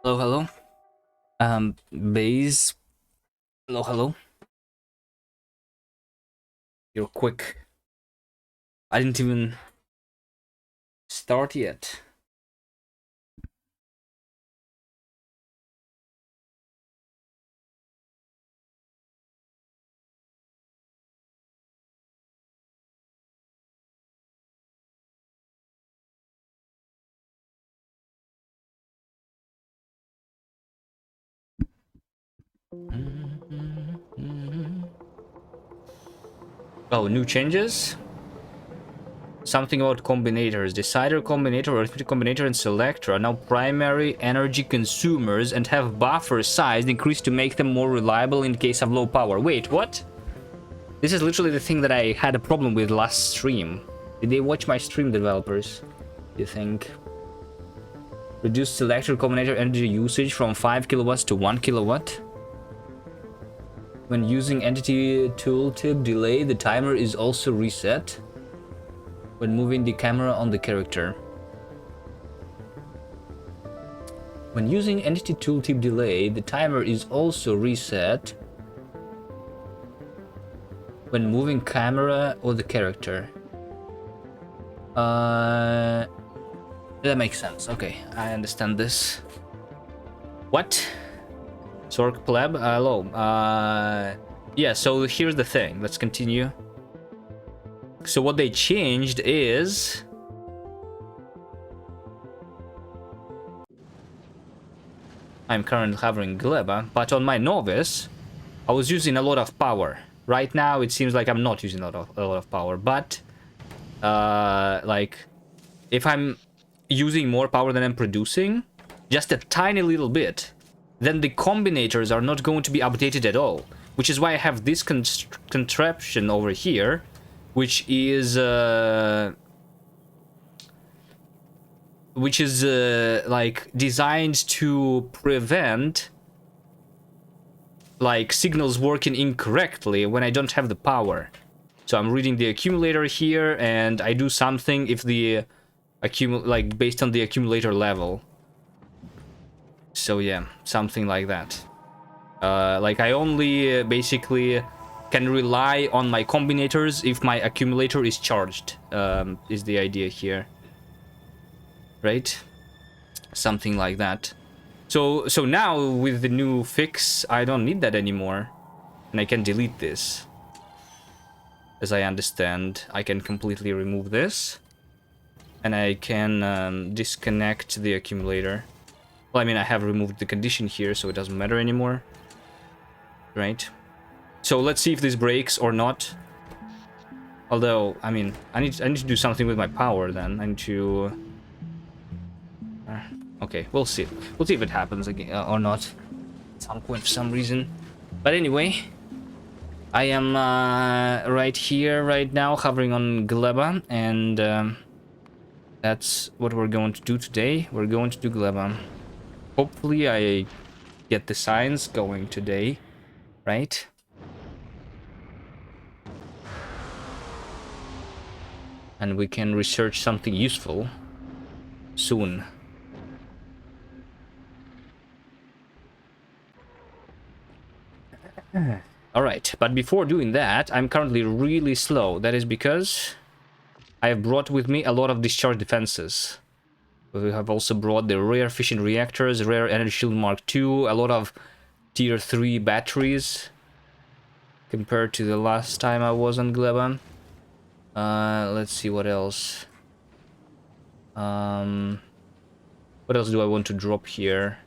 Hello, hello. Base. Hello, hello. You're quick. I didn't even start yet. Oh, new changes? Something about combinators. Decider combinator, arithmetic combinator, and selector are now primary energy consumers and have buffer size increased to make them more reliable in case of low power. Wait, what? This is literally the thing that I had a problem with last stream. Did they watch my stream, developers? You think? Reduce selector combinator energy usage from 5 kilowatts to 1 kilowatt. When using entity tooltip delay, the timer is also reset when moving the camera on the character. When using entity tooltip delay, the timer is also reset when moving camera or the character. That makes sense. Okay, I understand this. What? Sork Pleb, hello. Yeah, so here's the thing. Let's continue. So what they changed is... I'm currently hovering Gleba, but on my Novice, I was using a lot of power. Right now, it seems like I'm not using a lot of power, but... like, if I'm using more power than I'm producing, just a tiny little bit, then the combinators are not going to be updated at all. Which is why I have this contraption over here, which is like designed to prevent like signals working incorrectly when I don't have the power. So I'm reading the accumulator here, and I do something if the like based on the accumulator level. So yeah, something like that. Like I only basically can rely on my combinators if my accumulator is charged, is the idea here. Right? Something like that. So now with the new fix, I don't need that anymore. And I can delete this. As I understand, I can completely remove this. And I can disconnect the accumulator. Well, I mean, I have removed the condition here, so it doesn't matter anymore. Right? So let's see if this breaks or not. Although, I mean, I need to do something with my power then. I need to... okay, we'll see. We'll see if it happens again or not. At some point for some reason. But anyway, I am right here, right now, hovering on Gleba, and that's what we're going to do today. We're going to do Gleba. Hopefully I get the science going today, right? And we can research something useful soon. Alright, but before doing that, I'm currently really slow. That is because I have brought with me a lot of discharge defenses. We have also brought the rare fission reactors, rare energy shield Mark II, a lot of tier 3 batteries compared to the last time I was on Gleba. Let's see what else. What else do I want to drop here?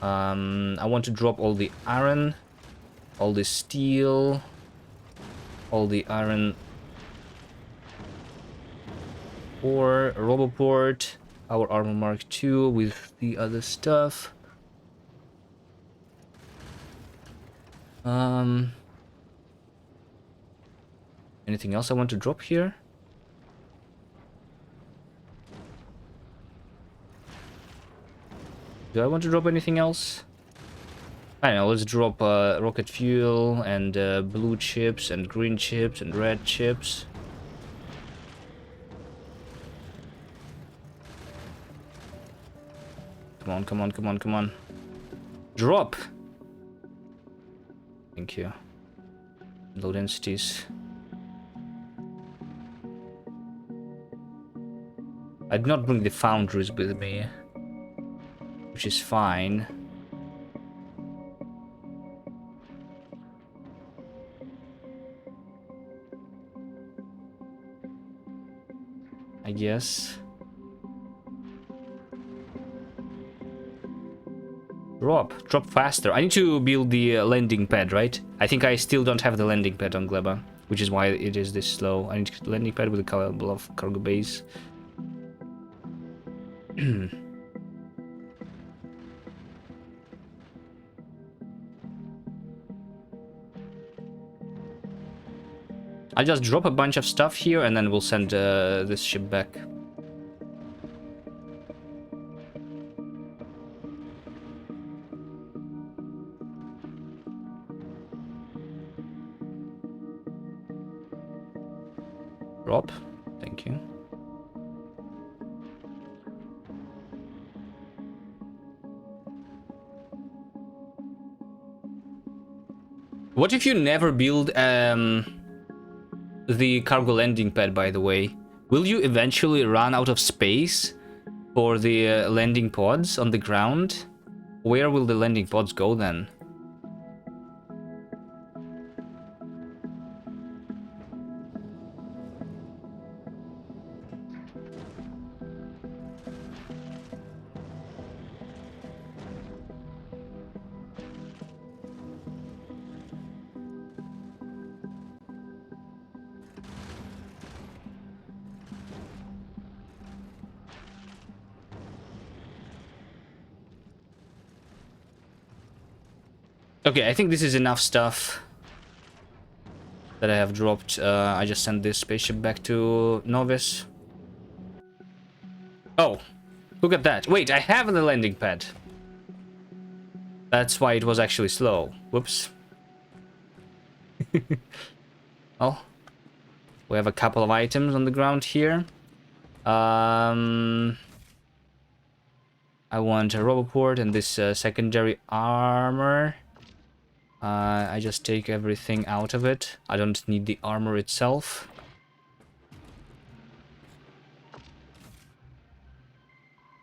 I want to drop all the iron, all the steel, all the iron ore, Roboport, our armor Mark II with the other stuff. Anything else I want to drop here? Do I want to drop anything else? I don't know, let's drop rocket fuel and blue chips and green chips and red chips. Come on, come on, come on, come on. Drop! Thank you. Low densities. I did not bring the foundries with me, which is fine. I guess. Drop faster. I need to build the landing pad, right? I think I still don't have the landing pad on Gleba, which is why it is this slow. I need a landing pad with a couple of cargo bays. I'll just drop a bunch of stuff here and then we'll send this ship back. Drop. Thank you. What if you never build the cargo landing pad, by the way? Will you eventually run out of space for the landing pods on the ground? Where will the landing pods go then? Okay, I think this is enough stuff that I have dropped. I just sent this spaceship back to Novice. Oh, look at that. Wait, I have the landing pad. That's why it was actually slow. Whoops. Oh, we have a couple of items on the ground here. I want a roboport and this secondary armor. I just take everything out of it. I don't need the armor itself.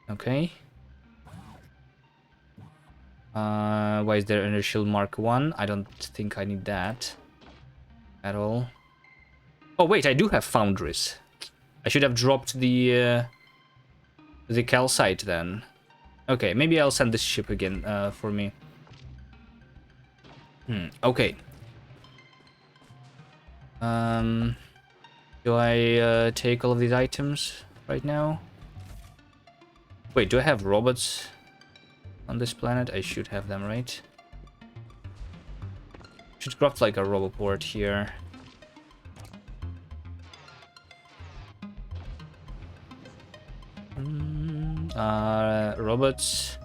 Okay. Why is there Energy Shield Mark 1? I don't think I need that at all. Oh wait, I do have foundries. I should have dropped the calcite then. Okay, maybe I'll send this ship again for me. Okay. Do I take all of these items right now? Wait, do I have robots on this planet? I should have them, right? Should craft like a roboport here. Robots.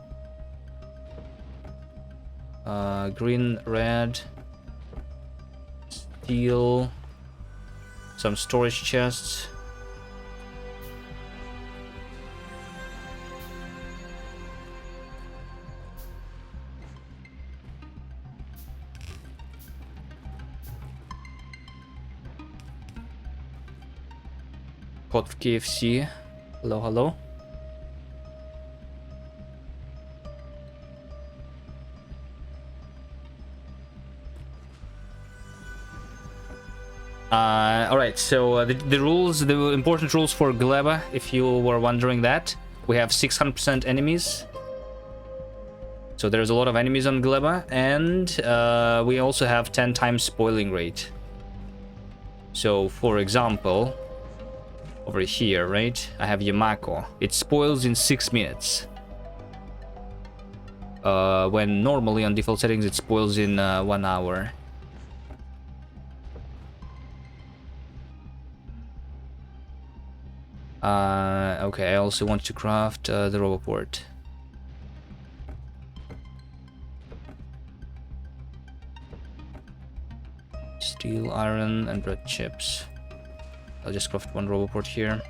Green, red, steel, some storage chests. Code for KFC. Hello, hello. Alright, so the rules, the important rules for Gleba, if you were wondering that. We have 600% enemies. So there's a lot of enemies on Gleba, and we also have 10 times spoiling rate. So, for example, over here, right, I have Yamako. It spoils in 6 minutes. When normally on default settings it spoils in 1 hour. Okay, I also want to craft the roboport. Steel, iron, and red chips. I'll just craft one roboport here.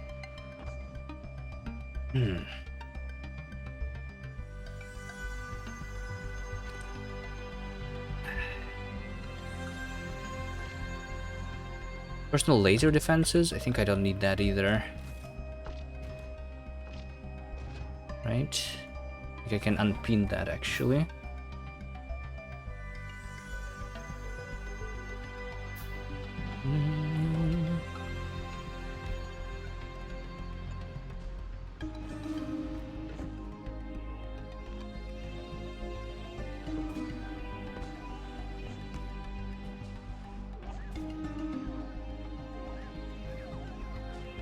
Personal laser defenses? I think I don't need that either. Right? I think I can unpin that actually.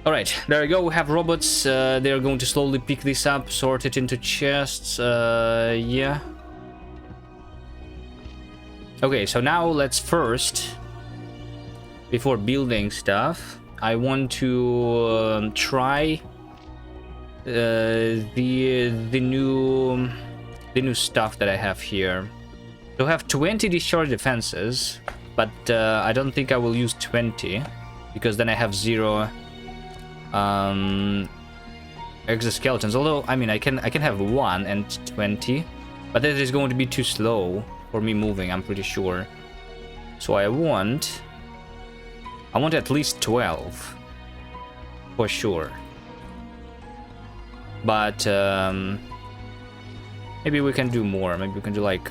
Alright, there we go. We have robots. They're going to slowly pick this up, sort it into chests. Yeah. Okay, so now let's first, before building stuff, I want to try the new stuff that I have here. So I have 20 discharge defenses, but I don't think I will use 20 because then I have 0 exoskeletons. Although I mean I can have 1 and 20, but that is going to be too slow for me moving, I'm pretty sure. So I want at least 12 for sure. But maybe we can do more. Maybe we can do like,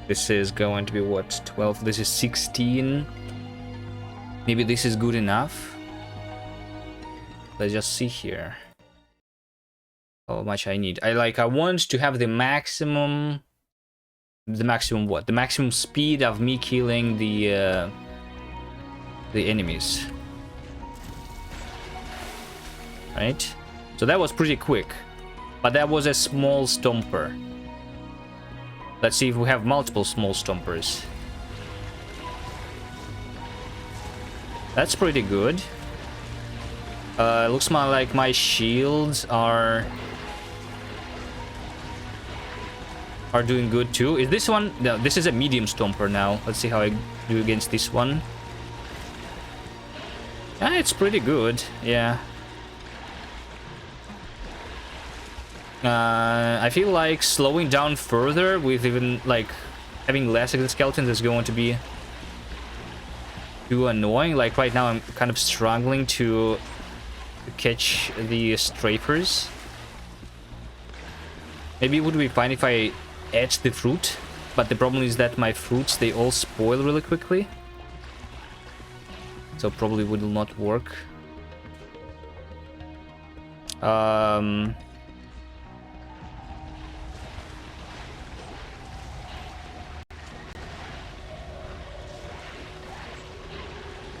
this is going to be what, 12, this is 16. Maybe this is good enough. Let's just see here how much I need. I want to have the maximum what? The maximum speed of me killing the enemies. Right? So that was pretty quick. But that was a small stomper. Let's see if we have multiple small stompers. That's pretty good. Looks like my shields are doing good too. Is this one? No, this is a medium stomper now. Let's see how I do against this one. Yeah, it's pretty good. Yeah. I feel like slowing down further with even like having less exoskeletons is going to be too annoying. Like right now I'm kind of struggling to catch the strafers. Maybe it would be fine if I ate the fruit, but the problem is that my fruits, they all spoil really quickly. So probably will not work.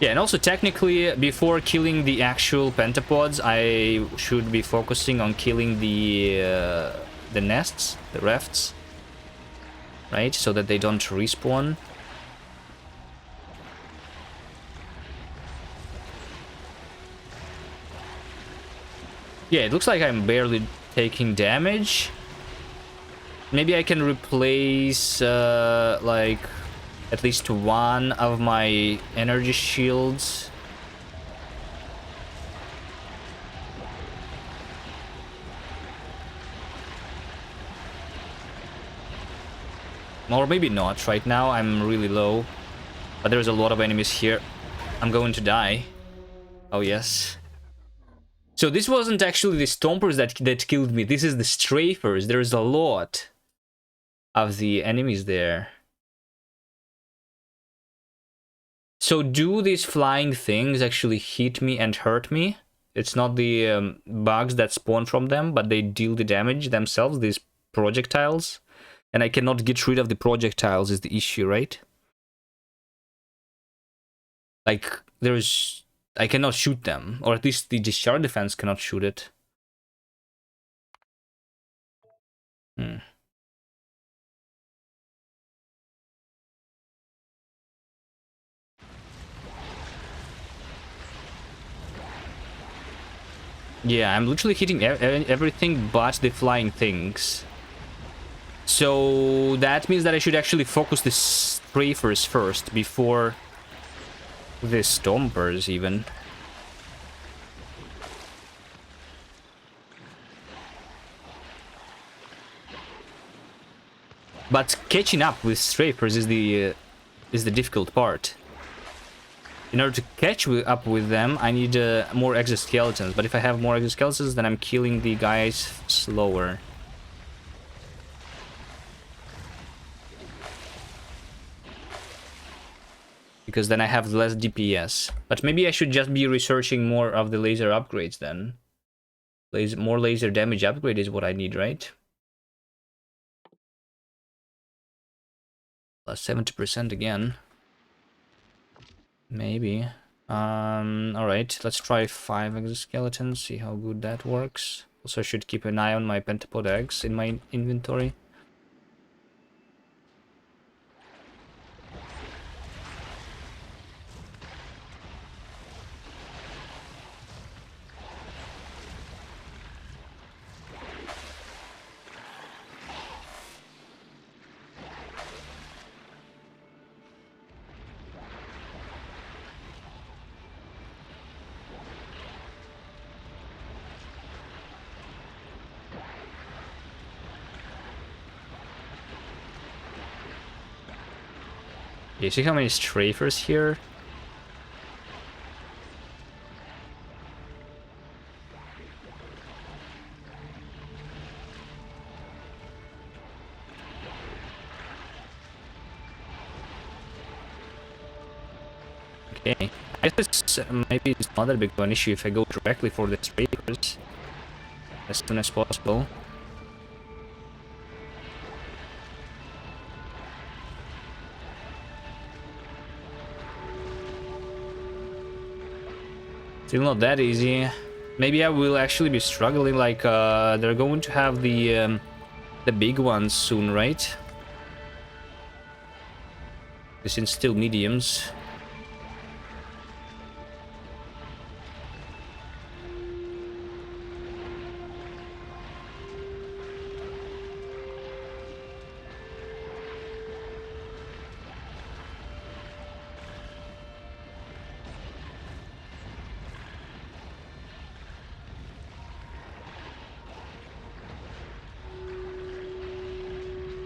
Yeah, and also technically, before killing the actual pentapods, I should be focusing on killing the nests, the rafts, right? So that they don't respawn. Yeah, it looks like I'm barely taking damage. Maybe I can replace, like, at least one of my energy shields. Or maybe not. Right now I'm really low. But there's a lot of enemies here. I'm going to die. Oh yes. So this wasn't actually the stompers that killed me. This is the strafers. There's a lot of the enemies there. So do these flying things actually hit me and hurt me? It's not the bugs that spawn from them, but they deal the damage themselves, these projectiles. And I cannot get rid of the projectiles is the issue, right? Like, I cannot shoot them. Or at least the discharge defense cannot shoot it. Yeah, I'm literally hitting everything but the flying things. So that means that I should actually focus the strafers first before the stompers even. But catching up with strafers is the difficult part. In order to catch up with them, I need more exoskeletons. But if I have more exoskeletons, then I'm killing the guys slower. Because then I have less DPS. But maybe I should just be researching more of the laser upgrades then. More laser damage upgrade is what I need, right? Plus 70% again. Maybe. Alright, let's try 5 exoskeletons, see how good that works. Also, I should keep an eye on my pentapod eggs in my inventory. You see how many strafers here? Okay, I guess maybe it's not that big of an issue if I go directly for the strafers as soon as possible. Still not that easy. Maybe I will actually be struggling, like, they're going to have the big ones soon, right? This is still mediums.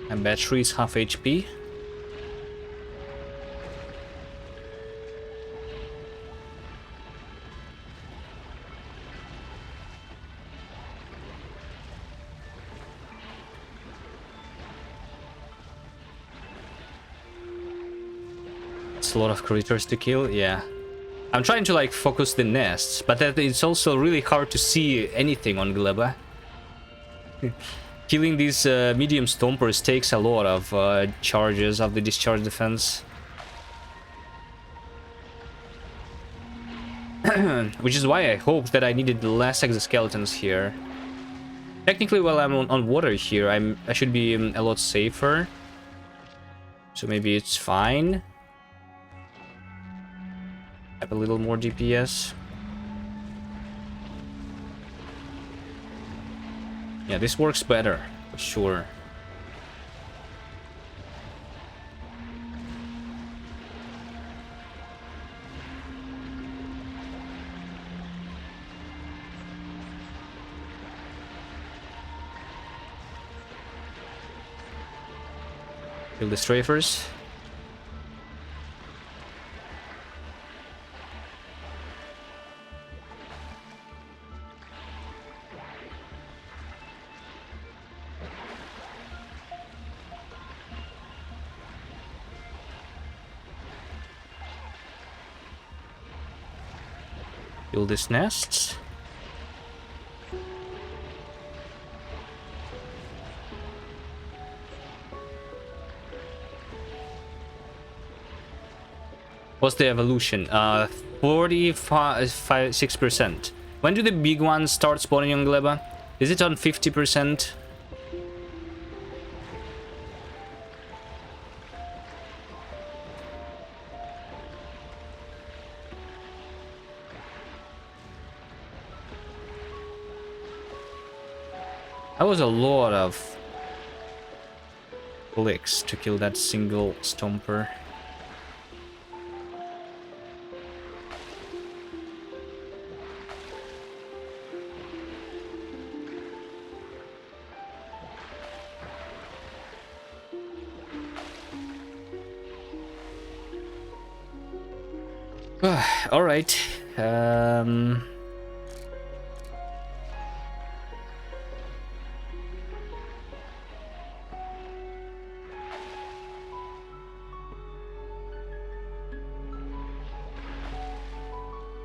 And battery is half HP. It's a lot of critters to kill, yeah. I'm trying to like focus the nests, but that it's also really hard to see anything on Gleba. Killing these medium stompers takes a lot of charges of the discharge defense. Which is why I hoped that I needed less exoskeletons here. Technically, while I'm on water here, I should be a lot safer. So maybe it's fine. Have a little more DPS. Yeah, this works better, for sure. Kill the strafers. Kill these nests. What's the evolution? 6%. When do the big ones start spawning on Gleba? Is it on 50%? That was a lot of clicks to kill that single stomper. All right.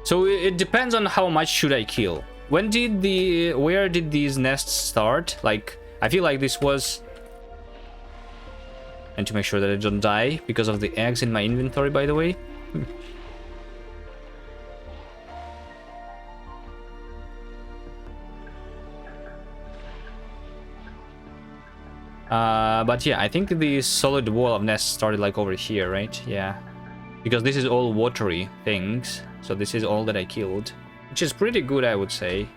So it depends on how much should I kill. Where did these nests start? Like, I feel like this was... And to make sure that I don't die because of the eggs in my inventory, by the way. But yeah, I think the solid wall of nests started like over here, right? Yeah. Because this is all watery things. So this is all that I killed. Which is pretty good, I would say.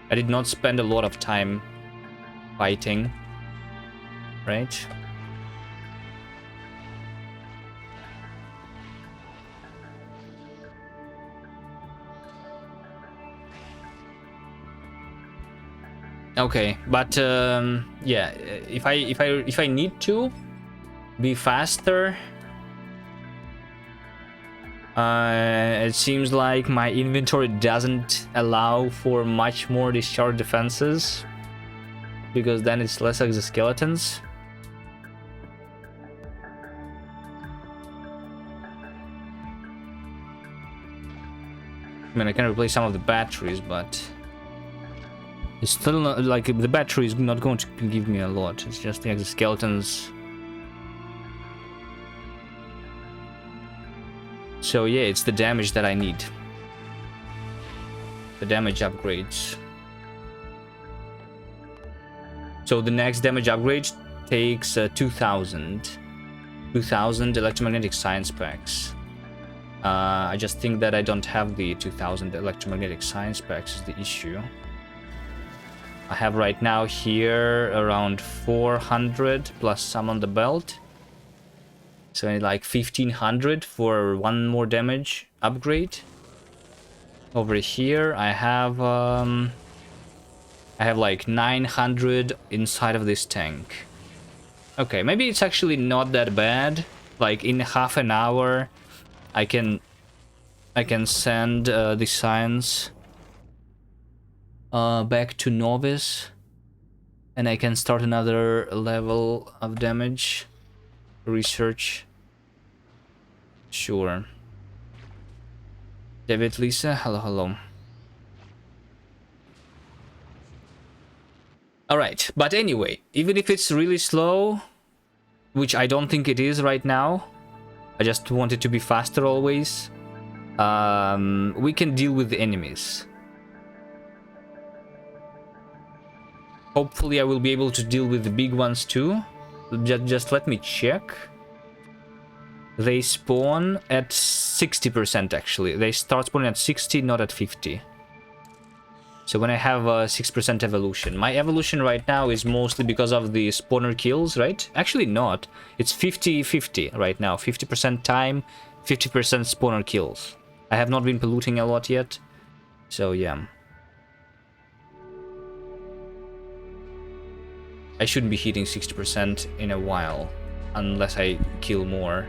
I did not spend a lot of time fighting. Right? Okay, but yeah, if I need to be faster, it seems like my inventory doesn't allow for much more discharge defenses, because then it's less exoskeletons. I mean, I can replace some of the batteries, but it's still not, like, the battery is not going to give me a lot. It's just the exoskeletons. So yeah, it's the damage that I need. The damage upgrades. So the next damage upgrade takes 2000 electromagnetic science packs. I just think that I don't have the 2000 electromagnetic science packs is the issue. I have right now here around 400 plus some on the belt. So I need like 1500 for one more damage upgrade. Over here I have like 900 inside of this tank. Okay, maybe it's actually not that bad. Like in half an hour I can send the science back to novice, and I can start another level of damage research. Sure. David, Lisa, hello. All right, but anyway, even if it's really slow, which I don't think it is right now, I just want it to be faster always, we can deal with the enemies. Hopefully I will be able to deal with the big ones too. Just let me check. They spawn at 60% actually. They start spawning at 60, not at 50. So when I have a 6% evolution. My evolution right now is mostly because of the spawner kills, right? Actually not. It's 50-50 right now. 50% time, 50% spawner kills. I have not been polluting a lot yet. So yeah. I shouldn't be hitting 60% in a while. Unless I kill more.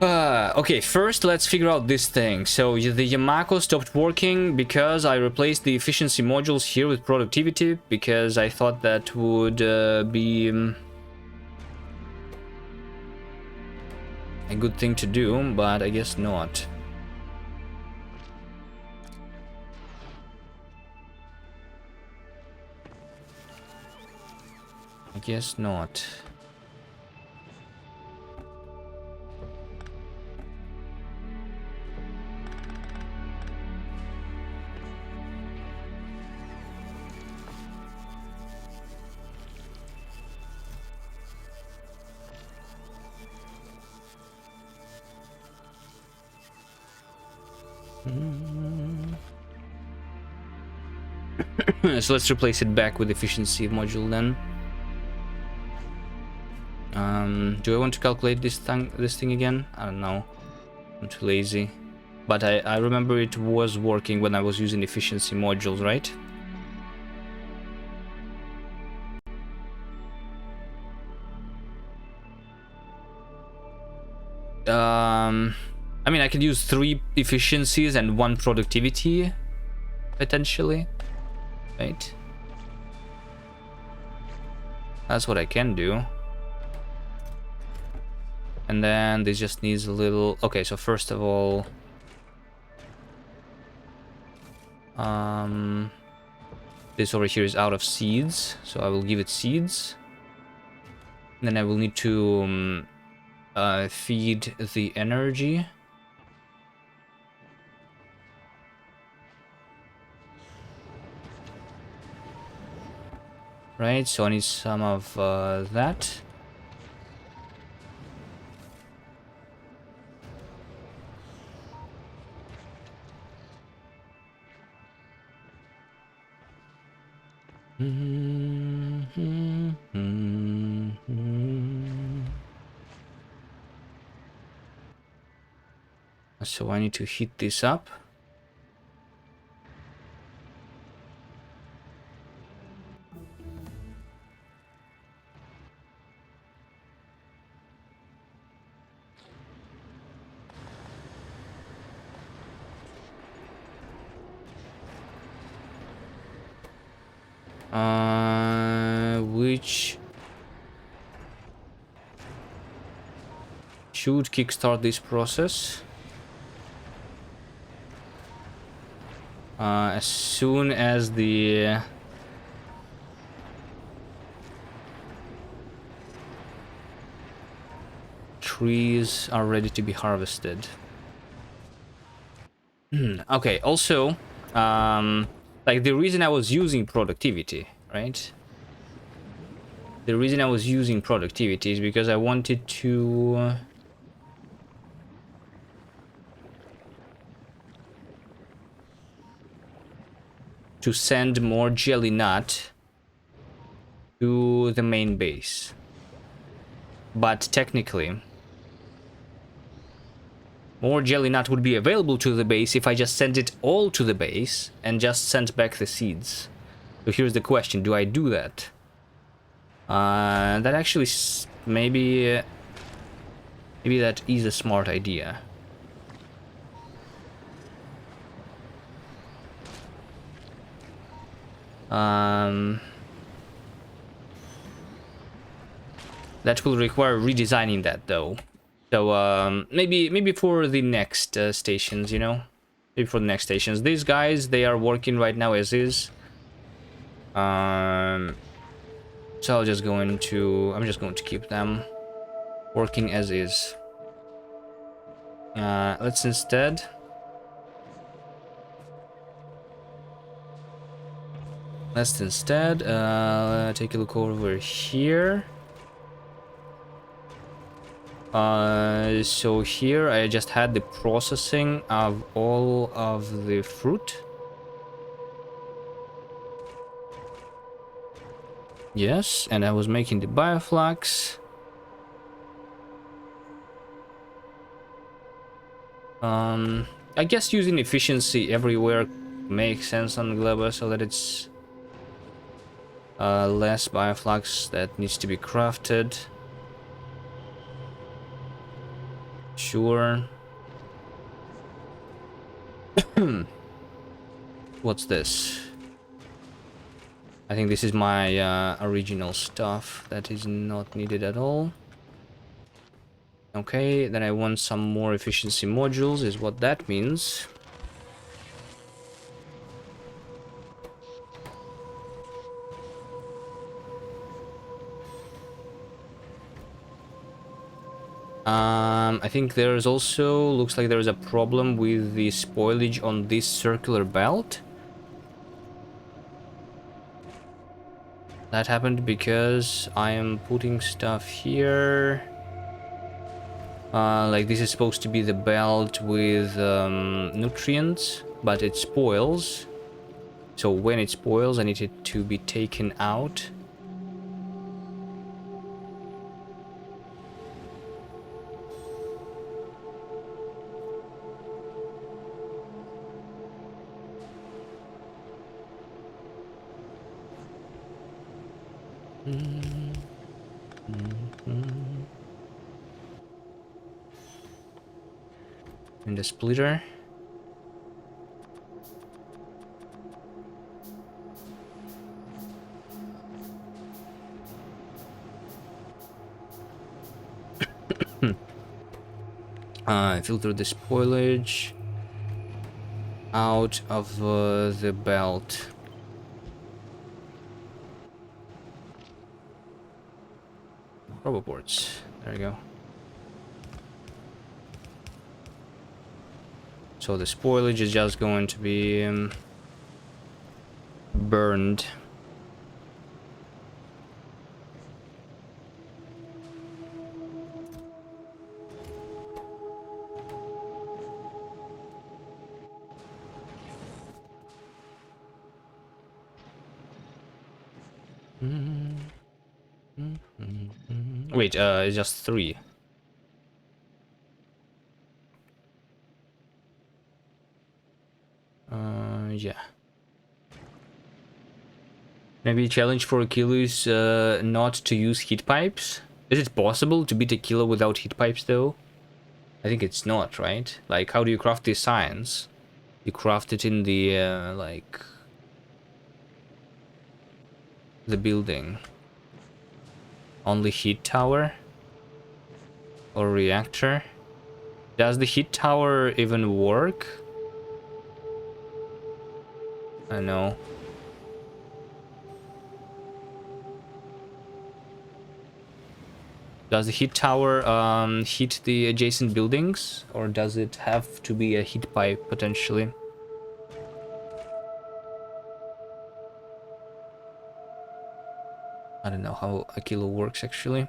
Okay, first let's figure out this thing. So the Yamako stopped working because I replaced the efficiency modules here with productivity, because I thought that would be a good thing to do, but I guess not. I guess not. So let's replace it back with efficiency module then. Do I want to calculate this thing again? I don't know. I'm too lazy. But I remember it was working when I was using efficiency modules, right? I mean, I could use 3 efficiencies and 1 productivity, potentially. Right? That's what I can do. And then this just needs a little... Okay, so first of all... this over here is out of seeds, so I will give it seeds. Then I will need to feed the energy. Right, so I need some of that. So I need to heat this up. Which should kickstart this process. As soon as the trees are ready to be harvested. Okay, also, like the reason I was using productivity, right? The reason I was using productivity is because I wanted to send more jelly nut to the main base. But technically, more jelly nut would be available to the base if I just sent it all to the base and just sent back the seeds. So here's the question, do I do that? That actually maybe that is a smart idea. That will require redesigning that though. So maybe for the next stations, you know, maybe for the next stations. These guys, they are working right now as is. So I'm just going to keep them working as is. Let's instead take a look over here. So here I just had the processing of all of the fruit. Yes, and I was making the bioflux. I guess using efficiency everywhere makes sense on Gleba so that it's less bioflux that needs to be crafted. Sure. What's this? I think this is my original stuff that is not needed at all. Okay, then I want some more efficiency modules, is what that means. I think there's also, looks like there's a problem with the spoilage on this circular belt. That happened because I am putting stuff here. Like this is supposed to be the belt with nutrients, but it spoils. So when it spoils, I need it to be taken out. And the splitter. Filter the spoilage out of the belt. Roboports. There you go. So the spoilage is just going to be burned. Wait, it's just 3. Yeah. Maybe a challenge for a kilo is not to use heat pipes. Is it possible to beat a kilo without heat pipes, though? I think it's not, right? Like, how do you craft the science? You craft it in the, like... the building. Only heat tower? Or reactor? Does the heat tower even work? I know. Does the heat tower heat the adjacent buildings? Or does it have to be a heat pipe, potentially? I don't know how a kilo works, actually.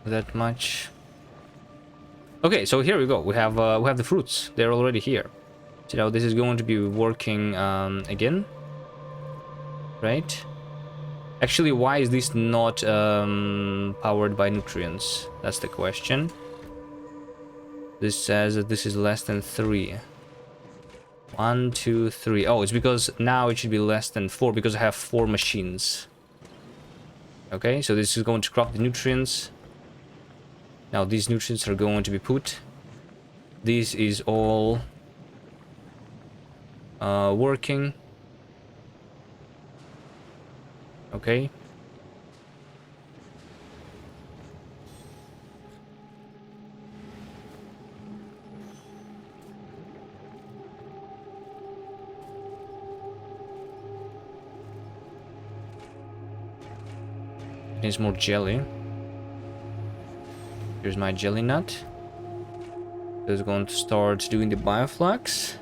That much. Okay, so here we go. We have the fruits. They're already here. So now this is going to be working again, right? Actually, why is this not powered by nutrients? That's the question. This says that this is less than 3. 1, 2, 3. Oh, it's because now it should be less than 4 because I have 4 machines. Okay, so this is going to crop the nutrients. Now these nutrients are going to be put. This is all working. Okay. Needs more jelly. Here's my jelly nut. It's going to start doing the bioflux.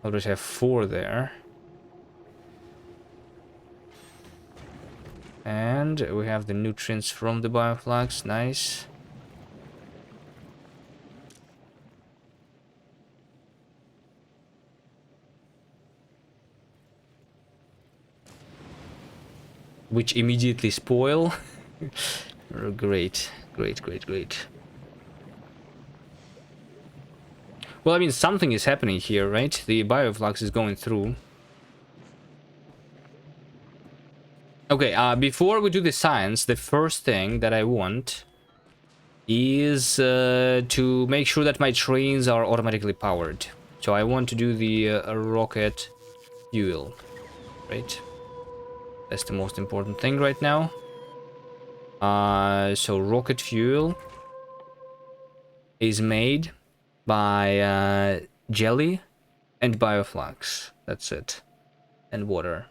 I'll just have 4 there. And we have the nutrients from the bioflux. Nice. Which immediately spoil. Great, great, great, great. Well, I mean, something is happening here, right? The bioflux is going through. Okay, before we do the science, the first thing that I want is to make sure that my trains are automatically powered. So I want to do the rocket fuel, right? That's the most important thing right now. So rocket fuel is made by jelly and bioflux. That's it. And water.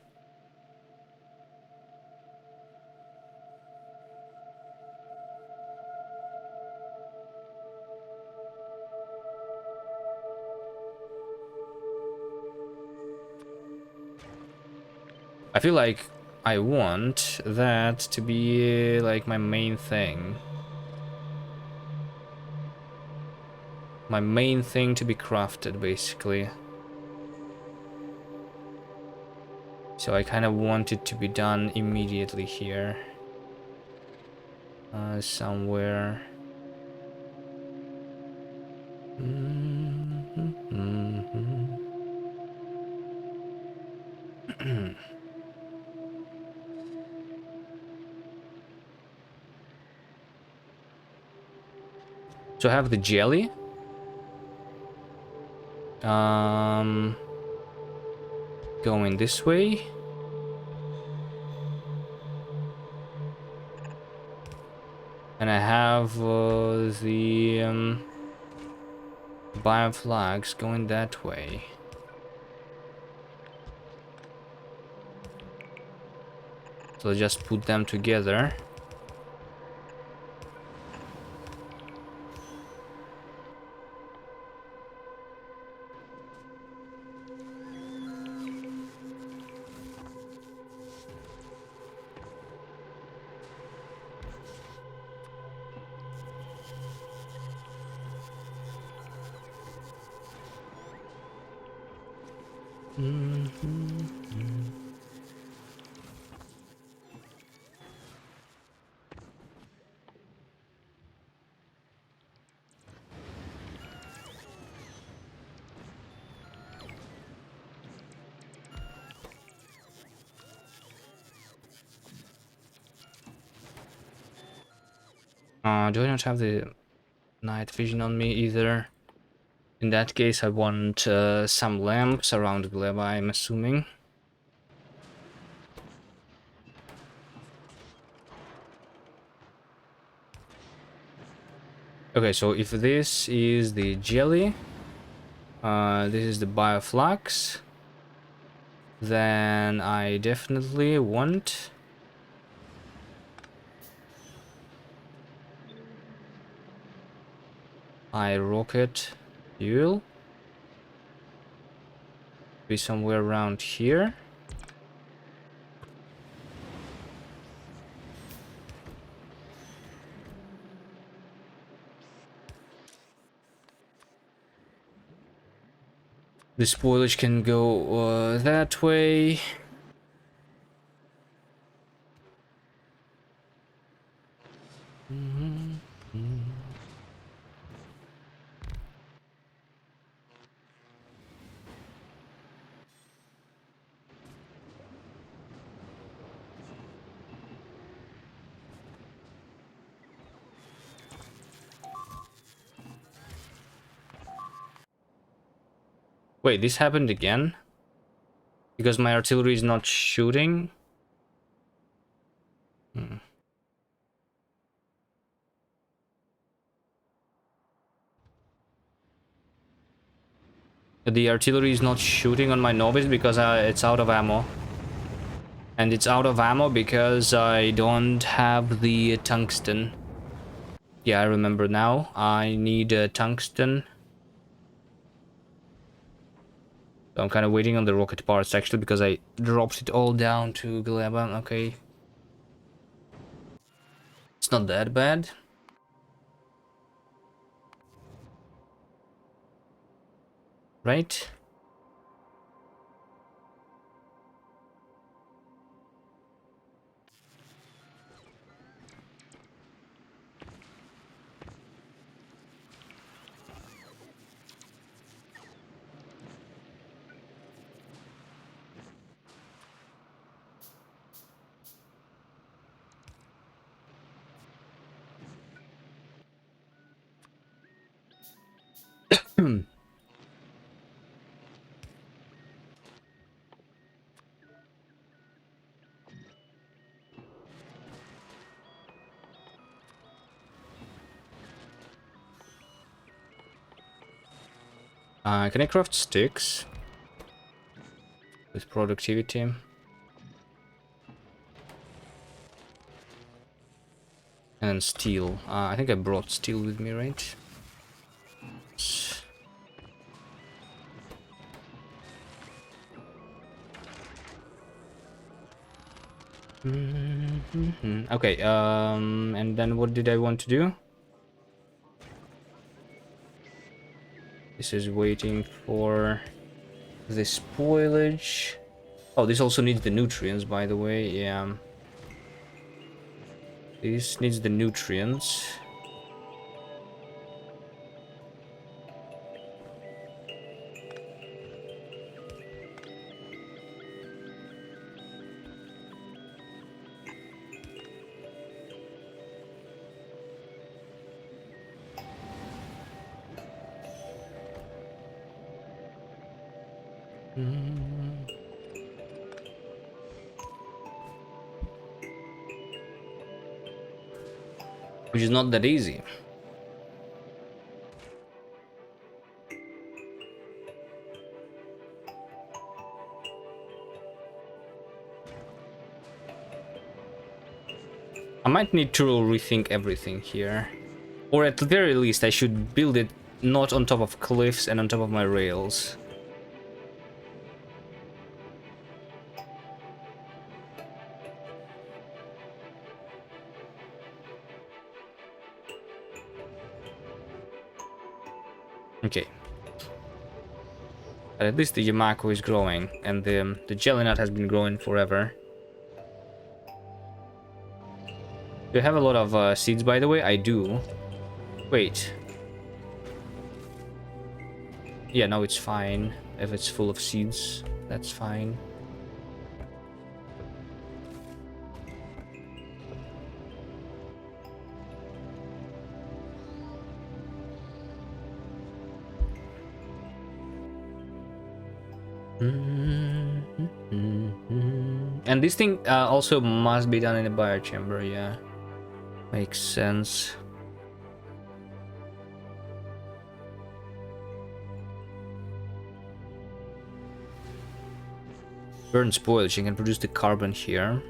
I feel like I want that to be like my main thing. My main thing to be crafted, basically. So I kind of want it to be done immediately here. Somewhere. So I have the jelly. Going this way. And I have the bioflags going that way. So just put them together. Do I not have the night vision on me either? In that case, I want some lamps around Gleba, I'm assuming. Okay, so if this is the jelly, this is the bioflux, then I definitely want rocket fuel. Be somewhere around here. The spoilage can go that way. Wait, this happened again? Because my artillery is not shooting? The artillery is not shooting on my novice because it's out of ammo. And it's out of ammo because I don't have the tungsten. Yeah, I remember now. I need tungsten. So I'm kind of waiting on the rocket parts actually because I dropped it all down to Gleba. Okay. It's not that bad. Right? Can I craft sticks? With productivity. And then steel. I think I brought steel with me, right? Okay, and then what did I want to do? This is waiting for the spoilage. Oh, this also needs the nutrients, by the way. Yeah. This needs the nutrients. Mm. Which is not that easy. I might need to rethink everything here. Or at the very least, I should build it not on top of cliffs and on top of my rails. Okay. But at least the Yamako is growing, and the jelly nut has been growing forever. Do you have a lot of seeds, by the way? I do. Wait. Yeah, no, it's fine. If it's full of seeds, that's fine. And this thing also must be done in a biochamber, yeah. Makes sense. Burn spoilage, you can produce the carbon here.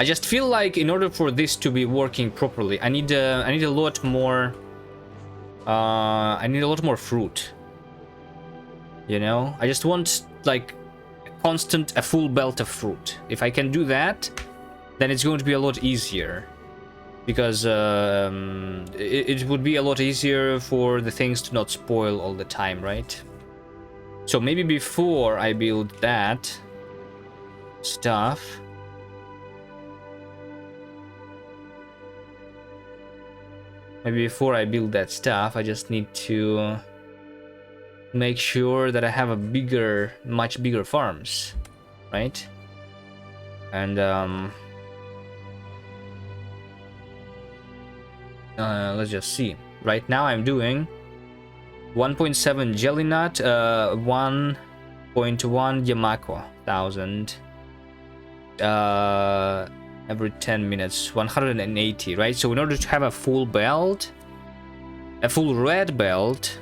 I just feel like in order for this to be working properly, I need a lot more. I need a lot more fruit. You know, I just want like a full belt of fruit. If I can do that, then it's going to be a lot easier, because it would be a lot easier for the things to not spoil all the time, right? So maybe before I build that stuff, I just need to make sure that I have a much bigger farms, right? And let's just see. Right now I'm doing 1.7 jelly nut, 1.1 Yamako, 1000 every 10 minutes, 180, right? So in order to have a full belt, a full red belt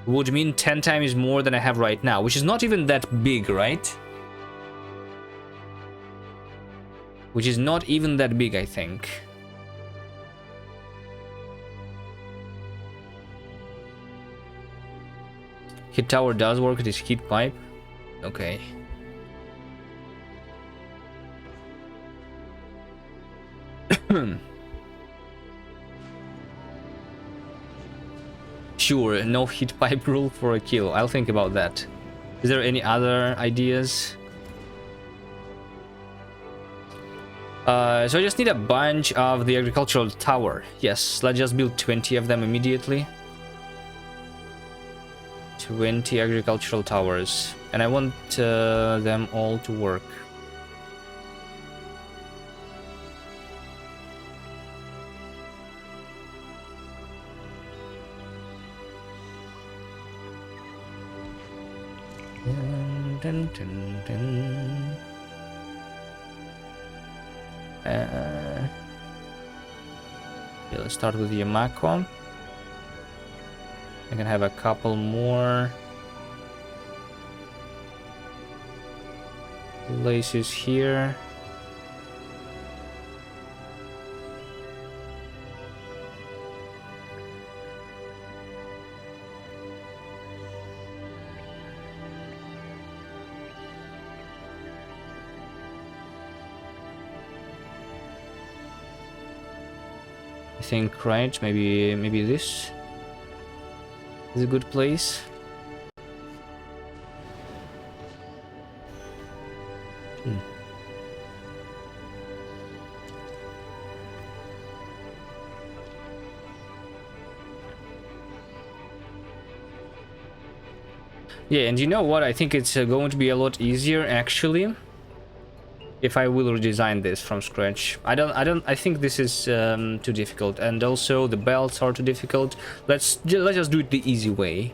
would mean 10 times more than I have right now, which is not even that big, right? Which is not even that big, I think. Heat tower does work, it is heat pipe. Okay. Sure, no heat pipe rule for a kill. I'll think about that. Is there any other ideas? So I just need a bunch of the agricultural tower. Yes, let's just build 20 of them immediately. 20 agricultural towers. And I want them all to work. Dun, dun, dun. Yeah, let's start with Yamako. I can have a couple more places here. I think, right? Maybe this is a good place. Yeah, and you know what? I think it's going to be a lot easier actually if I will redesign this from scratch. I think this is too difficult, and also the belts are too difficult. Let's just do it the easy way.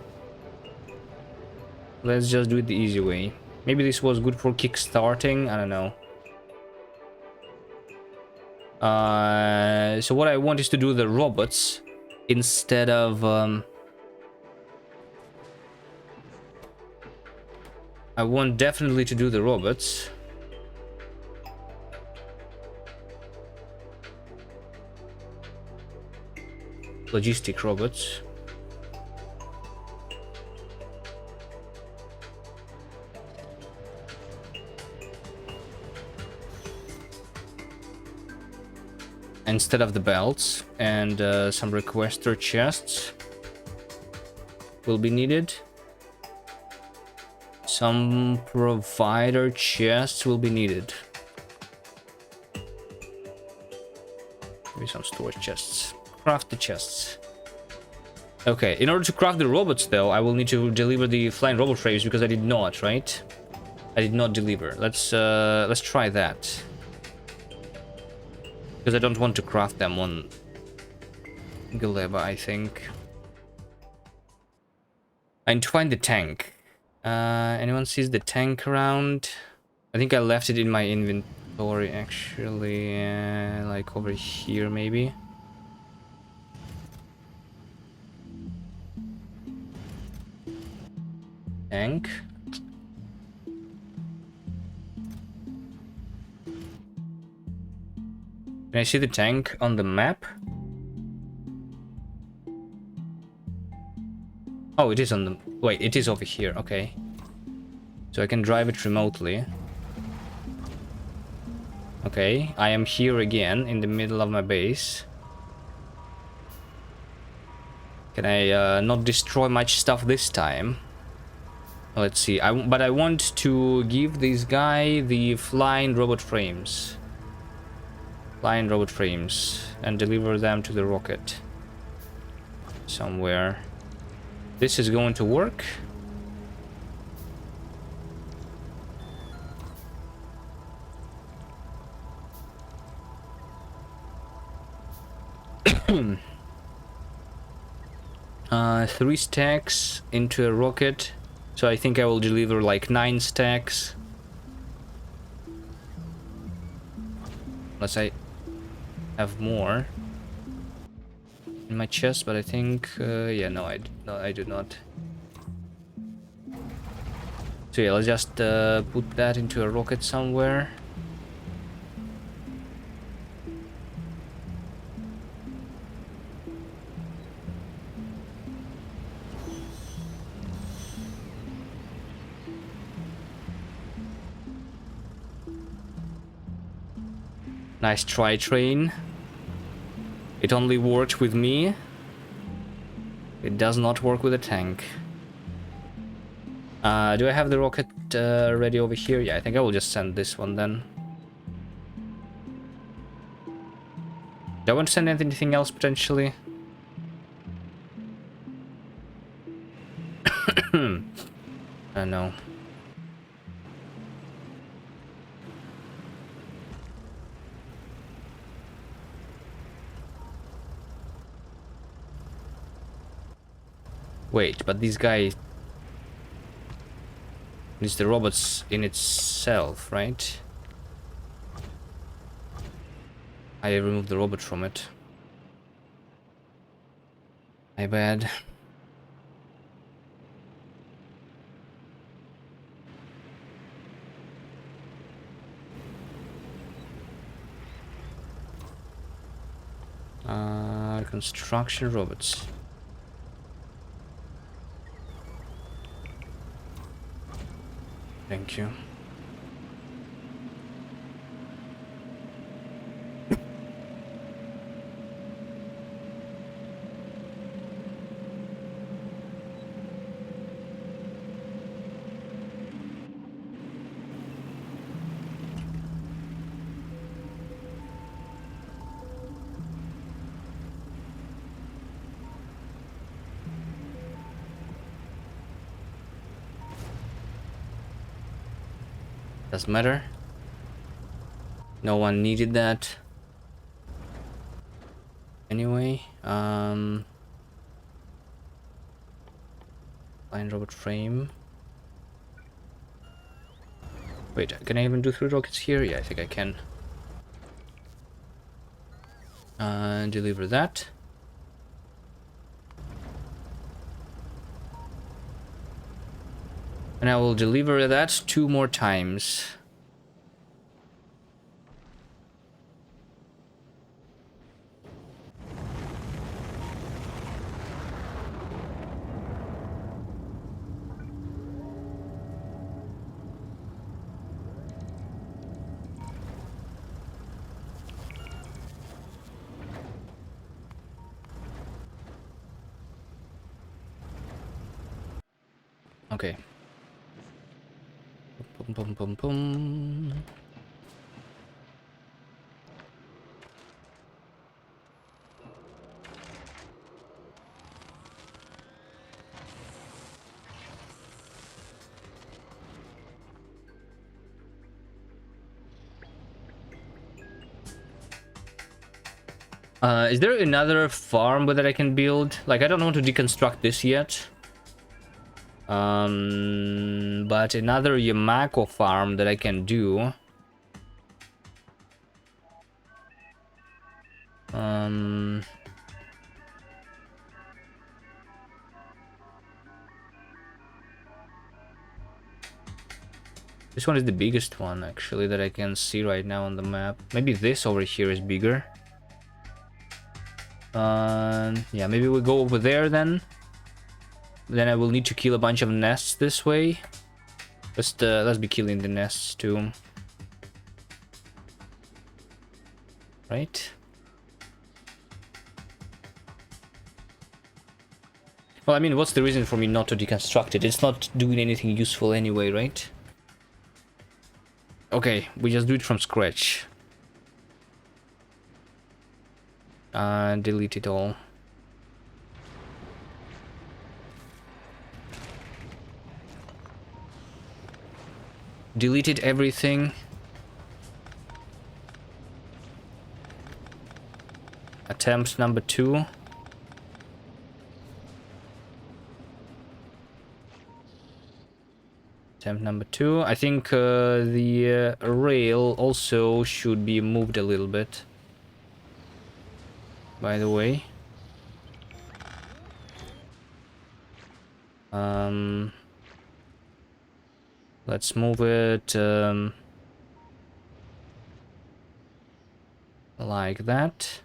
Let's just do it the easy way. Maybe this was good for kickstarting, I don't know. So what I want is to do the robots instead of I want definitely to do the robots. Logistic robots. Instead of the belts, and some requester chests will be needed. Some provider chests will be needed. Maybe some storage chests. Craft the chests. Okay, in order to craft the robots though, I will need to deliver the flying robot frames because I did not, right? I did not deliver. Let's try that. Because I don't want to craft them on Galeba, I think. I need to find the tank. Anyone sees the tank around? I think I left it in my inventory actually, like over here maybe. Tank. Can I see the tank on the map? Oh, it is on the... Wait, it is over here, okay. So I can drive it remotely. Okay, I am here again in the middle of my base. Can I not destroy much stuff this time? Let's see, but I want to give this guy the flying robot frames. Flying robot frames. And deliver them to the rocket. Somewhere. This is going to work. Three stacks into a rocket. So I think I will deliver like 9 stacks. Unless I have more in my chest, but I think yeah, no, I do not. So yeah, let's just put that into a rocket somewhere. Nice try, train. It only worked with me. It does not work with a tank. Do I have the rocket ready over here? Yeah, I think I will just send this one then. Do I want to send anything else potentially? No. Wait, but this guy is the robots in itself, right? I removed the robot from it. My bad. Construction robots. Thank you. Doesn't matter. No one needed that. Anyway, line robot frame. Wait, can I even do 3 rockets here? Yeah, I think I can. Deliver that. And I will deliver that 2 more times. Okay. Boom, boom, boom, boom. Is there another farm that I can build? Like, I don't want to deconstruct this yet. But another Yamako farm that I can do. This one is the biggest one, actually, that I can see right now on the map. Maybe this over here is bigger. Yeah, maybe we'll go over there then. Then I will need to kill a bunch of nests this way. Let's be killing the nests too. Right? Well, I mean, what's the reason for me not to deconstruct it? It's not doing anything useful anyway, right? Okay, we just do it from scratch. Delete it all. Deleted everything. Attempt number 2. Attempt number 2. I think the rail also should be moved a little bit. By the way. Let's move it like that.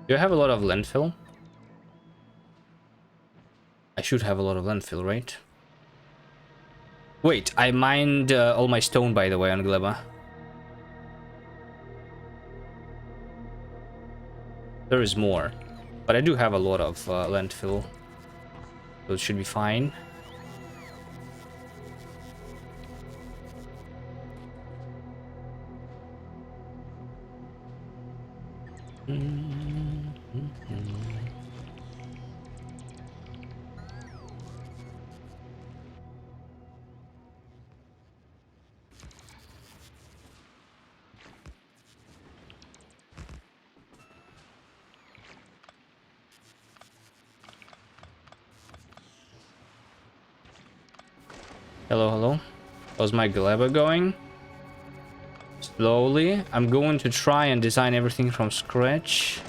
Do I have a lot of landfill? I should have a lot of landfill, right? Wait, I mined all my stone, by the way, on Gleba. There is more. But I do have a lot of landfill. So it should be fine. Hello, hello. How's my Gleba going? Slowly. I'm going to try and design everything from scratch.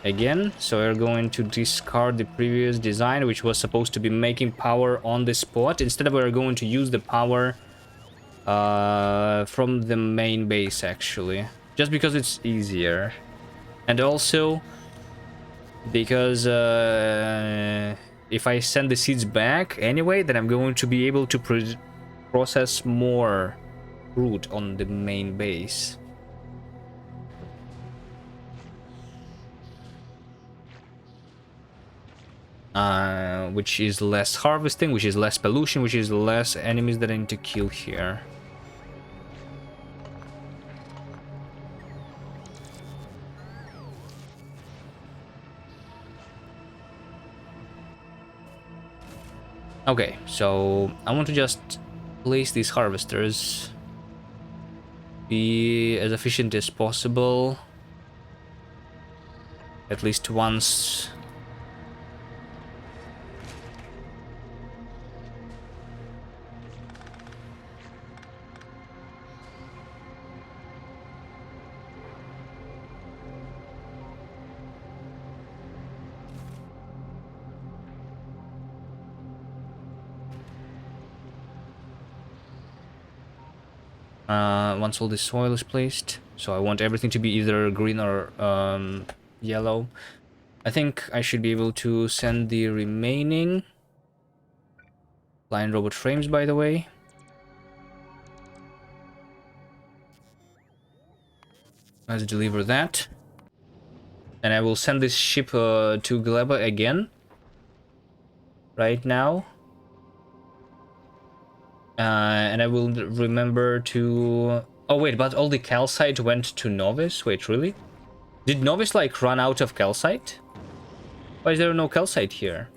Again, so we're going to discard the previous design, which was supposed to be making power on the spot. Instead, we're going to use the power from the main base, actually. Just because it's easier. And also, Because if I send the seeds back anyway, then I'm going to be able to process more fruit on the main base. Which is less harvesting, which is less pollution, which is less enemies that I need to kill here. Okay, so I want to just place these harvesters, be as efficient as possible, at least once. Once all the soil is placed. So I want everything to be either green or yellow. I think I should be able to send the remaining flying robot frames, by the way. Let's deliver that. And I will send this ship to Gleba again. Right now. And I will remember to... Oh wait, but all the calcite went to Novice? Wait, really? Did Novice like run out of calcite? Why is there no calcite here?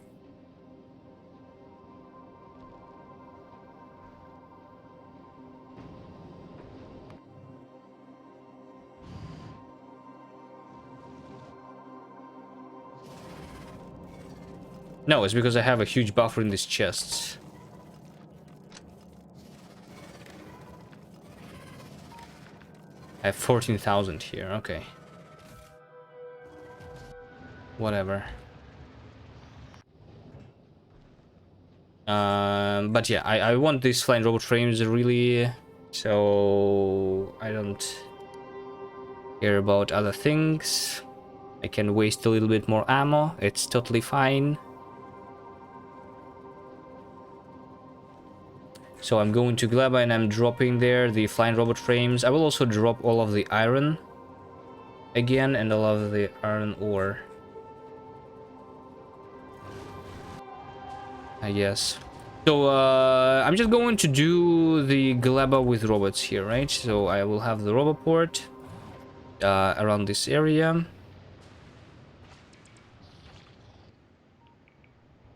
No, it's because I have a huge buffer in these chests. I have 14,000 here, okay. Whatever. But yeah, I want these flying robot frames really, so I don't care about other things. I can waste a little bit more ammo, it's totally fine. So I'm going to Gleba and I'm dropping there the flying robot frames. I will also drop all of the iron again and all of the iron ore, I guess. So I'm just going to do the Gleba with robots here, right? So I will have the robot port around this area.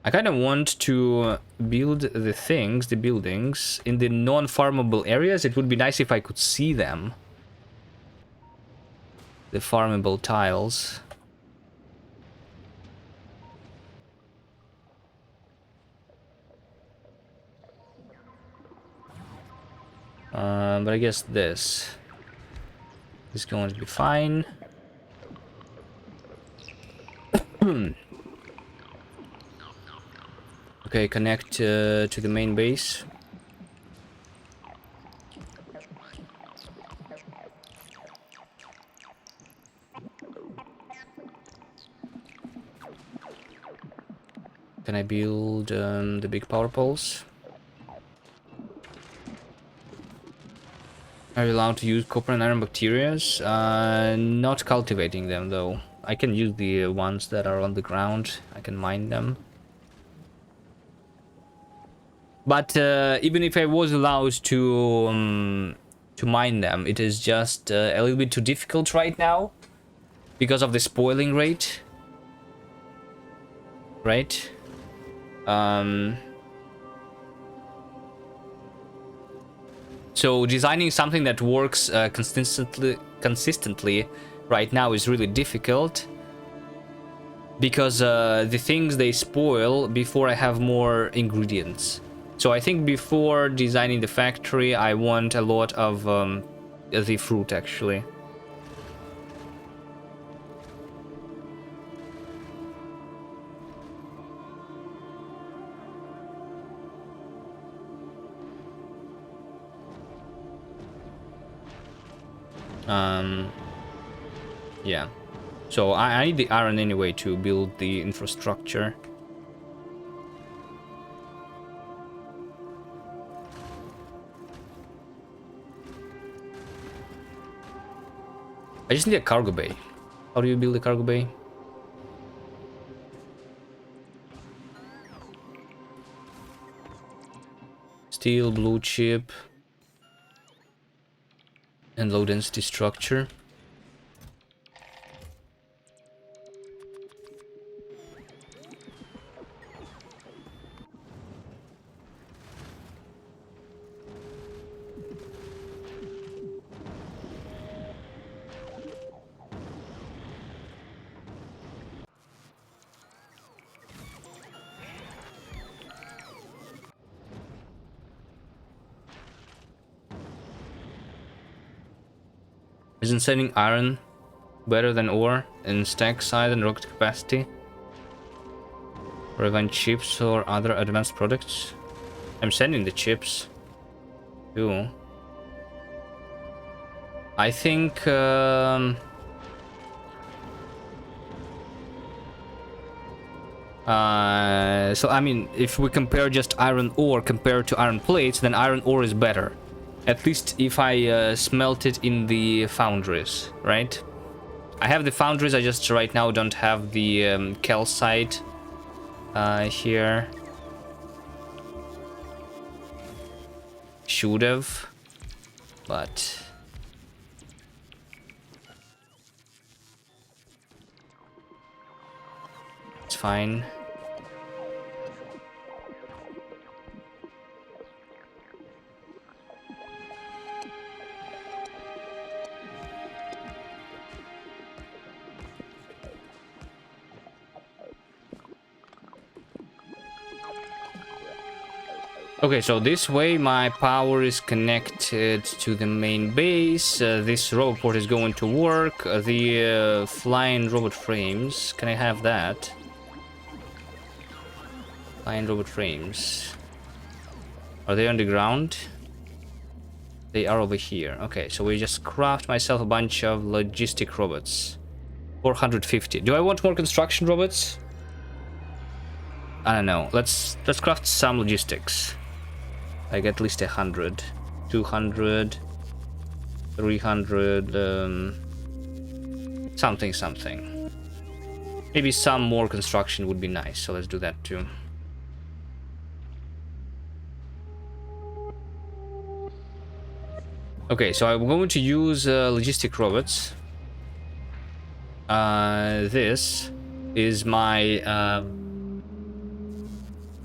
I kind of want to build the buildings in the non-farmable areas. It would be nice if I could see them. The farmable tiles. But I guess this is going to be fine. Okay, connect to the main base. Can I build the big power poles? Are you allowed to use copper and iron bacterias? Not cultivating them though. I can use the ones that are on the ground. I can mine them. But even if I was allowed to mine them, it is just a little bit too difficult right now because of the spoiling rate. Right? So designing something that works consistently right now is really difficult because the things they spoil before I have more ingredients. So I think before designing the factory, I want a lot of the fruit actually. Yeah. So I need the iron anyway to build the infrastructure. I just need a cargo bay. How do you build a cargo bay? Steel, blue chip, and low density structure. Isn't sending iron better than ore in stack size and rocket capacity? Or even chips or other advanced products? I'm sending the chips too. I think so I mean, if we compare just iron ore compared to iron plates, then iron ore is better. At least if I smelt it in the foundries, right? I have the foundries, I just right now don't have the calcite here. Should have, but it's fine. Okay, so this way my power is connected to the main base. This robot port is going to work. The flying robot frames, can I have that? Flying robot frames. Are they on the ground? They are over here. Okay, so we just craft myself a bunch of logistic robots. 450. Do I want more construction robots? I don't know. Let's craft some logistics. I get at least 100, 200, 300, something. Maybe some more construction would be nice, so let's do that too. Okay, so I'm going to use logistic robots. This is my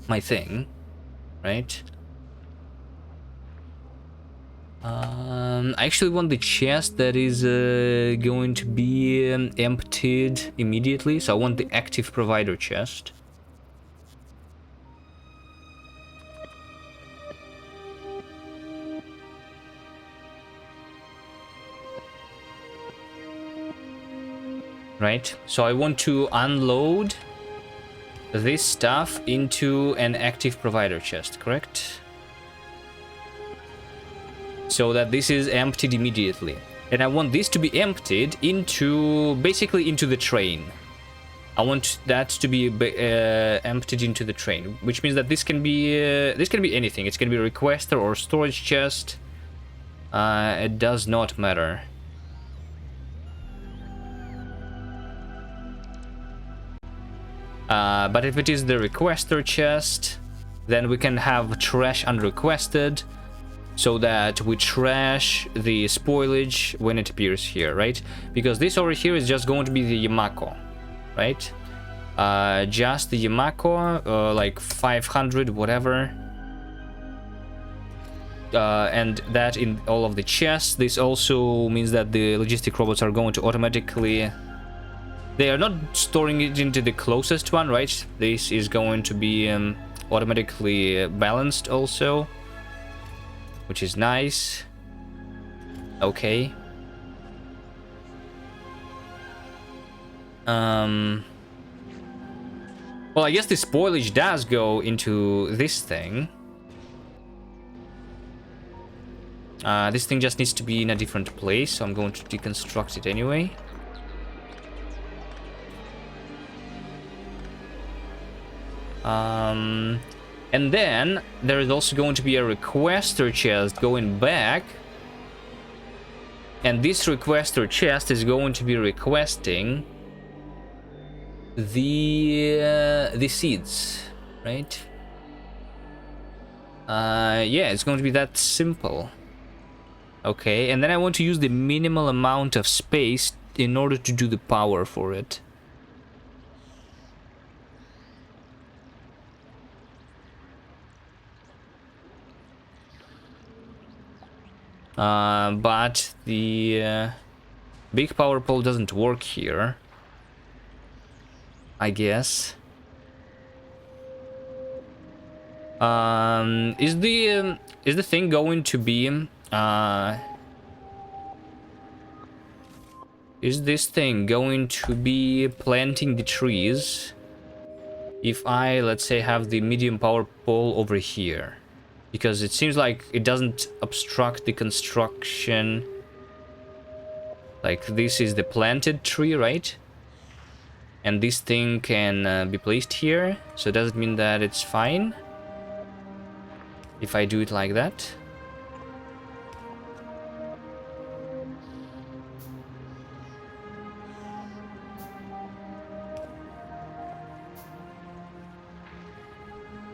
my thing, right? I actually want the chest that is going to be emptied immediately, so I want the active provider chest. Right, so I want to unload this stuff into an active provider chest, correct? So that this is emptied immediately. And I want this to be emptied into, basically into the train. I want that to be emptied into the train, which means that this can be anything. It's can be a requester or storage chest. It does not matter. But if it is the requester chest, then we can have trash unrequested, so that we trash the spoilage when it appears here, right? Because this over here is just going to be the Yamako, right? Just the Yamako, like 500, whatever. And that in all of the chests. This also means that the logistic robots are going to automatically... They are not storing it into the closest one, right? This is going to be automatically balanced also, which is nice. Okay. Well, I guess the spoilage does go into this thing. This thing just needs to be in a different place, so I'm going to deconstruct it anyway. And then there is also going to be a requester chest going back. And this requester chest is going to be requesting the seeds, right? Yeah, it's going to be that simple. Okay, and then I want to use the minimal amount of space in order to do the power for it. But the big power pole doesn't work here, I guess. Is the thing going to be is this thing going to be planting the trees if I, let's say, have the medium power pole over here? Because it seems like it doesn't obstruct the construction. Like, this is the planted tree, right? And this thing can be placed here. So does it mean that it's fine if I do it like that?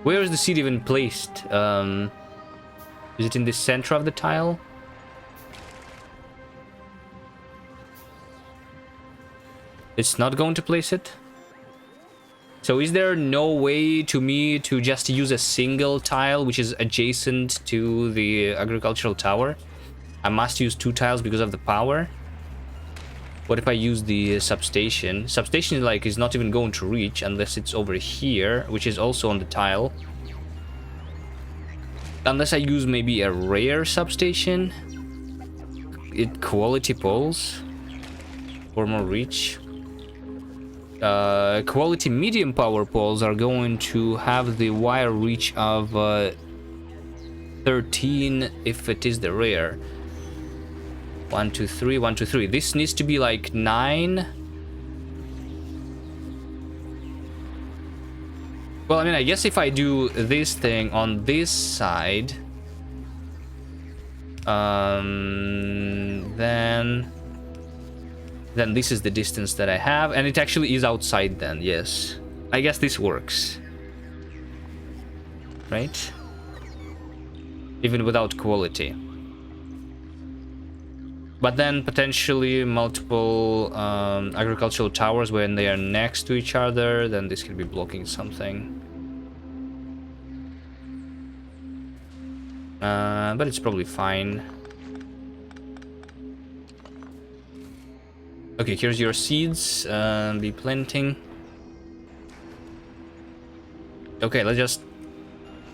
Where is the seed even placed? Is it in the center of the tile? It's not going to place it? So is there no way to me to just use a single tile which is adjacent to the agricultural tower? I must use 2 tiles because of the power. What if I use the substation? Substation is not even going to reach unless it's over here, which is also on the tile. Unless I use maybe a rare substation. Quality poles for more reach. Quality medium power poles are going to have the wire reach of 13 if it is the rare. 1, 2, 3, 1, 2, 3. This needs to be like 9. Well, I mean, I guess if I do this thing on this side, then this is the distance that I have, and it actually is outside then, yes. I guess this works. Right? Even without quality. But then potentially multiple agricultural towers when they are next to each other, then this could be blocking something. But it's probably fine. Okay, here's your seeds. Be planting. Okay, let's just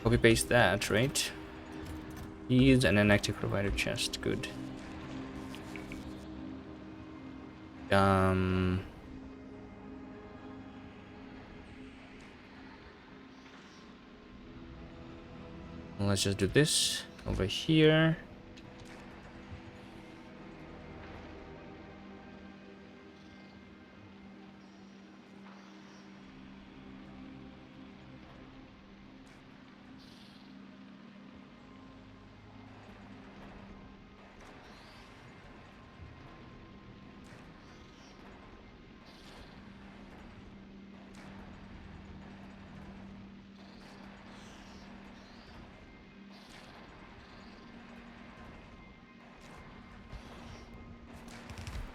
copy paste that, right? Seeds and an active provider chest. Good. Let's just do this over here.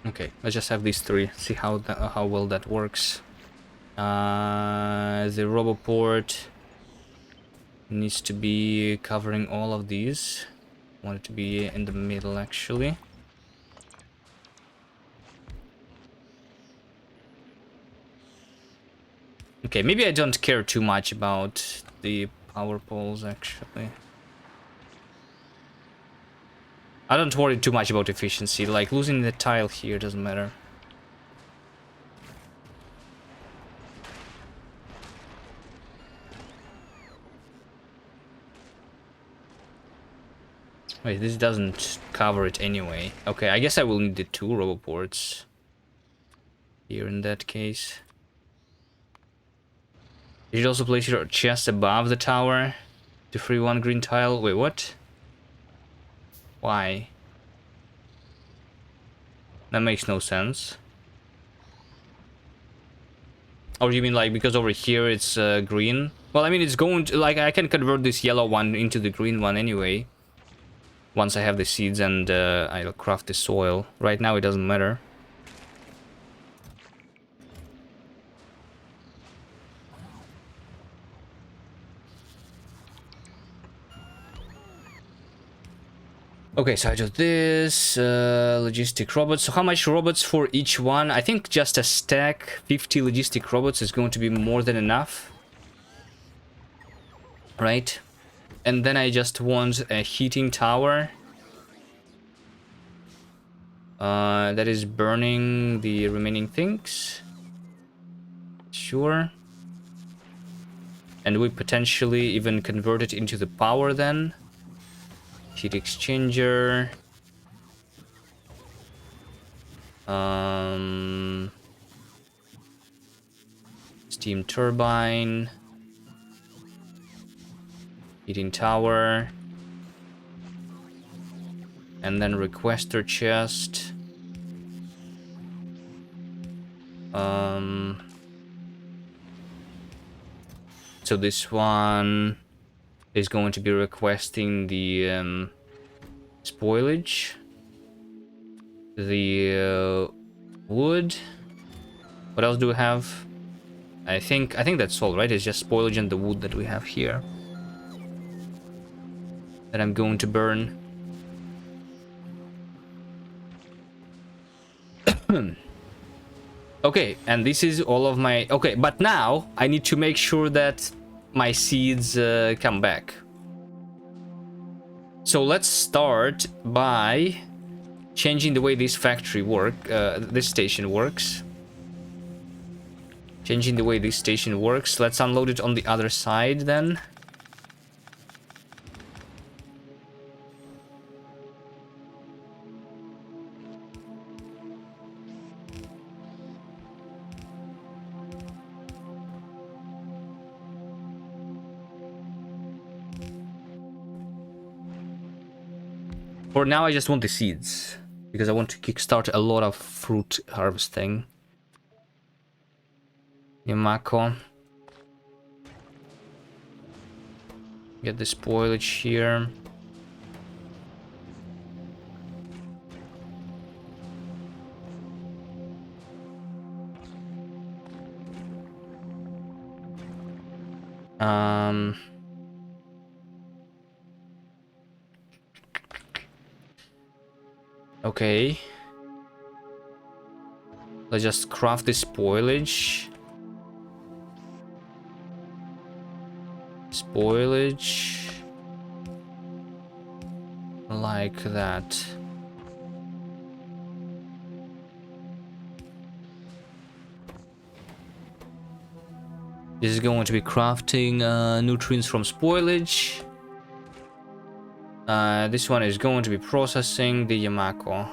Okay, let's just have these 3. See how well that works. The roboport needs to be covering all of these. I want it to be in the middle, actually. Okay, maybe I don't care too much about the power poles, actually. I don't worry too much about efficiency, like losing the tile here doesn't matter. Wait, this doesn't cover it anyway. Okay, I guess I will need the 2 roboports here in that case. You should also place your chest above the tower to free one green tile. Wait, what? Why? That makes no sense. Or you mean like because over here it's green? Well, I mean it's going to, like, I can convert this yellow one into the green one anyway. Once I have the seeds and I'll craft the soil. Right now it doesn't matter. Okay, so I do this, logistic robots. So how much robots for each one? I think just a stack, 50 logistic robots is going to be more than enough. Right? And then I just want a heating tower. That is burning the remaining things. Sure. And we potentially even convert it into the power then. Heat exchanger. Steam turbine. Heating tower. And then requester chest. So this one is going to be requesting the spoilage, the wood. What else do we have? I think that's all, right? It's just spoilage and the wood that we have here that I'm going to burn. Okay, and this is all of my... Okay, but now I need to make sure that my seeds come back. So let's start by changing the way this factory this station works. Changing the way this station works. Let's unload it on the other side then. For now, I just want the seeds, because I want to kickstart a lot of fruit harvesting. Yamako. Get the spoilage here. Okay. Let's just craft the spoilage. Spoilage. Like that. This is going to be crafting nutrients from spoilage. This one is going to be processing the Yamako.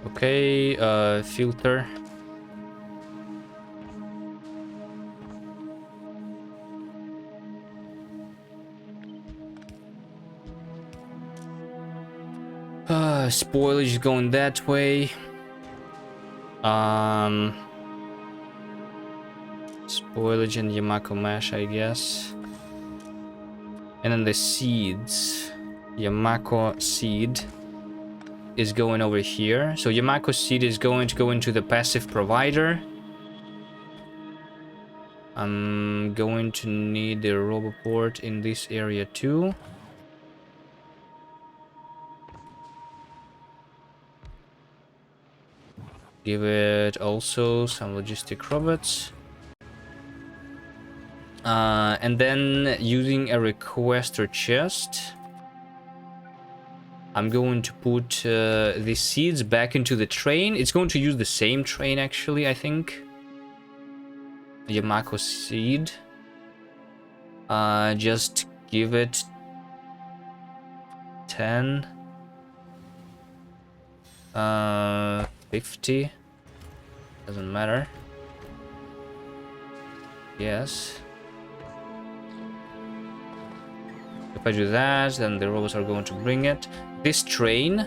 Okay, filter. Spoilage is going that way. Spoilage and Yamako mash, I guess. And then the seeds. Yamako seed is going over here. So Yamako seed is going to go into the passive provider. I'm going to need the roboport in this area too. Give it also some logistic robots. And then using a requester chest, I'm going to put the seeds back into the train. It's going to use the same train actually, I think. Yamako seed. Just give it 10. 50. Doesn't matter. Yes. If I do that, then the robots are going to bring it. This train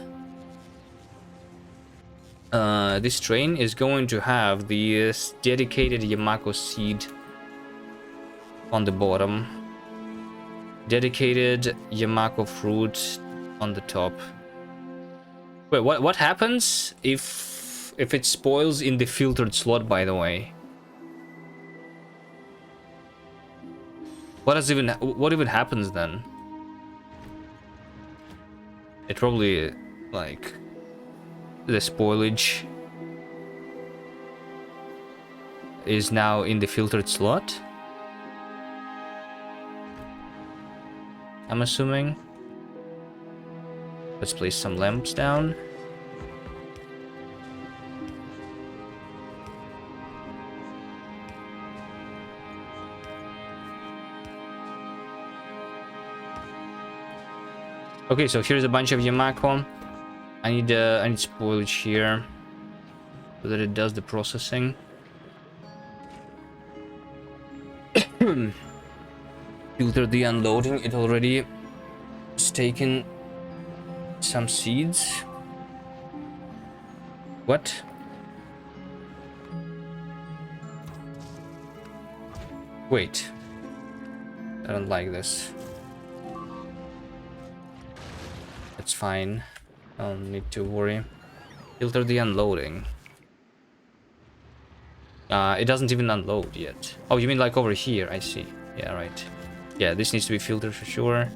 is going to have the dedicated Yamako seed on the bottom, dedicated Yamako fruit on the top. Wait, what happens if it spoils in the filtered slot, by the way? What even happens then? It probably, like, the spoilage is now in the filtered slot, I'm assuming. Let's place some lamps down. Okay, so here's a bunch of Yamako. I need spoilage here so that it does the processing. Filter the unloading. It already has taken some seeds. What? Wait. I don't like this. That's fine. I don't need to worry. Filter the unloading. It doesn't even unload yet. Oh, you mean like over here? I see. Yeah, right. Yeah, this needs to be filtered for sure.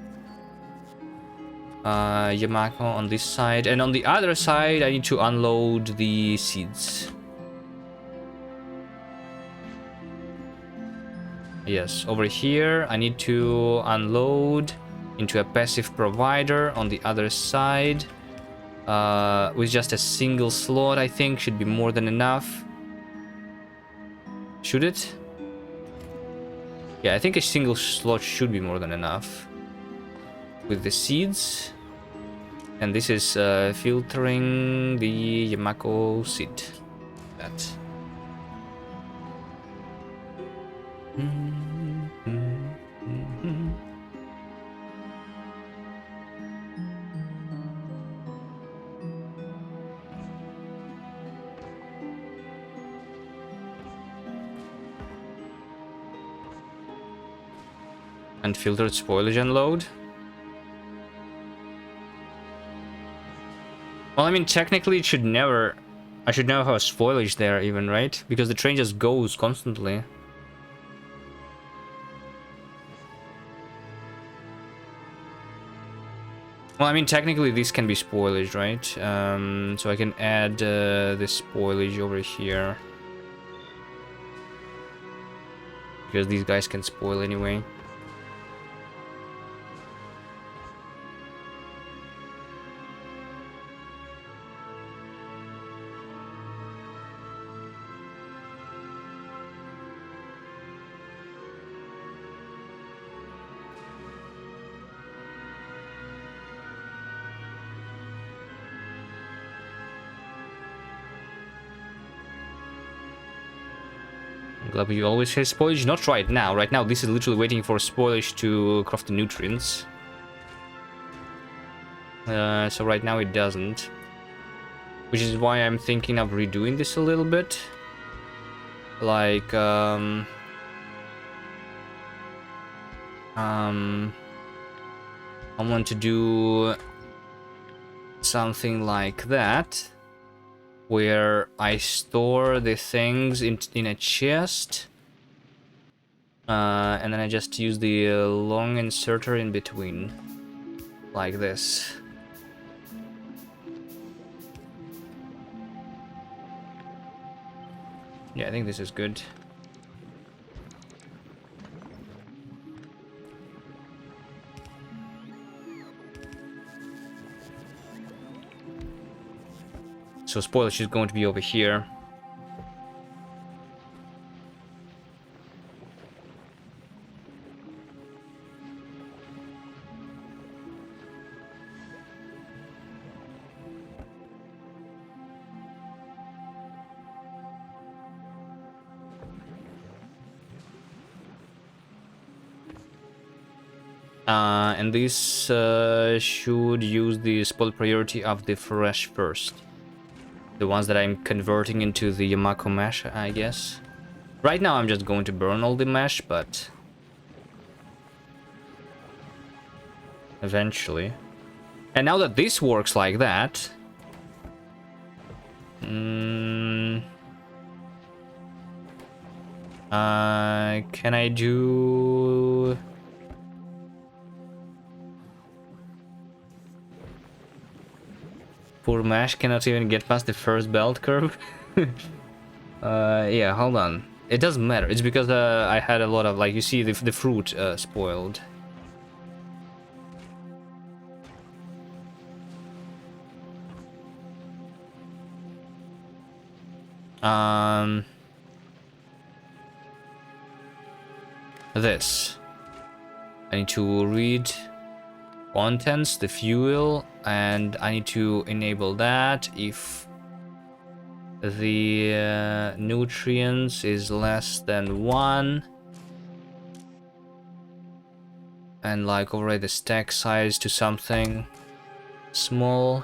Yamako on this side. And on the other side, I need to unload the seeds. Yes, over here, I need to unload into a passive provider on the other side. With just a single slot, I think, should be more than enough. Should it? Yeah, I think a single slot should be more than enough. With the seeds. And this is filtering the Yamako seed. That. And filtered spoilage unload. Well, I mean, technically it should never... I should never have spoilage there even, right? Because the train just goes constantly. Well, I mean, technically this can be spoilage, right? So I can add this spoilage over here. Because these guys can spoil anyway. Glad you always have spoilage. Not right now. Right now, this is literally waiting for spoilage to craft the nutrients. So right now it doesn't. Which is why I'm thinking of redoing this a little bit. Like, I want to do something like that. Where I store the things in a chest. And then I just use the long inserter in between. Like this. Yeah, I think this is good. So spoilage is going to be over here. And this should use the spoil priority of the fresh first. The ones that I'm converting into the Yamako mesh, I guess. Right now I'm just going to burn all the mesh, but eventually. And now that this works like that... can I do... Poor Mash cannot even get past the first belt curve. Yeah, hold on. It doesn't matter. It's because I had a lot of, like, you see the fruit spoiled. This. I need to read contents, the fuel, and I need to enable that if the nutrients is less than 1. And like override the stack size to something small.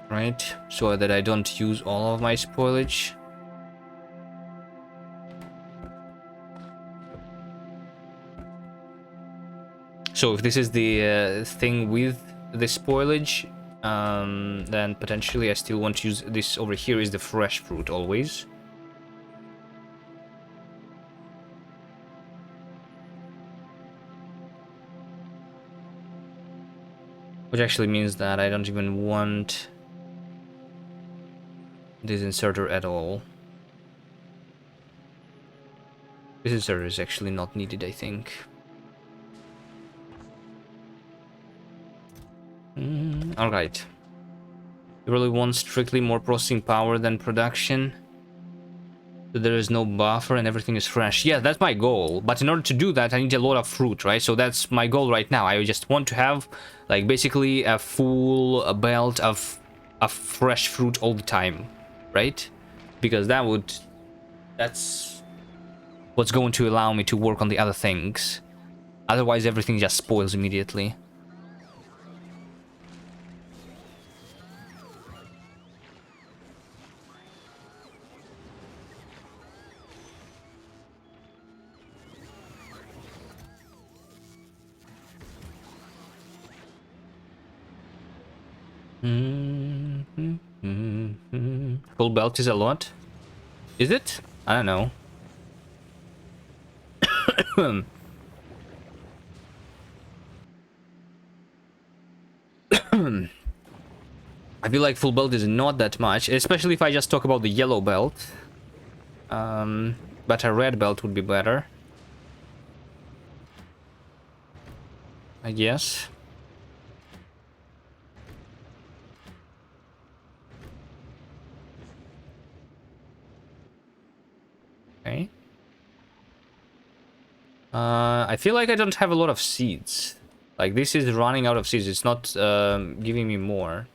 Right, so that I don't use all of my spoilage. So if this is the thing with the spoilage, then potentially I still want to use this over here is the fresh fruit always. Which actually means that I don't even want this inserter at all. This inserter is actually not needed, I think. Alright. You really want strictly more processing power than production? So there is no buffer and everything is fresh. Yeah, that's my goal. But in order to do that, I need a lot of fruit, right? So that's my goal right now. I just want to have, like, basically a full belt of fresh fruit all the time, right? Because that's what's going to allow me to work on the other things. Otherwise, everything just spoils immediately. Full belt is a lot. Is it? I don't know. I feel like full belt is not that much, especially if I just talk about the yellow belt. But a red belt would be better, I guess. Okay. I feel like I don't have a lot of seeds. Like, this is running out of seeds. It's not giving me more.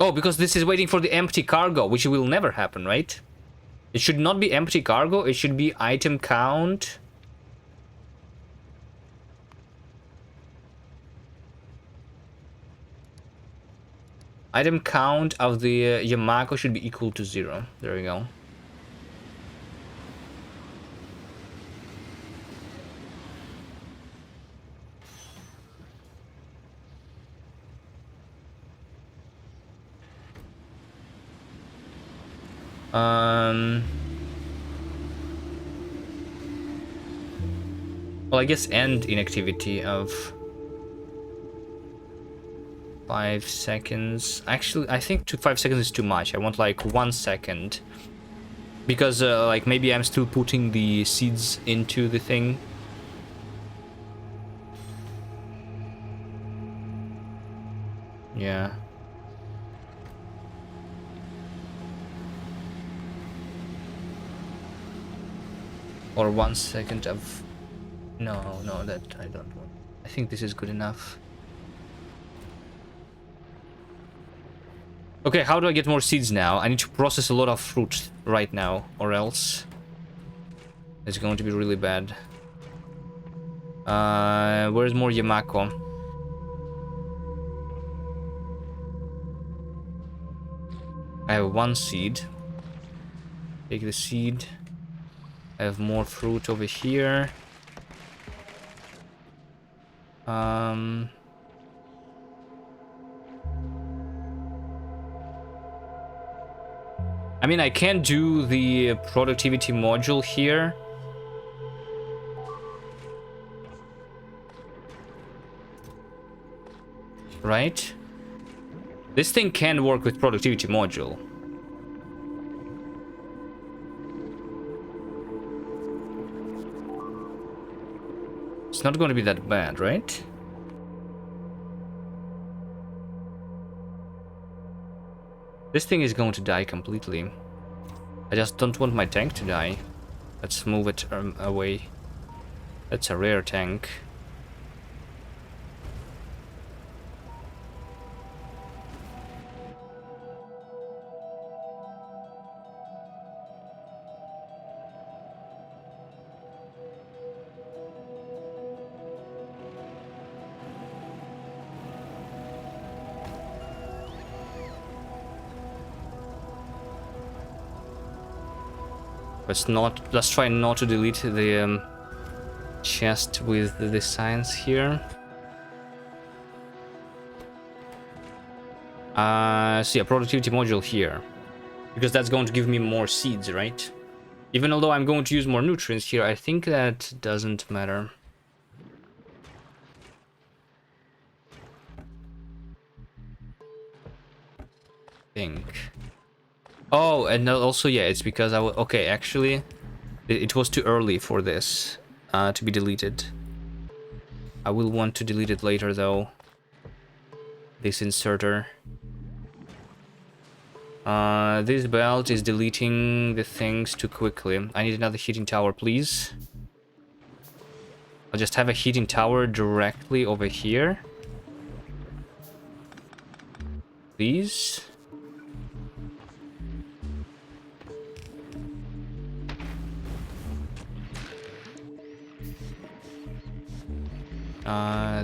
Oh, because this is waiting for the empty cargo, which will never happen, right? It should not be empty cargo. It should be item count. Item count of the Yamako should be equal to 0. There we go. Well, I guess end inactivity of 5 seconds. Actually, I think 5 seconds is too much. I want like 1 second. Because like maybe I'm still putting the seeds into the thing. Yeah. Or 1 second of... No, that I don't want. I think this is good enough. Okay, how do I get more seeds now? I need to process a lot of fruit right now, or else it's going to be really bad. Where's more Yamako? I have one seed. Take the seed. I have more fruit over here. I mean, I can do the productivity module here. Right? This thing can work with productivity module. It's not going to be that bad, right? This thing is going to die completely. I just don't want my tank to die. Let's move it away. That's a rare tank. Let's try not to delete the chest with the science here. So yeah, productivity module here, because that's going to give me more seeds, right? Even although I'm going to use more nutrients here, I think that doesn't matter. Oh, and also, yeah, it's because okay, actually, it was too early for this to be deleted. I will want to delete it later, though. This inserter. This belt is deleting the things too quickly. I need another heating tower, please. I'll just have a heating tower directly over here. Please.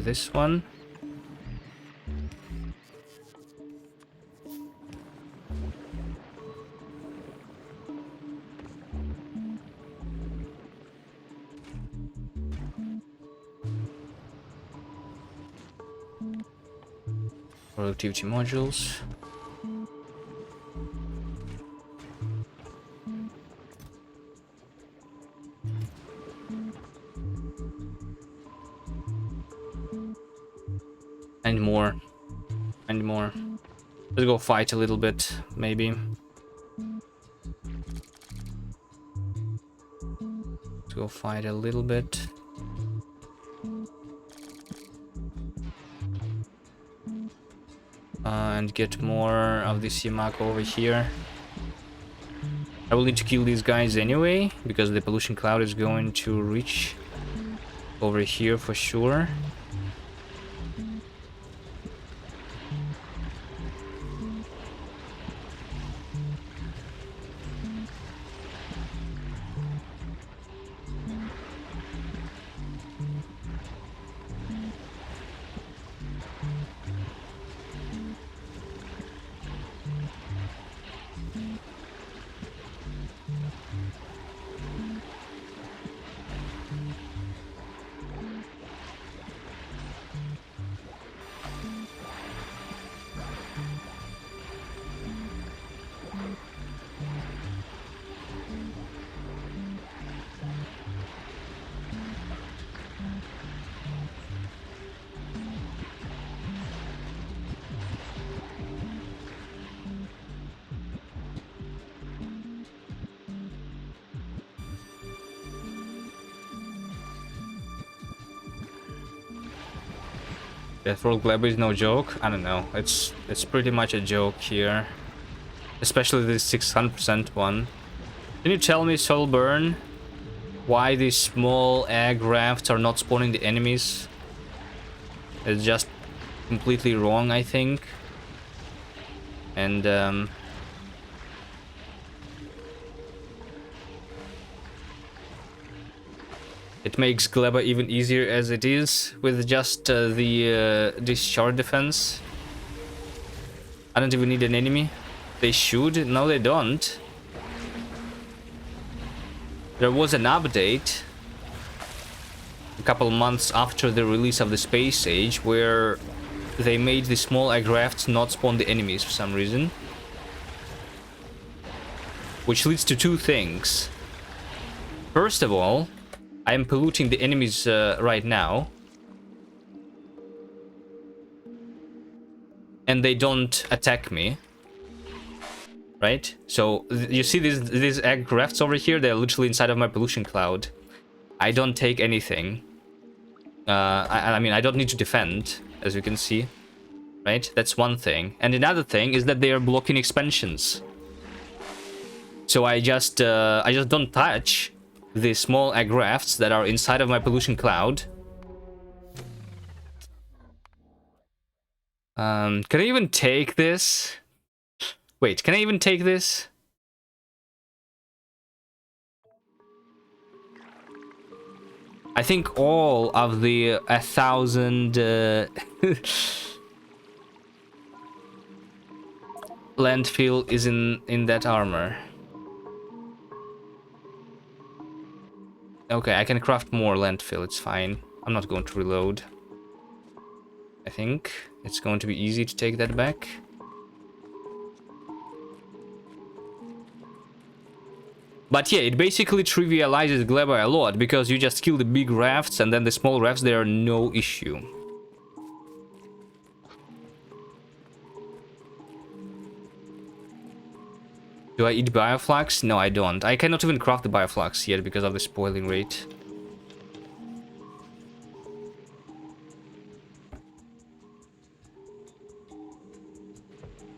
This one. Productivity modules. And more. And more. Let's go fight a little bit, maybe. Let's go fight a little bit. And get more of this Yamako over here. I will need to kill these guys anyway, because the pollution cloud is going to reach over here for sure. Deathworld Glebby is no joke. I don't know. It's pretty much a joke here, especially the 600% one. Can you tell me, Soulburn, why these small egg rafts are not spawning the enemies? It's just completely wrong, I think. And it makes Gleba even easier as it is with just the discharge defense. I don't even need an enemy. They should. No, they don't. There was an update a couple months after the release of the Space Age where they made the small agrafts not spawn the enemies for some reason. Which leads to two things. First of all, I am polluting the enemies right now. And they don't attack me. Right? So, you see these agrafts over here? They're literally inside of my pollution cloud. I don't take anything. I mean, I don't need to defend, as you can see. Right? That's one thing. And another thing is that they are blocking expansions. So I just don't touch the small agrafts that are inside of my pollution cloud. Can I even take this? Wait, can I even take this? I think all of the 1,000 landfill is in that armor. Okay, I can craft more landfill, it's fine. I'm not going to reload. I think it's going to be easy to take that back. But yeah, it basically trivializes Gleba a lot, because you just kill the big rafts, and then the small rafts, they are no issue. Do I eat bioflux? No, I don't. I cannot even craft the bioflux yet because of the spoiling rate.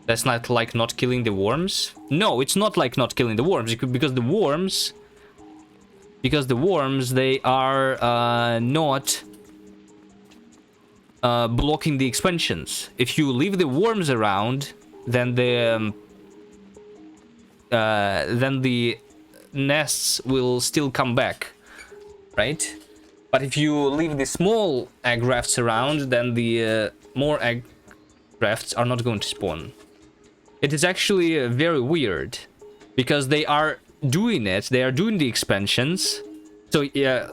That's not like not killing the worms? No, it's not like not killing the worms, because the worms... they are not blocking the expansions. If you leave the worms around, then the nests will still come back, right? But if you leave the small agrafts around, then the more agrafts are not going to spawn. It is actually very weird, because they are doing it, they are doing the expansions. So yeah,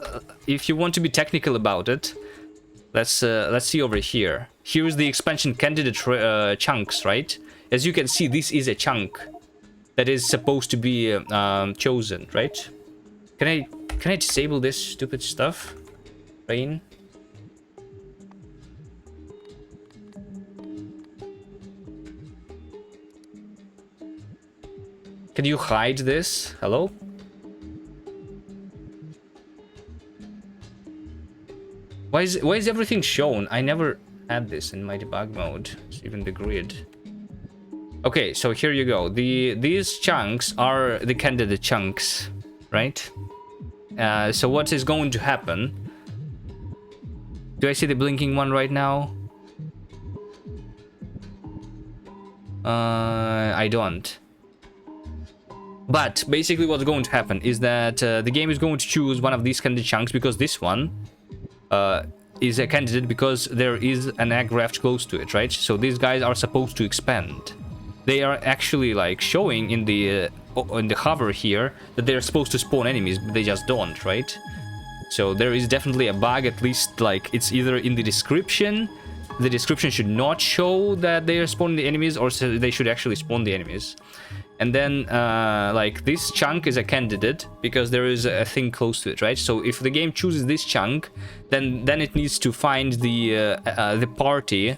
if you want to be technical about it, let's see over here. Here is the expansion candidate chunks, right? As you can see, this is a chunk that is supposed to be chosen, right? Can I disable this stupid stuff? Rain? Can you hide this? Hello? Why is everything shown? I never had this in my debug mode. It's even the grid. Okay, so here you go. These chunks are the candidate chunks, right? So what is going to happen? Do I see the blinking one right now? I don't. But basically what's going to happen is that the game is going to choose one of these candidate chunks, because this one is a candidate because there is an agraft close to it, right? So these guys are supposed to expand. They are actually like showing in the hover here that they're supposed to spawn enemies, but they just don't, right? So there is definitely a bug, at least like it's either in the description. The description should not show that they are spawning the enemies, or so they should actually spawn the enemies. And then, like, this chunk is a candidate because there is a thing close to it, right? So if the game chooses this chunk, then it needs to find the party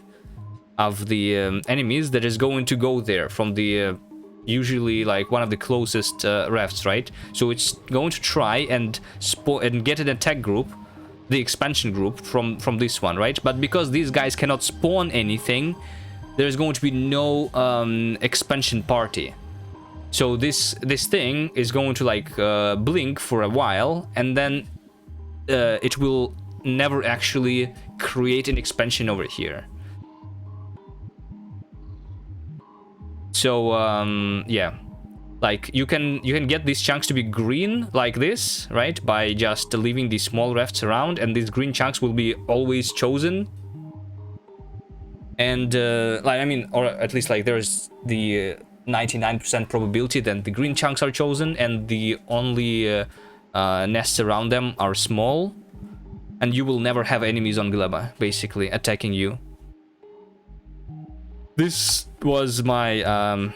of the enemies that is going to go there from the usually like one of the closest rafts, right? So it's going to try and get an attack group, the expansion group from this one, right? But because these guys cannot spawn anything, there's going to be no expansion party. So this thing is going to like blink for a while, and then it will never actually create an expansion over here. So yeah, like you can get these chunks to be green like this, right, by just leaving these small rafts around, and these green chunks will be always chosen. And like, I mean, or at least like there's the 99% probability that the green chunks are chosen, and the only nests around them are small, and you will never have enemies on Gleba basically attacking you. This was my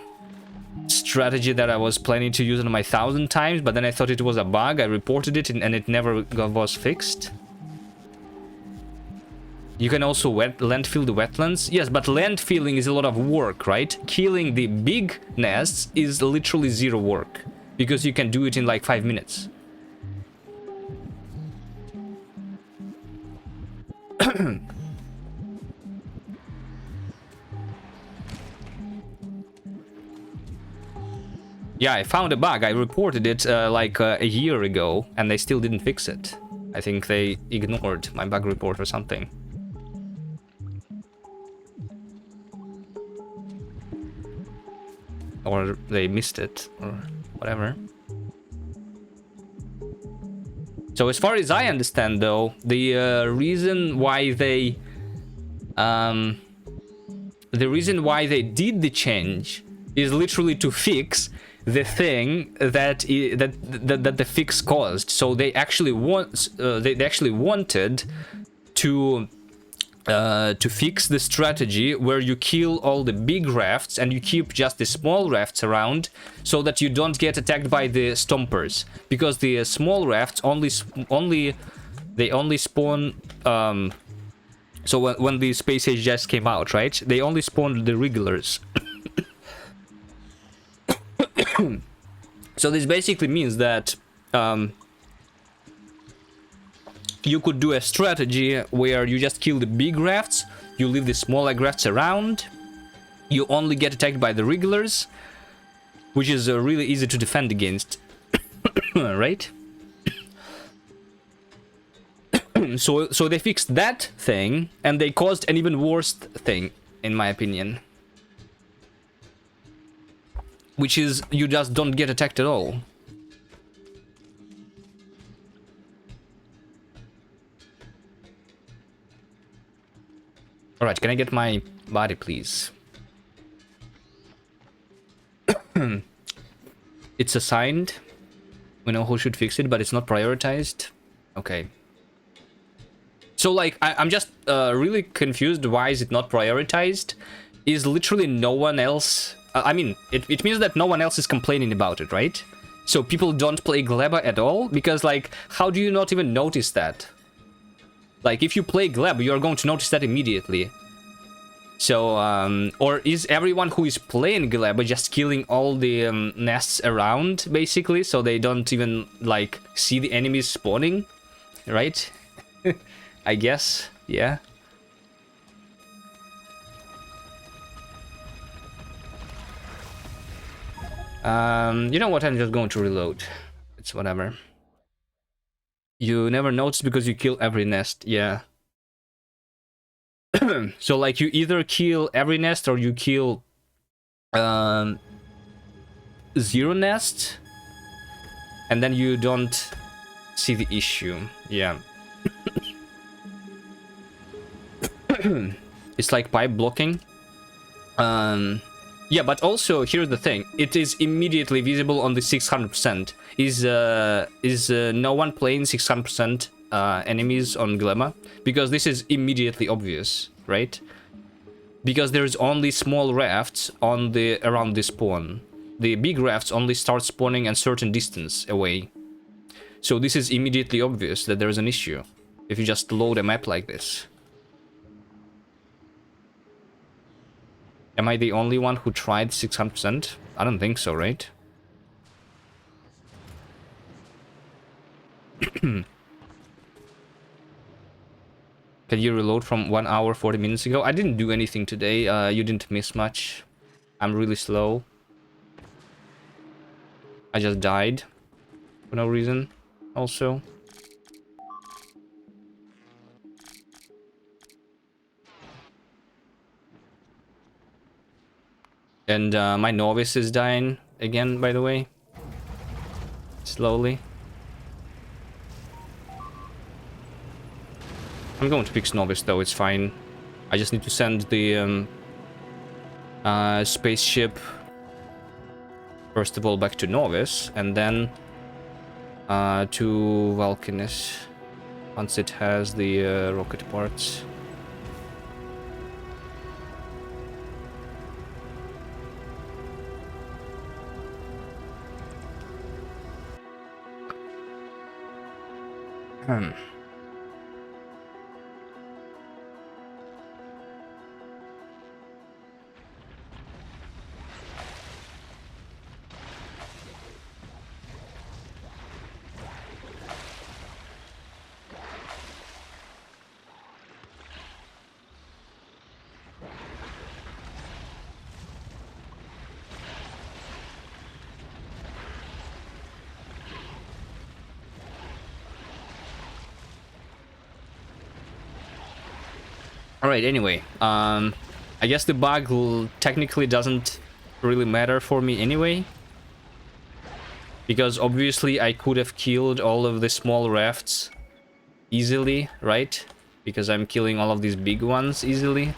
strategy that I was planning to use on my 1,000 times, but then I thought it was a bug. I reported it, and it never was fixed. You can also landfill the wetlands. Yes, but landfilling is a lot of work, right? Killing the big nests is literally zero work, because you can do it in like 5 minutes. Yeah, I found a bug. I reported it like a year ago, and they still didn't fix it. I think they ignored my bug report or something. Or they missed it, or whatever. So as far as I understand, though, the reason why they did the change is literally to fix the thing that the fix caused. So they actually wanted to fix the strategy where you kill all the big rafts and you keep just the small rafts around, so that you don't get attacked by the stompers, because the small rafts only spawn so when the space age just came out, right, they only spawned the regulars. So this basically means that you could do a strategy where you just kill the big rafts, you leave the smaller rafts around, you only get attacked by the regulars, which is really easy to defend against. Right? So they fixed that thing, and they caused an even worse thing, in my opinion. Which is, you just don't get attacked at all. Alright, can I get my body, please? It's assigned. We know who should fix it, but it's not prioritized. Okay. So, like, I'm just really confused. Why is it not prioritized? Is literally no one else... I mean, it means that no one else is complaining about it, right? So people don't play Gleba at all? Because, like, how do you not even notice that? Like, if you play Gleb, you're going to notice that immediately. So, or is everyone who is playing Gleb just killing all the nests around, basically, so they don't even, like, see the enemies spawning? Right? I guess, yeah. You know what, I'm just going to reload. It's whatever. You never notice because you kill every nest, yeah. So, like, you either kill every nest or you kill zero nest, and then you don't see the issue, yeah. It's like pipe blocking. Yeah, but also here's the thing: it is immediately visible on the 600%. Is no one playing 600% enemies on Glema? Because this is immediately obvious, right? Because there's only small rafts on around the spawn. The big rafts only start spawning a certain distance away. So this is immediately obvious that there's an issue if you just load a map like this. Am I the only one who tried 600%? I don't think so, right? Can you reload from 1 hour 40 minutes ago? I didn't do anything today. You didn't miss much. I'm really slow. I just died for no reason also. And my novice is dying again, by the way. Slowly. I'm going to fix novice though, it's fine. I just need to send the spaceship first of all back to novice, and then to Vulcanus once it has the rocket parts. Alright, anyway, I guess the bug technically doesn't really matter for me anyway. Because obviously I could have killed all of the small rafts easily, right? Because I'm killing all of these big ones easily.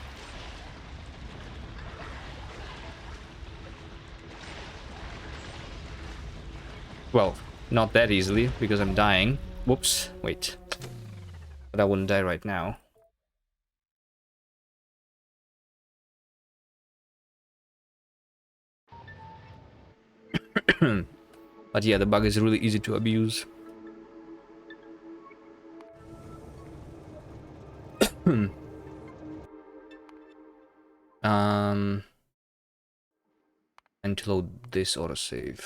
Well, not that easily, because I'm dying. Whoops, wait. But I wouldn't die right now. But yeah, the bug is really easy to abuse. And to load this autosave.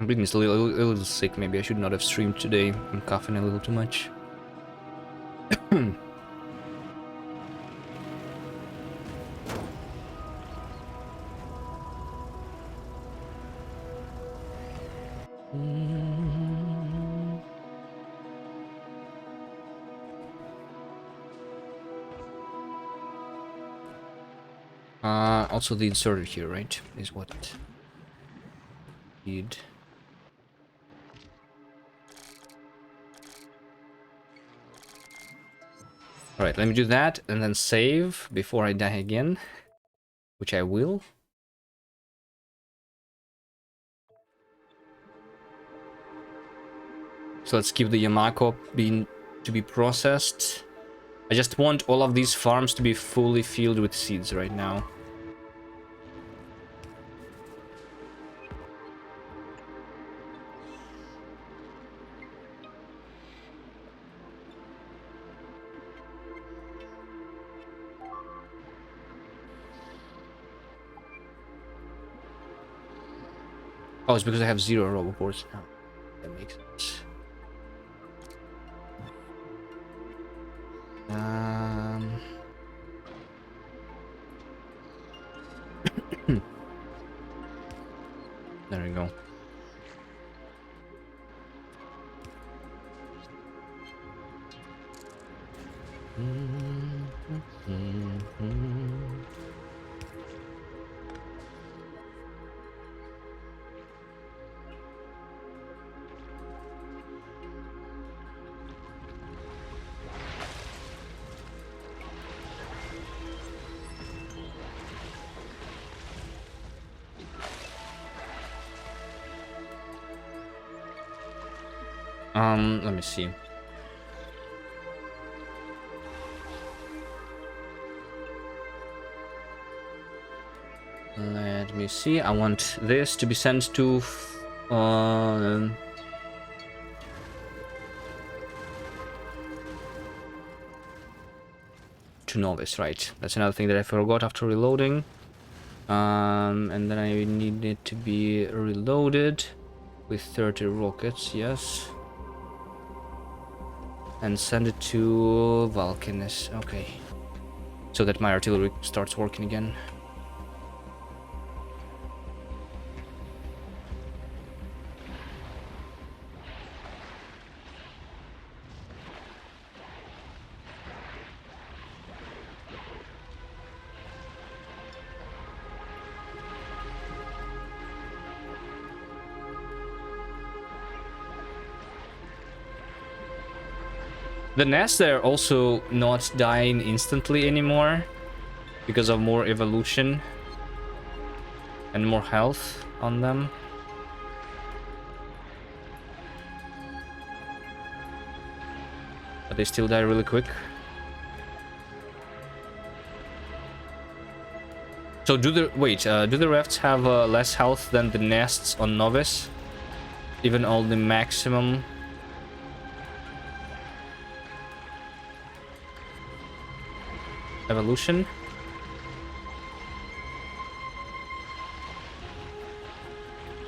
I'm breathing a little sick. Maybe I should not have streamed today. I'm coughing a little too much. Also the inserter here, right? Is what it need. Alright, let me do that and then save before I die again. Which I will. So let's keep the Yamako to be processed. I just want all of these farms to be fully filled with seeds right now. Oh, it's because I have 0 roboports now. That makes sense. There we go. Let me see. Let me see. I want this to be sent to novice, right? That's another thing that I forgot after reloading. And then I need it to be reloaded with 30 rockets, yes. And send it to Valkynes, okay. So that my artillery starts working again. The nests are also not dying instantly anymore because of more evolution and more health on them. But they still die really quick. So do the rafts have less health than the nests on Novice? Even all the maximum evolution?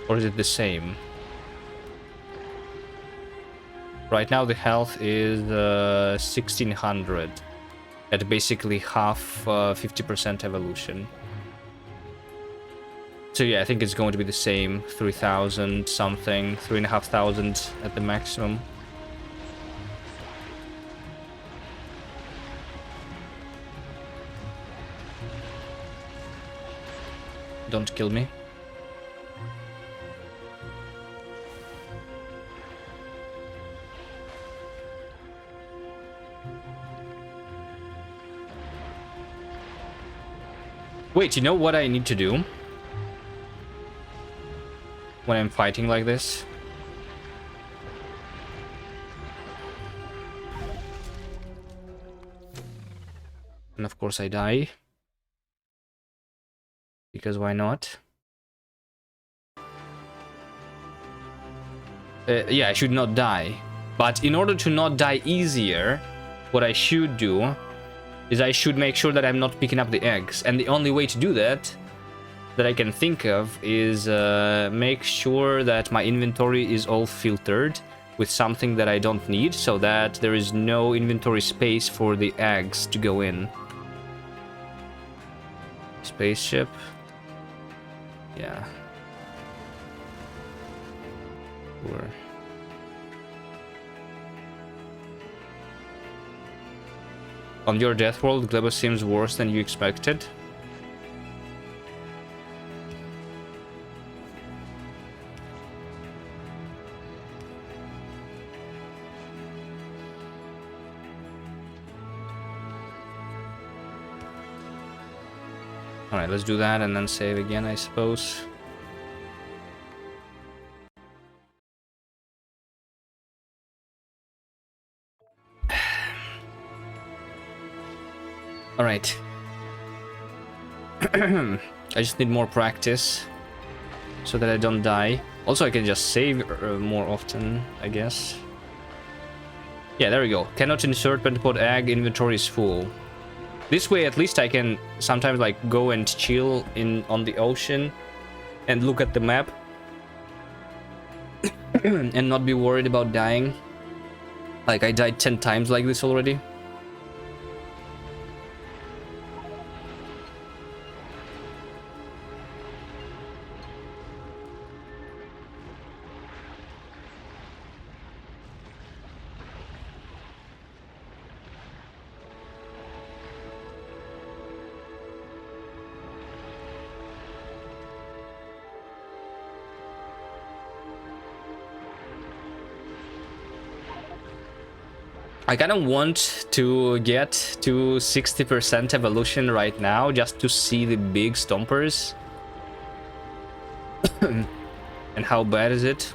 Or is it the same? Right now the health is 1600 at basically half 50% evolution. So yeah, I think it's going to be the same, 3000 something, 3500 at the maximum. Don't kill me. Wait, you know what I need to do when I'm fighting like this? And of course I die. Because why not? Yeah, I should not die. But in order to not die easier, what I should do is I should make sure that I'm not picking up the eggs. And the only way to do that I can think of is make sure that my inventory is all filtered with something that I don't need, so that there is no inventory space for the eggs to go in. Spaceship. Yeah. Sure. On your Deathworld, Gleba seems worse than you expected. Alright, let's do that and then save again, I suppose. Alright. I just need more practice so that I don't die. Also, I can just save more often, I guess. Yeah, there we go. Cannot insert pentapod egg, inventory is full. This way, at least I can sometimes like go and chill on the ocean and look at the map and not be worried about dying. Like, I died 10 times like this already. I kind of want to get to 60% evolution right now, just to see the big stompers. And how bad is it?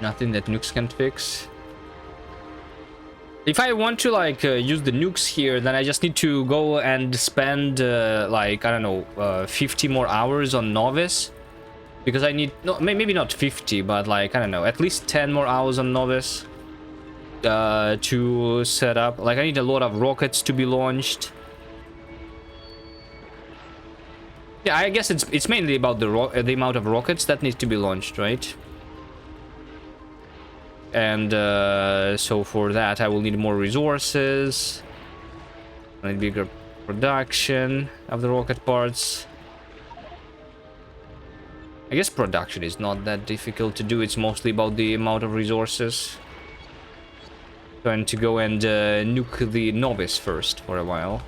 Nothing that nukes can't fix. If I want to like use the nukes here, then I just need to go and spend like, I don't know, 50 more hours on novice, because I need, no, maybe not 50, but like, I don't know, at least 10 more hours on novice to set up. Like, I need a lot of rockets to be launched. Yeah, I guess it's mainly about the amount of rockets that need to be launched, right? And so for that I will need more resources. I need bigger production of the rocket parts. I guess production is not that difficult to do. It's mostly about the amount of resources. Going to go and nuke the novice first for a while.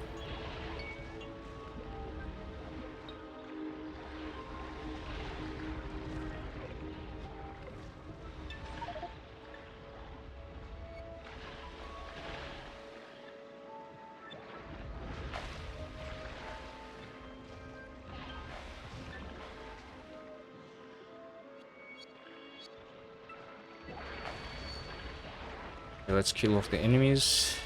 Okay, let's kill off the enemies.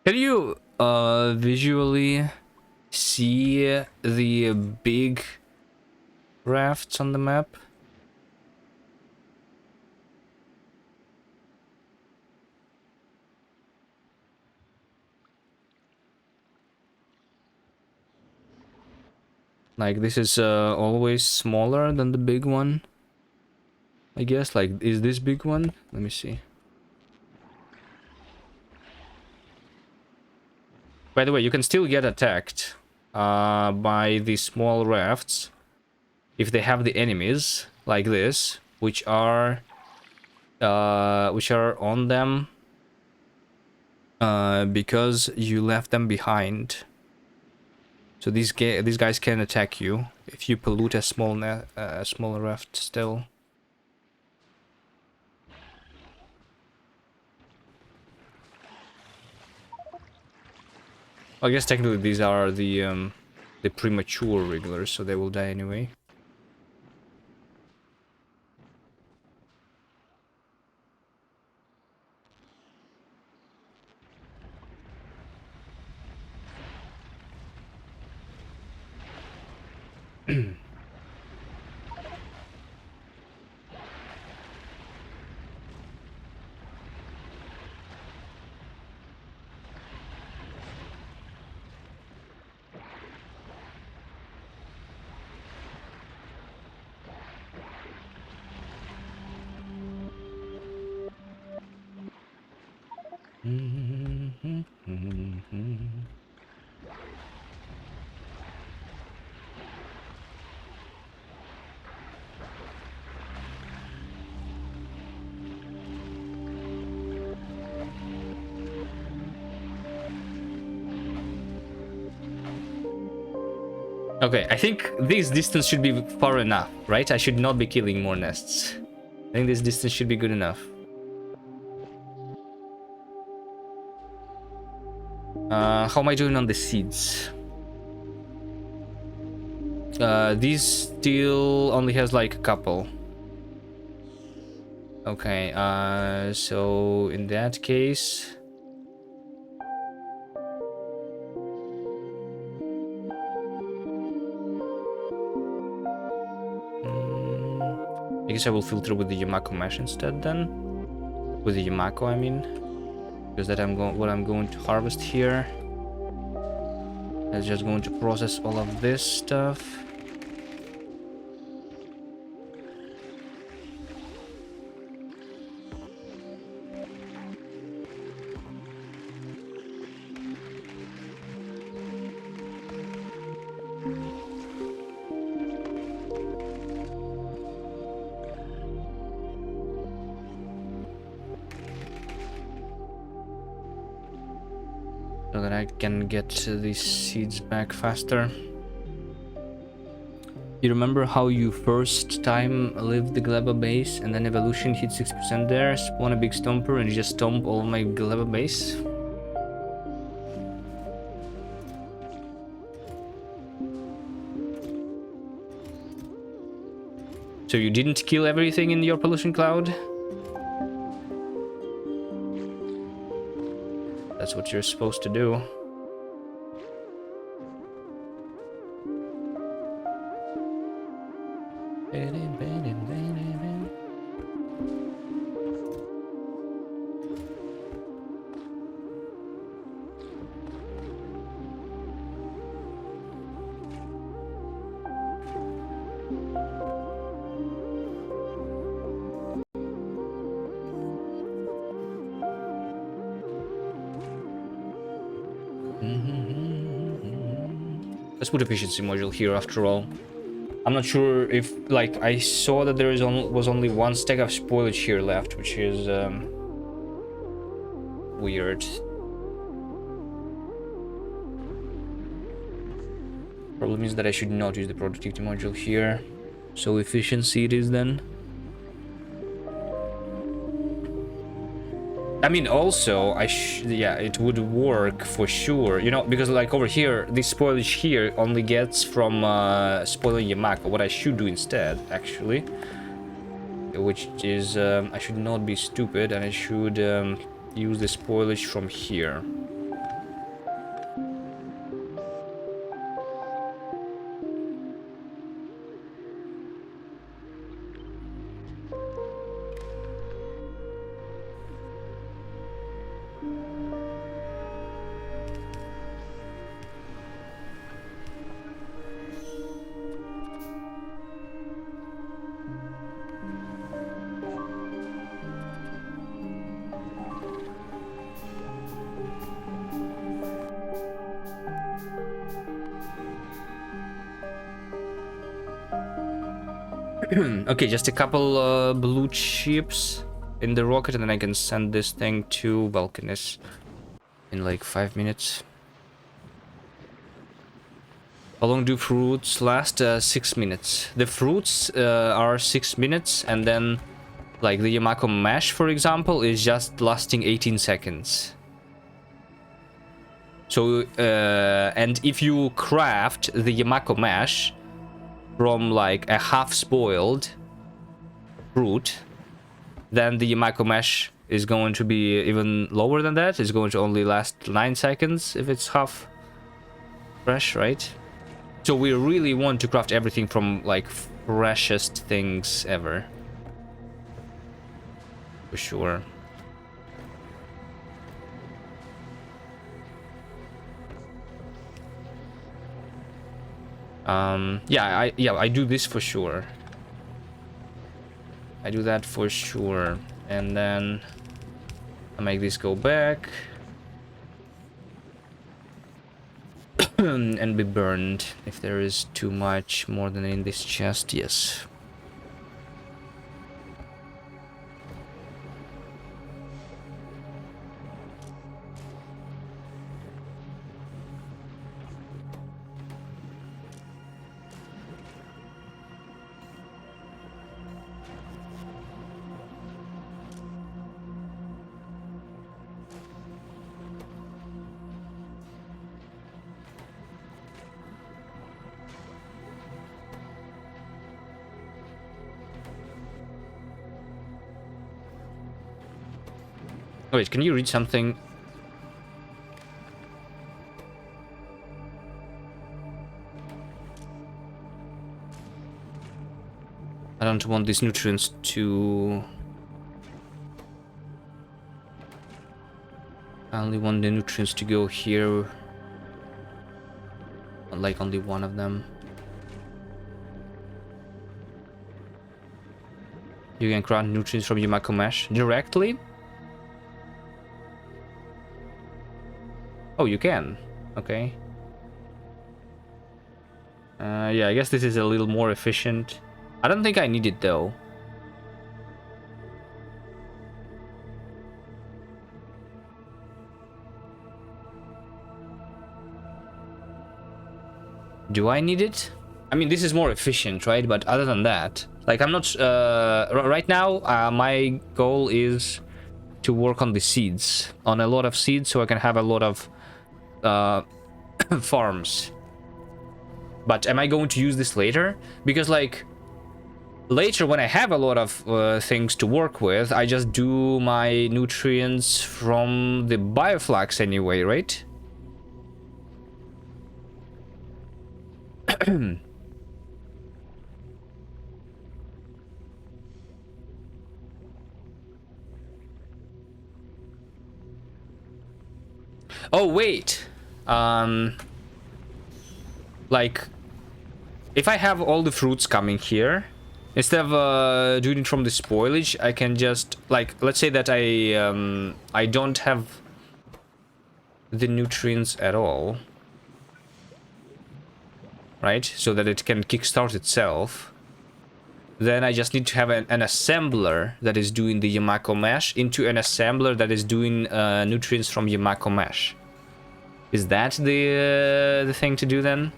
Can you visually see the big rafts on the map? Like, this is always smaller than the big one, I guess. Like, is this big one? Let me see. By the way, you can still get attacked by the small rafts if they have the enemies like this, which are on them because you left them behind. So these guys can attack you if you pollute a small raft still. I guess technically these are the premature regulars, so they will die anyway. Okay, I think this distance should be far enough, right? I should not be killing more nests. I think this distance should be good enough. How am I doing on the seeds? These still only has like a couple. Okay, so in that case... I guess I will filter with the Yamako mesh instead then. With the Yamako, I mean. Because that what I'm going to harvest here. It's just going to process all of this stuff. So that I can get these seeds back faster. You remember how you first time lived the Gleba base and then evolution hit 6% there, spawn a big stomper and you just stomp all of my Gleba base? So you didn't kill everything in your pollution cloud? That's what you're supposed to do. Let's put efficiency module here after all. I'm not sure if, like, I saw that there was only one stack of spoilage here left, which is weird. Problem is that I should not use the productivity module here. So efficiency it is then. I mean, also, yeah, it would work for sure, you know, because like over here, this spoilage here only gets from spoiling Yamako. What I should do instead, actually, which is, I should not be stupid, and I should use the spoilage from here. Okay, just a couple blue chips in the rocket, and then I can send this thing to Balkanis in like 5 minutes. How long do fruits last? 6 minutes. The fruits are 6 minutes, and then like the Yamako mash, for example, is just lasting 18 seconds. So, and if you craft the Yamako mash from like a half-spoiled fruit, then the Yamako mash is going to be even lower than that. It's going to only last 9 seconds if it's half fresh, right? So we really want to craft everything from like freshest things ever. For sure. Yeah, I do this for sure. I do that for sure. And then I make this go back and be burned if there is too much more than in this chest. Yes. Oh, wait, can you read something? I don't want these nutrients to... I only want the nutrients to go here. like only one of them. You can craft nutrients from Yumako Mesh directly? Oh, you can. Okay. Yeah, I guess this is a little more efficient. I don't think I need it though. Do I need it? I mean, this is more efficient, right? But other than that, like, I'm not... right now, my goal is to work on the seeds. On a lot of seeds, so I can have a lot of farms. But am I going to use this later? Because, like, later when I have a lot of things to work with, I just do my nutrients from the bioflux anyway, right? Oh, wait. Like, if I have all the fruits coming here, instead of doing it from the spoilage, I can just, like, let's say that I don't have the nutrients at all, right? So that it can kickstart itself. Then I just need to have an assembler that is doing the Yumako Mesh into an assembler that is doing nutrients from Yumako Mesh. Is that the thing to do then?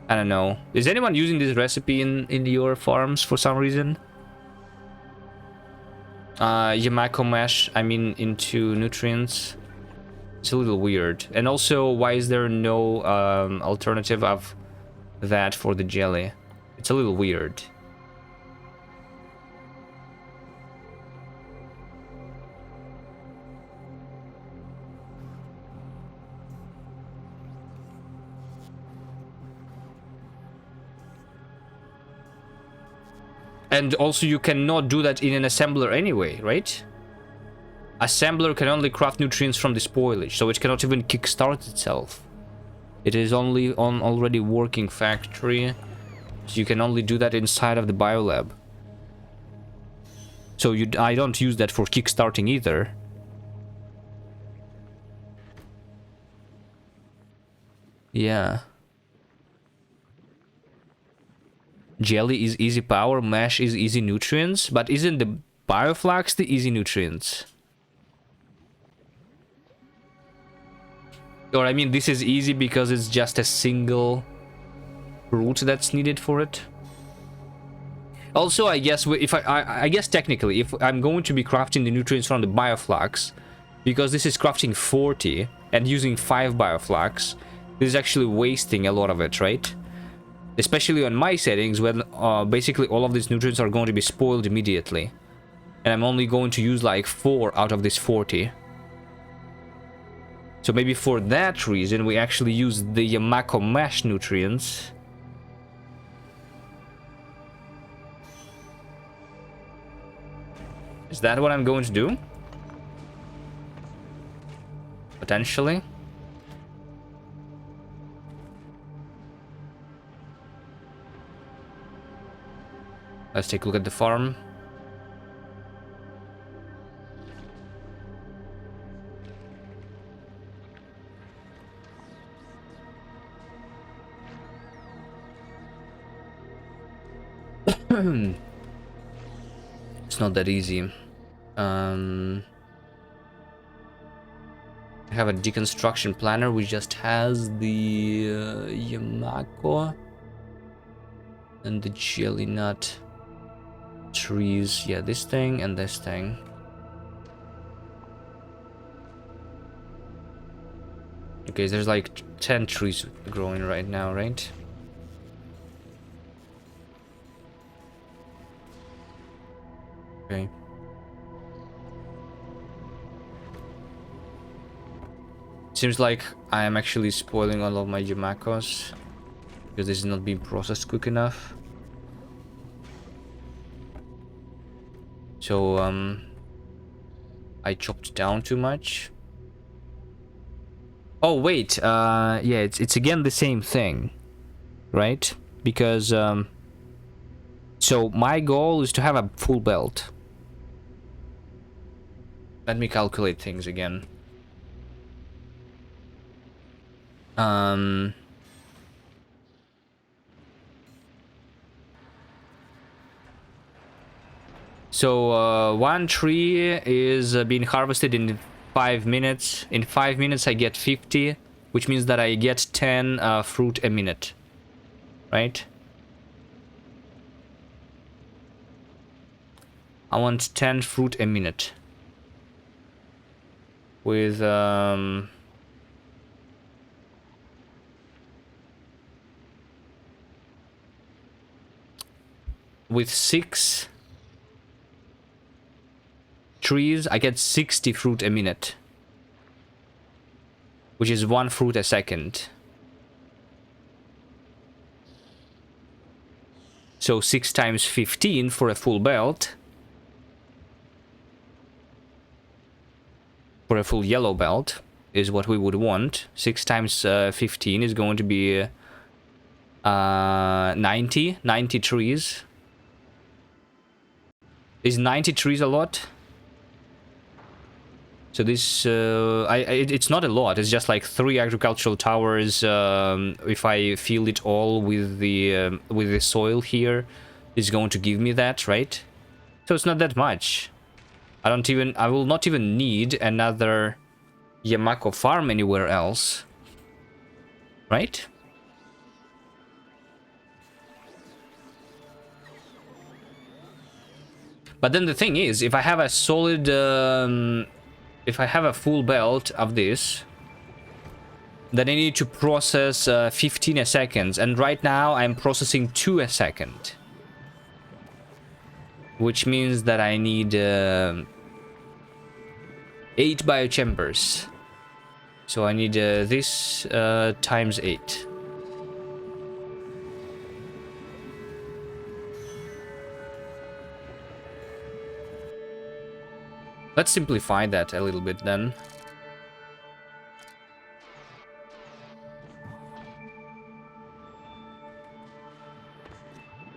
I don't know. Is anyone using this recipe in your farms for some reason? Yumako Mesh, I mean, into nutrients. It's a little weird. And also, why is there no alternative of that for the jelly? It's a little weird. And also you cannot do that in an assembler anyway, right? Assembler can only craft nutrients from the spoilage, so it cannot even kickstart itself. It is only on already working factory, so you can only do that inside of the biolab. So I don't use that for kickstarting either. Yeah. Jelly is easy power, mesh is easy nutrients, but isn't the bioflux the easy nutrients? Or I mean, this is easy because it's just a single root that's needed for it. Also, I guess if I guess technically, if I'm going to be crafting the nutrients from the bioflux, because this is crafting 40 and using 5 bioflux, this is actually wasting a lot of it, right? Especially on my settings, when basically all of these nutrients are going to be spoiled immediately. And I'm only going to use like 4 out of this 40. So maybe for that reason, we actually use the Yumako Mesh nutrients. Is that what I'm going to do? Potentially. Let's take a look at the farm. It's not that easy. I have a deconstruction planner which just has the Yumako and the jelly nut trees. Yeah, this thing and this thing. Okay, there's like 10 trees growing right now, right? Okay. Seems like I am actually spoiling all of my Yumakos because this is not being processed quick enough. So I chopped down too much. Oh wait, yeah, it's again the same thing, right? Because so my goal is to have a full belt. Let me calculate things again. So one tree is being harvested in 5 minutes. In 5 minutes I get 50, which means that I get 10 fruit a minute, right? I want 10 fruit a minute. With with 6 trees, I get 60 fruit a minute, which is 1 fruit a second. So 6 times 15 for a full belt. For a full yellow belt is what we would want. 6 times 15 is going to be 90 trees. Is 90 trees a lot? So this, it's not a lot. It's just like 3 agricultural towers. If I fill it all with the soil here, it's going to give me that, right? So it's not that much. I will not even need another Yamako farm anywhere else, right? But then the thing is, if I have a solid, if I have a full belt of this, then I need to process 15 a second, and right now I'm processing 2 a second, which means that I need 8 biochambers. So I need this times 8. Let's simplify that a little bit then.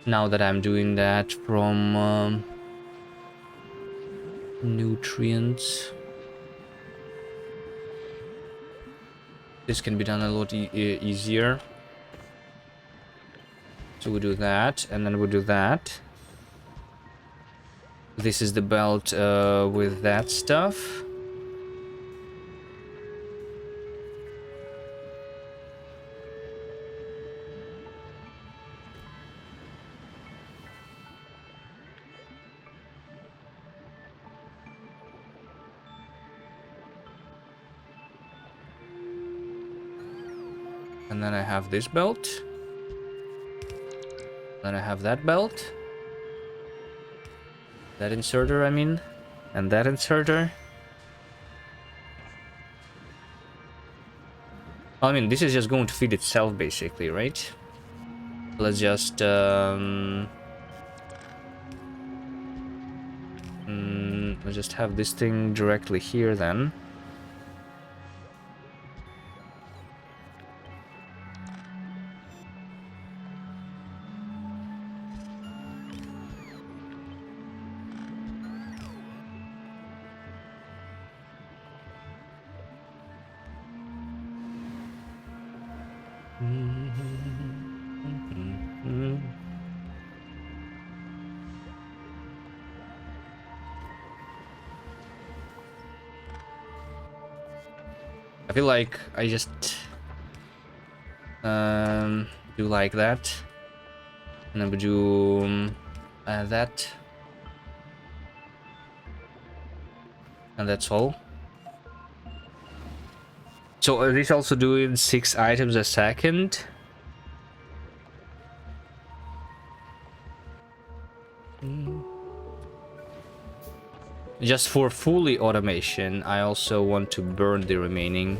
Now that I'm doing that from nutrients, this can be done a lot easier. So we do that, and then we do that. This is the belt with that stuff. And then I have this belt. Then I have that belt. That inserter, I mean. And that inserter. I mean, this is just going to feed itself, basically, right? Let's just... let's just have this thing directly here, then. I feel like I just do like that, and then we do that, and that's all. So are these also doing 6 items a second? Just for fully automation, I also want to burn the remaining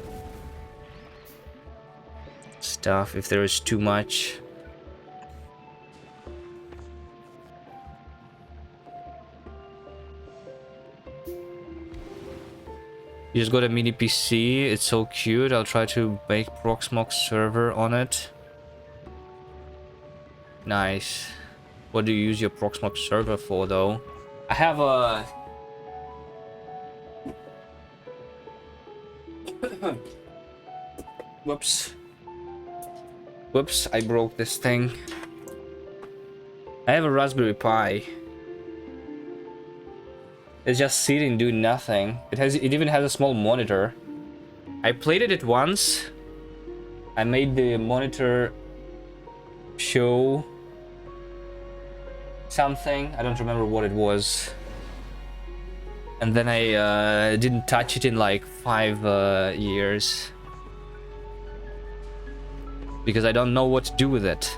stuff if there is too much. You just got a mini PC. It's so cute. I'll try to make Proxmox server on it. Nice. What do you use your Proxmox server for, though? I have a... Whoops. Whoops, I broke this thing. I have a Raspberry Pi. It's just sitting doing nothing. It even has a small monitor. I played it once. I made the monitor show something. I don't remember what it was. And then I didn't touch it in like 5 years. Because I don't know what to do with it.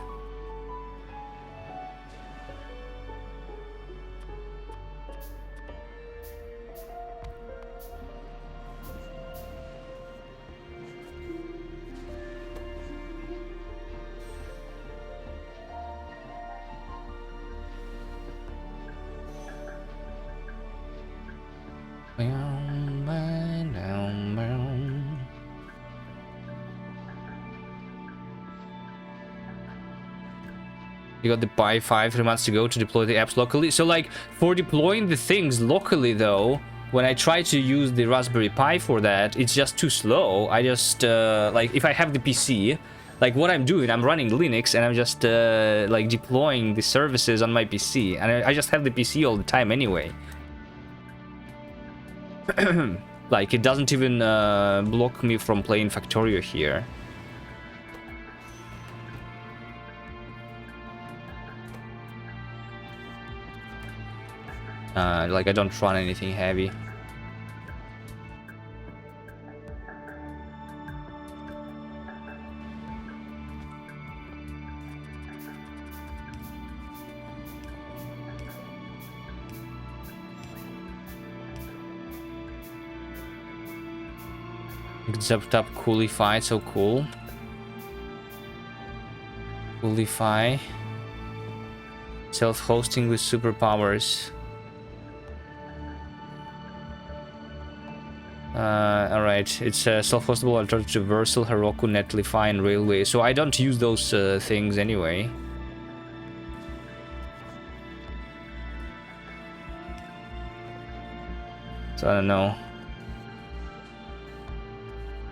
You got the Pi 5 3 months ago to deploy the apps locally. So like for deploying the things locally though, when I try to use the Raspberry Pi for that, it's just too slow. I just like if I have the PC, like what I'm doing, I'm running Linux and I'm just like deploying the services on my PC, and I just have the PC all the time anyway. Like it doesn't even block me from playing Factorio here. Like I don't run anything heavy. Zeped up Coolify, so cool. Coolify. Self-hosting with superpowers. Alright, it's self-hostable alternative to Versal, Heroku, Netlify, and Railway. So I don't use those things anyway. So I don't know.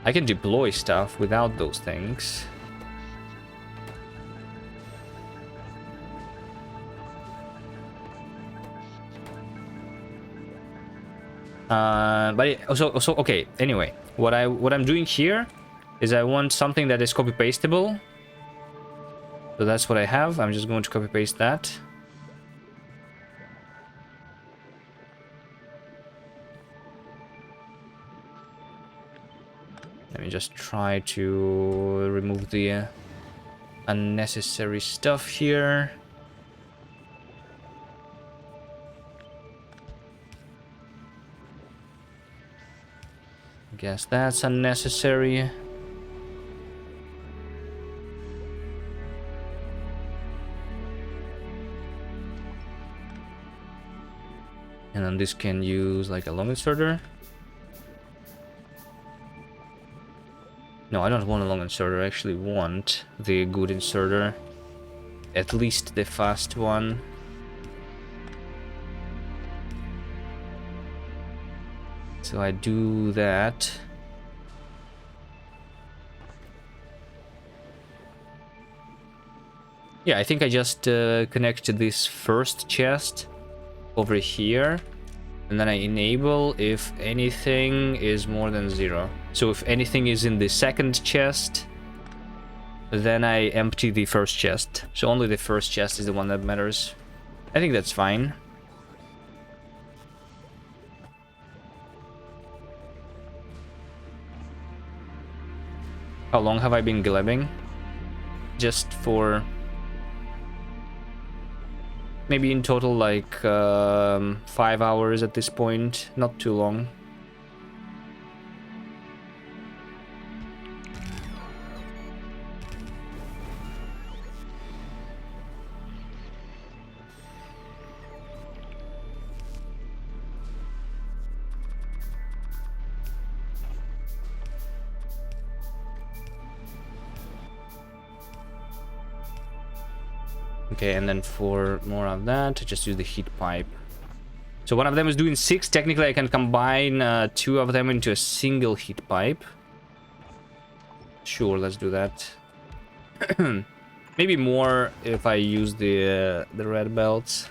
I can deploy stuff without those things. But also okay. Anyway, what I'm doing here is I want something that is copy pastable. So that's what I have. I'm just going to copy paste that. Let me just try to remove the unnecessary stuff here. Guess that's unnecessary. And then this can use like a long inserter. No, I don't want a long inserter. I actually want the good inserter. At least the fast one. So I do that. Yeah, I think I just connect to this first chest over here, and then I enable if anything is more than 0. So if anything is in the second chest, then I empty the first chest. So only the first chest is the one that matters. I think that's fine. How long have I been glabbing? Just for... maybe in total like 5 hours at this point. Not too long. Okay, and then for more of that, just use the heat pipe. So one of them is doing 6. Technically, I can combine 2 of them into a single heat pipe. Sure, let's do that. Maybe more if I use the red belts.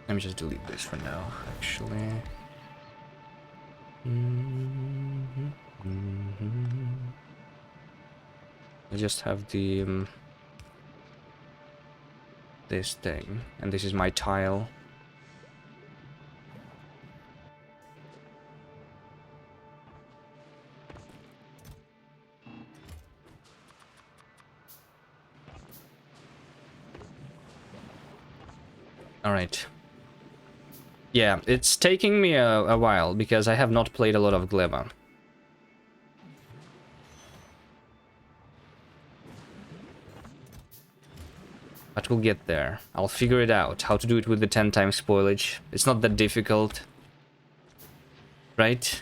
Let me just delete this for now, actually. I just have the this thing, and this is my tile. All right. Yeah, it's taking me a while because I have not played a lot of Gleba. But we'll get there. I'll figure it out, how to do it with the 10 times spoilage. It's not that difficult. Right?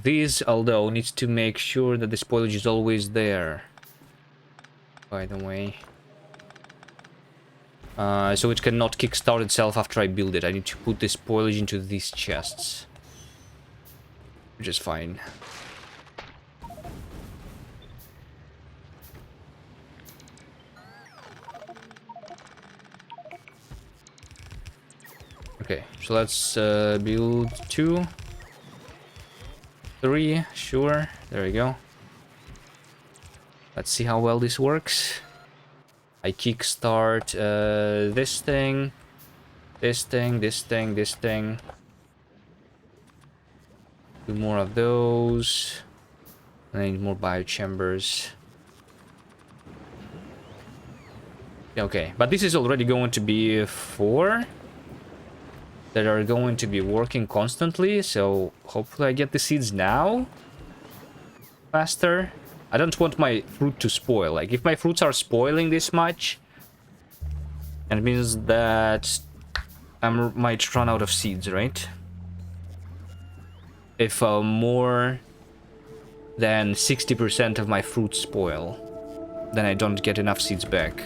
These, although, needs to make sure that the spoilage is always there. By the way. So it cannot kickstart itself after I build it. I need to put the spoilage into these chests. Which is fine. Okay, so let's build 2. 3, sure. There we go. Let's see how well this works. I kickstart this thing, this thing, this thing, this thing. Do more of those. I need more biochambers. Okay, but this is already going to be 4 that are going to be working constantly, so hopefully I get the seeds now faster. I don't want my fruit to spoil. Like, if my fruits are spoiling this much, it means that I might run out of seeds, right? If more than 60% of my fruits spoil, then I don't get enough seeds back.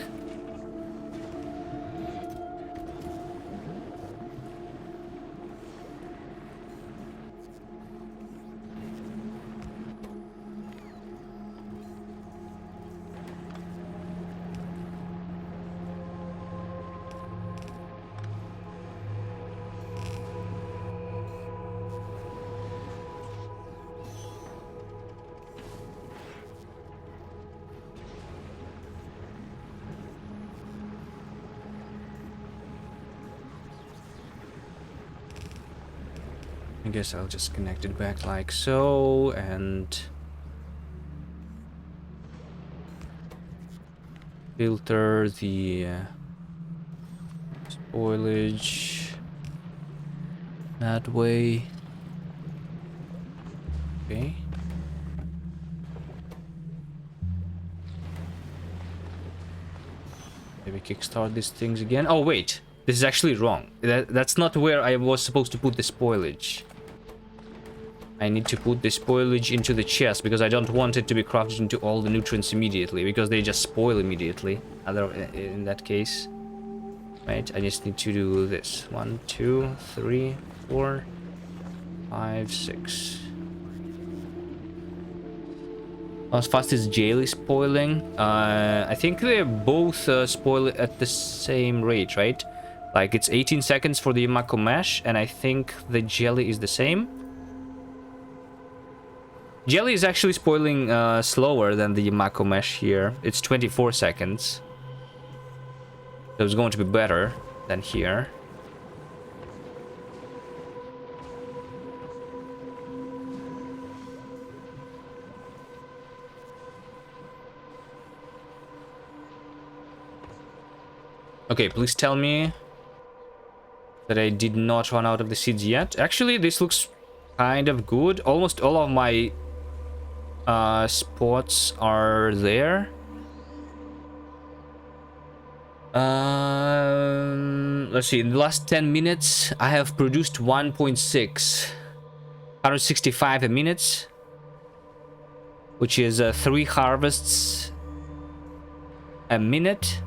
I guess I'll just connect it back like so, and filter the spoilage that way. Okay. Maybe kickstart these things again. Oh wait, this is actually wrong. That's not where I was supposed to put the spoilage. I need to put the spoilage into the chest because I don't want it to be crafted into all the nutrients immediately, because they just spoil immediately. In that case, right? I just need to do this. 1, 2, 3, 4, 5, 6. How fast is jelly spoiling? I think they both spoil at the same rate, right? Like, it's 18 seconds for the Mako Mesh, and I think the jelly is the same. Jelly is actually spoiling slower than the Mako Mesh here. It's 24 seconds. So it's going to be better than here. Okay, please tell me that I did not run out of the seeds yet. Actually, this looks kind of good. Almost all of my spots are there. Let's see, in the last 10 minutes I have produced 1.6, 165 a minute, which is 3 harvests a minute.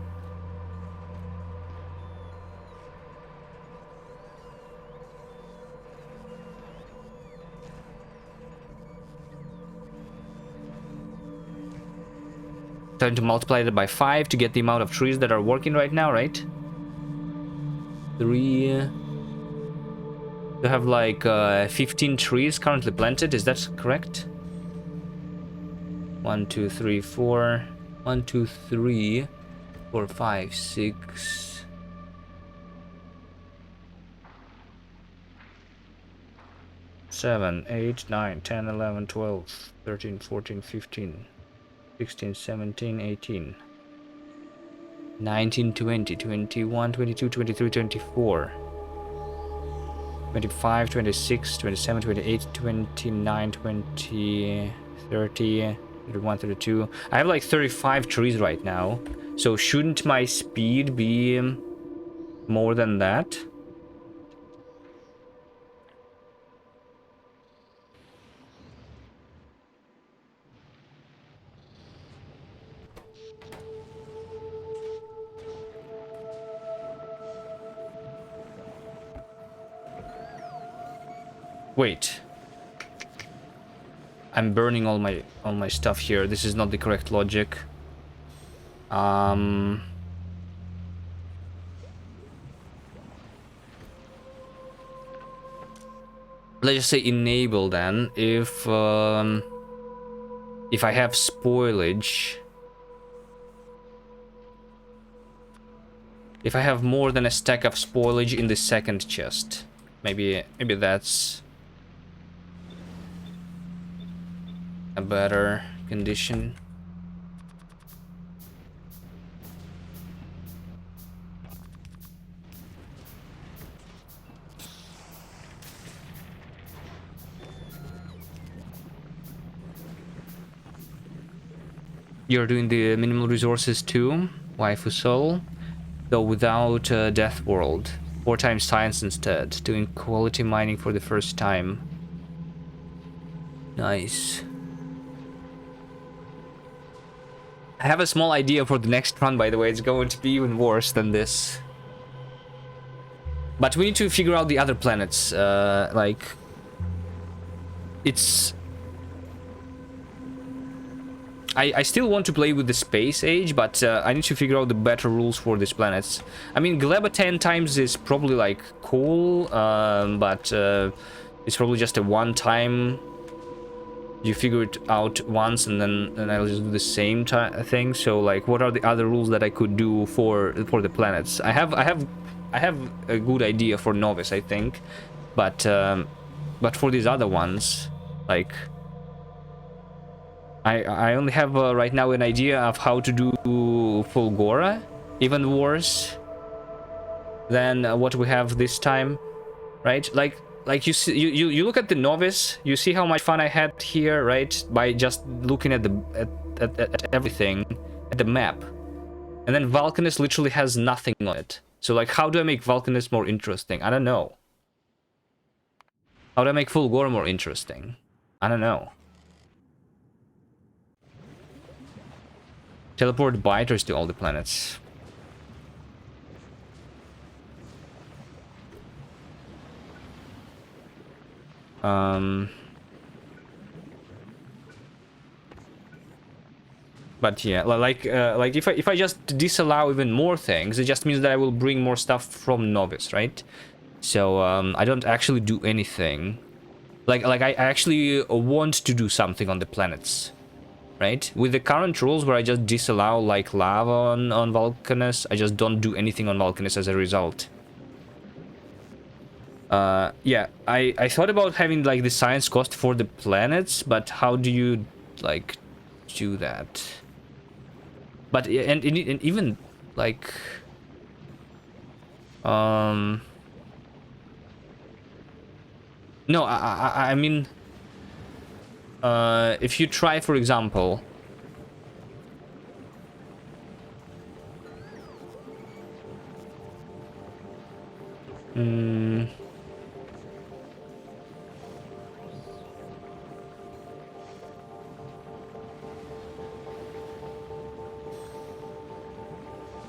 Time to multiply it by 5 to get the amount of trees that are working right now, right? 3. You have like 15 trees currently planted, is that correct? 1, 2, 3, 4. 1, 2, 3, 4, 5, 6. 7, 8, 9, 10, 11, 12, 13, 14, 15. 16, 17, 18, 19, 20, 21, 22, 23, 24, 25, 26, 27, 28, 29, 20, 30, 31, 32. I have like 35 trees right now. So shouldn't my speed be more than that? Wait. I'm burning all my stuff here. This is not the correct logic. Let's just say enable then. If I have spoilage, if I have more than a stack of spoilage in the second chest, maybe that's a better condition. You're doing the minimal resources too, waifu soul, though without Deathworld. 4 times science instead, doing quality mining for the first time. Nice. I have a small idea for the next run, by the way. It's going to be even worse than this. But we need to figure out the other planets. Like, it's... I still want to play with the space age, but I need to figure out the better rules for these planets. I mean, Gleba 10 times is probably like cool, but it's probably just a one-time. You figure it out once, and then I'll just do the same thing. So, like, what are the other rules that I could do for the planets? I have a good idea for novice, I think, but for these other ones, like. I only have right now an idea of how to do Fulgora, even worse than what we have this time, right? Like you see, you look at the novice, you see how much fun I had here, right? By just looking at at everything, at the map, and then Vulcanus literally has nothing on it. So like, how do I make Vulcanus more interesting? I don't know. How do I make Fulgora more interesting? I don't know. Teleport biters to all the planets. But yeah, like if I just disallow even more things, it just means that I will bring more stuff from novice, right? So I don't actually do anything. Like I actually want to do something on the planets. Right? With the current rules where I just disallow like lava on Vulcanus, I just don't do anything on Vulcanus as a result. Yeah, I thought about having like the science cost for the planets, but how do you like do that? But and even like No, I mean, if you try, for example,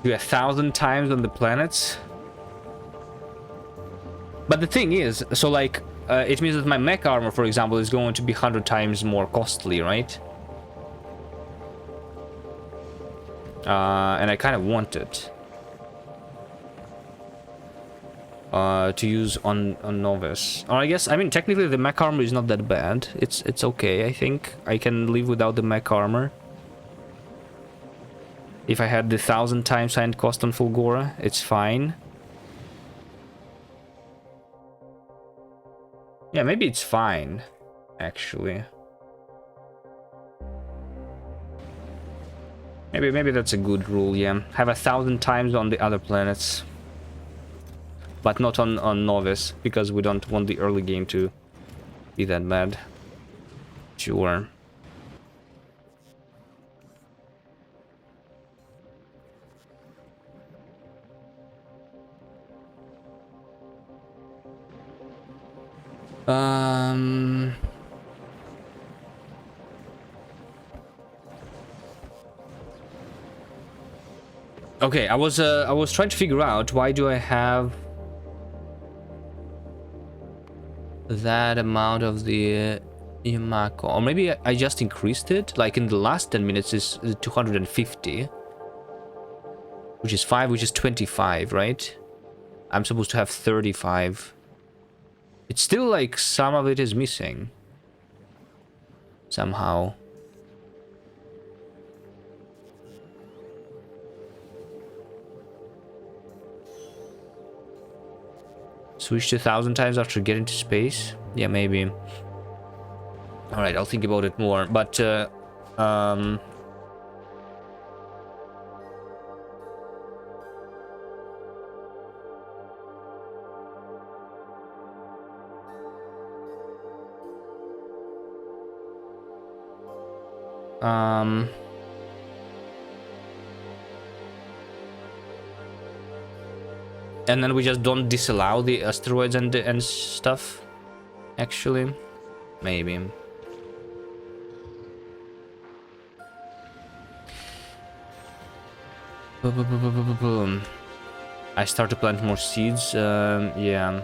do 1,000 times on the planets. But the thing is, so like, it means that my mech armor, for example, is going to be 100 times more costly, right? And I kind of want it to use on Novice. Or I guess, I mean, technically the mech armor is not that bad. It's okay, I think. I can live without the mech armor. If I had the 1,000 times sand cost on Fulgora, it's fine. Yeah, maybe it's fine, actually. Maybe that's a good rule, yeah. Have 1,000 times on the other planets. But not on Novice, because we don't want the early game to be that bad. Sure. Okay, I was trying to figure out why do I have that amount of the Yamako, or maybe I just increased it. Like in the last 10 minutes is 250, which is 5, which is 25, right? I'm supposed to have 35. It's still like some of it is missing somehow. Switch to 1,000 times after getting to space? Yeah, maybe. Alright, I'll think about it more, but and then we just don't disallow the asteroids and stuff, actually. Maybe. I start to plant more seeds. Yeah.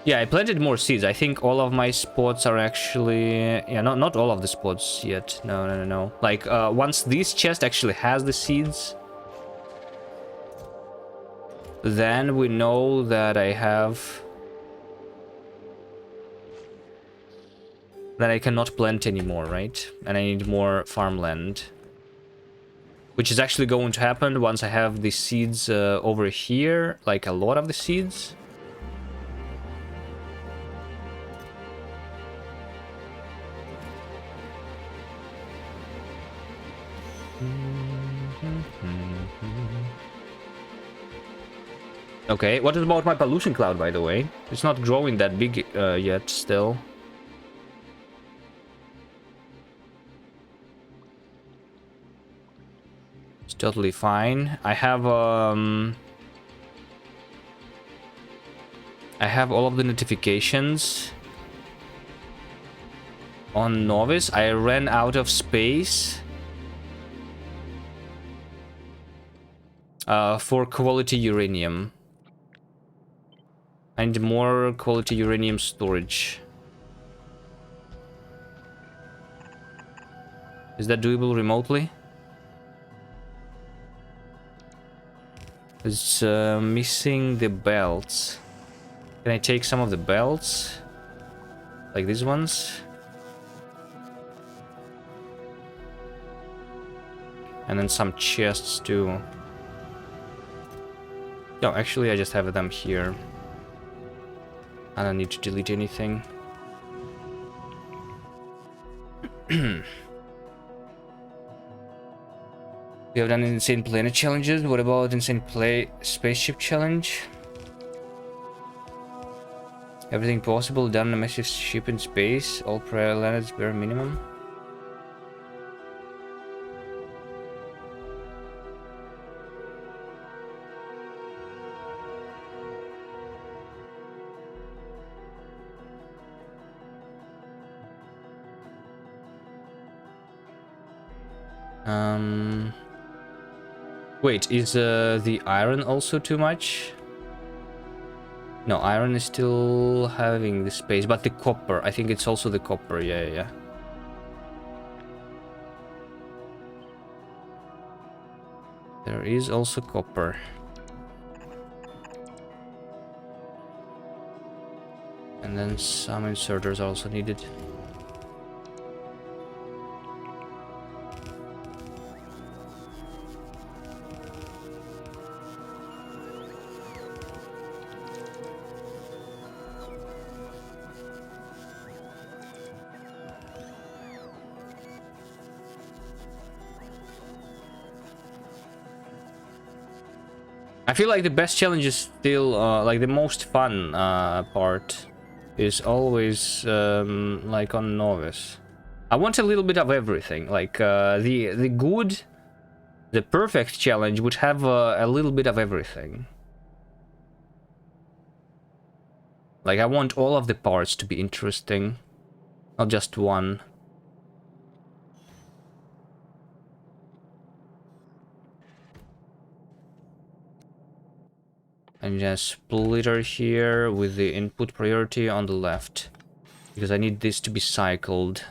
Yeah, I planted more seeds. I think all of my spots are actually... Yeah, not all of the spots yet. No. Like, once this chest actually has the seeds, then we know that I have... that I cannot plant anymore, right? And I need more farmland. Which is actually going to happen once I have the seeds over here. Like, a lot of the seeds. Okay, what about my pollution cloud, by the way? It's not growing that big yet, still. It's totally fine. I have all of the notifications on Novice. I ran out of space for quality uranium. I need more quality uranium storage. Is that doable remotely? It's missing the belts. Can I take some of the belts? Like these ones? And then some chests too. No, actually I just have them here. I don't need to delete anything. You have done insane planet challenges. What about insane spaceship challenge? Everything possible done in a massive ship in space. All prior planets bare minimum. Wait, is the iron also too much? No, iron is still having the space, but the copper, I think it's also the copper, yeah. There is also copper. And then some inserters are also needed. I feel like the best challenge is still, like the most fun part is always like on novice. I want a little bit of everything. Like the perfect challenge would have a little bit of everything. Like I want all of the parts to be interesting, not just one. And just splitter here with the input priority on the left, because I need this to be cycled.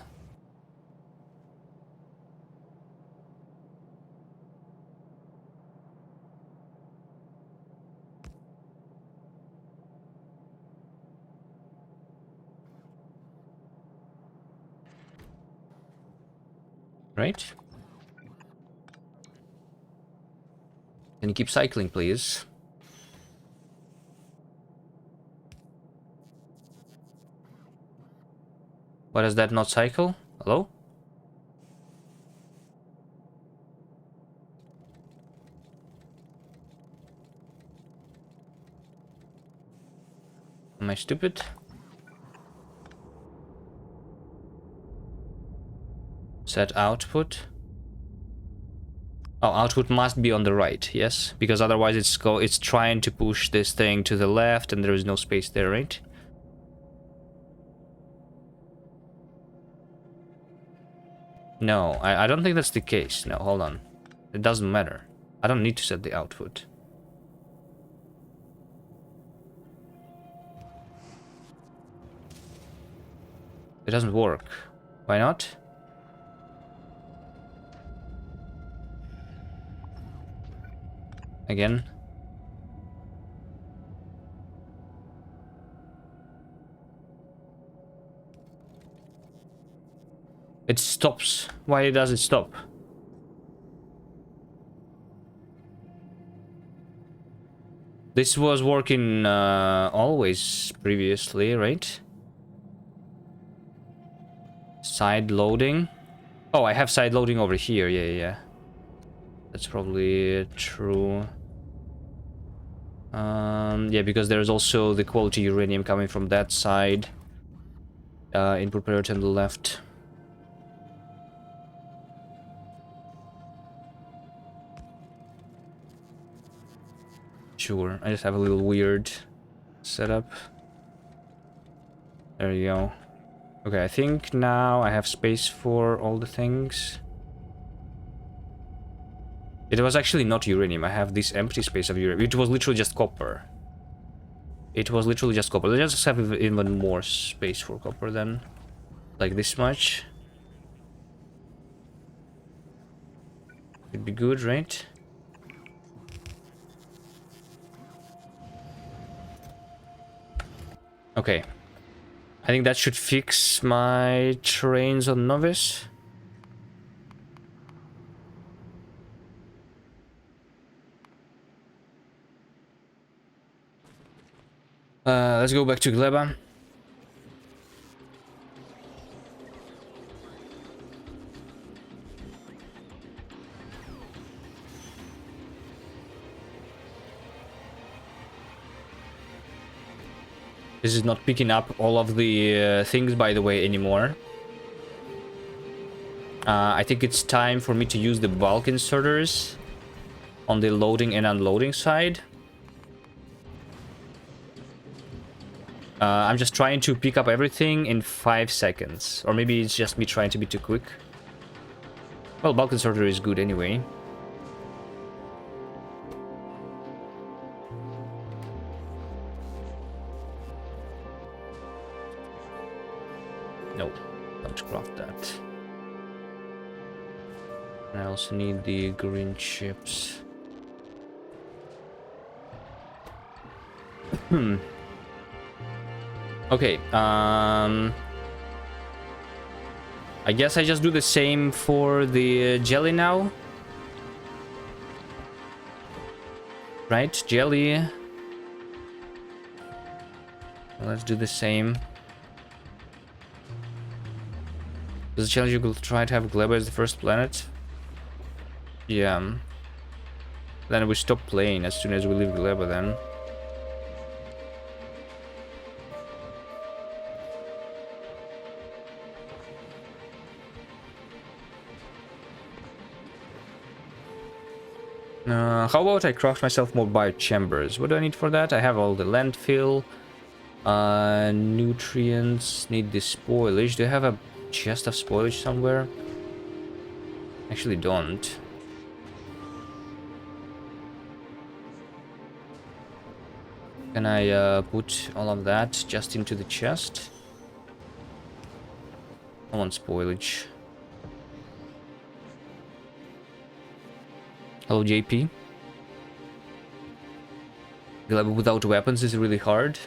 Right? Can you keep cycling, please? Why does that not cycle? Hello? Am I stupid? Set output. Oh, output must be on the right, yes? Because otherwise it's trying to push this thing to the left and there is no space there, right? No, I don't think that's the case. No, hold on. It doesn't matter. I don't need to set the output. It doesn't work. Why not? Again. It stops. Why does it stop? This was working always previously, right? Side loading. Oh, I have side loading over here. Yeah. That's probably true. Yeah, because there's also the quality uranium coming from that side. Input priority on the left. Sure, I just have a little weird setup. There you go. Okay, I think now I have space for all the things. It was actually not uranium. I have this empty space of uranium. It was literally just copper. It was literally just copper. Let's just have even more space for copper then. Like this much. It'd be good, right? Okay. I think that should fix my trains on novice. Let's go back to Gleba. This is not picking up all of the things, by the way, anymore. I think it's time for me to use the bulk inserters on the loading and unloading side. I'm just trying to pick up everything in 5 seconds. Or maybe it's just me trying to be too quick. Well, bulk inserter is good anyway. No, don't craft that. And I also need the green chips. Okay, I guess I just do the same for the jelly now. Right, jelly. Let's do the same. Does it challenge you to try to have Gleba as the first planet? Yeah. Then we stop playing as soon as we leave Gleba then. How about I craft myself more biochambers? What do I need for that? I have all the landfill, nutrients, need the spoilage. Do I have a chest of spoilage somewhere? Actually don't. Can I put all of that just into the chest? I want spoilage. Hello, JP. Gleba without weapons is really hard.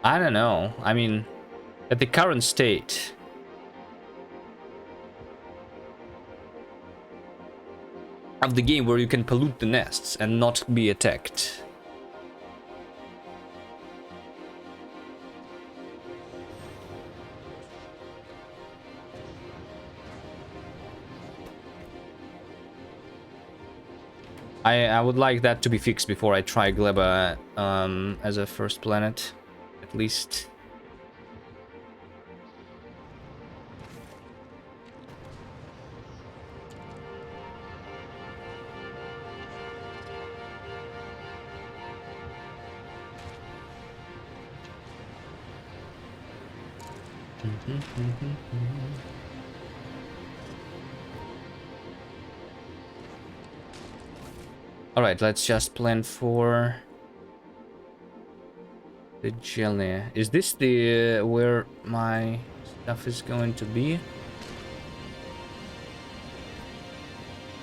I don't know. I mean, at the current state, of the game where you can pollute the nests and not be attacked. I would like that to be fixed before I try Gleba as a first planet, at least. All right, let's just plan for the jelly. Is this the where my stuff is going to be?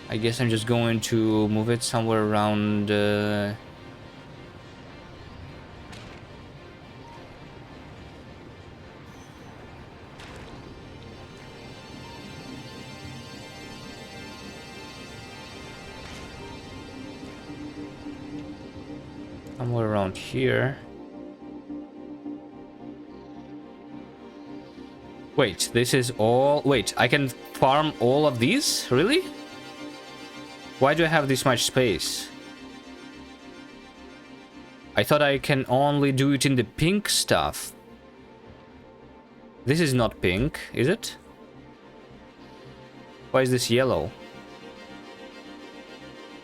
I guess I'm just going to move it somewhere around somewhere around here. Wait, this is all... Wait, I can farm all of these? Really? Why do I have this much space? I thought I can only do it in the pink stuff. This is not pink, is it? Why is this yellow?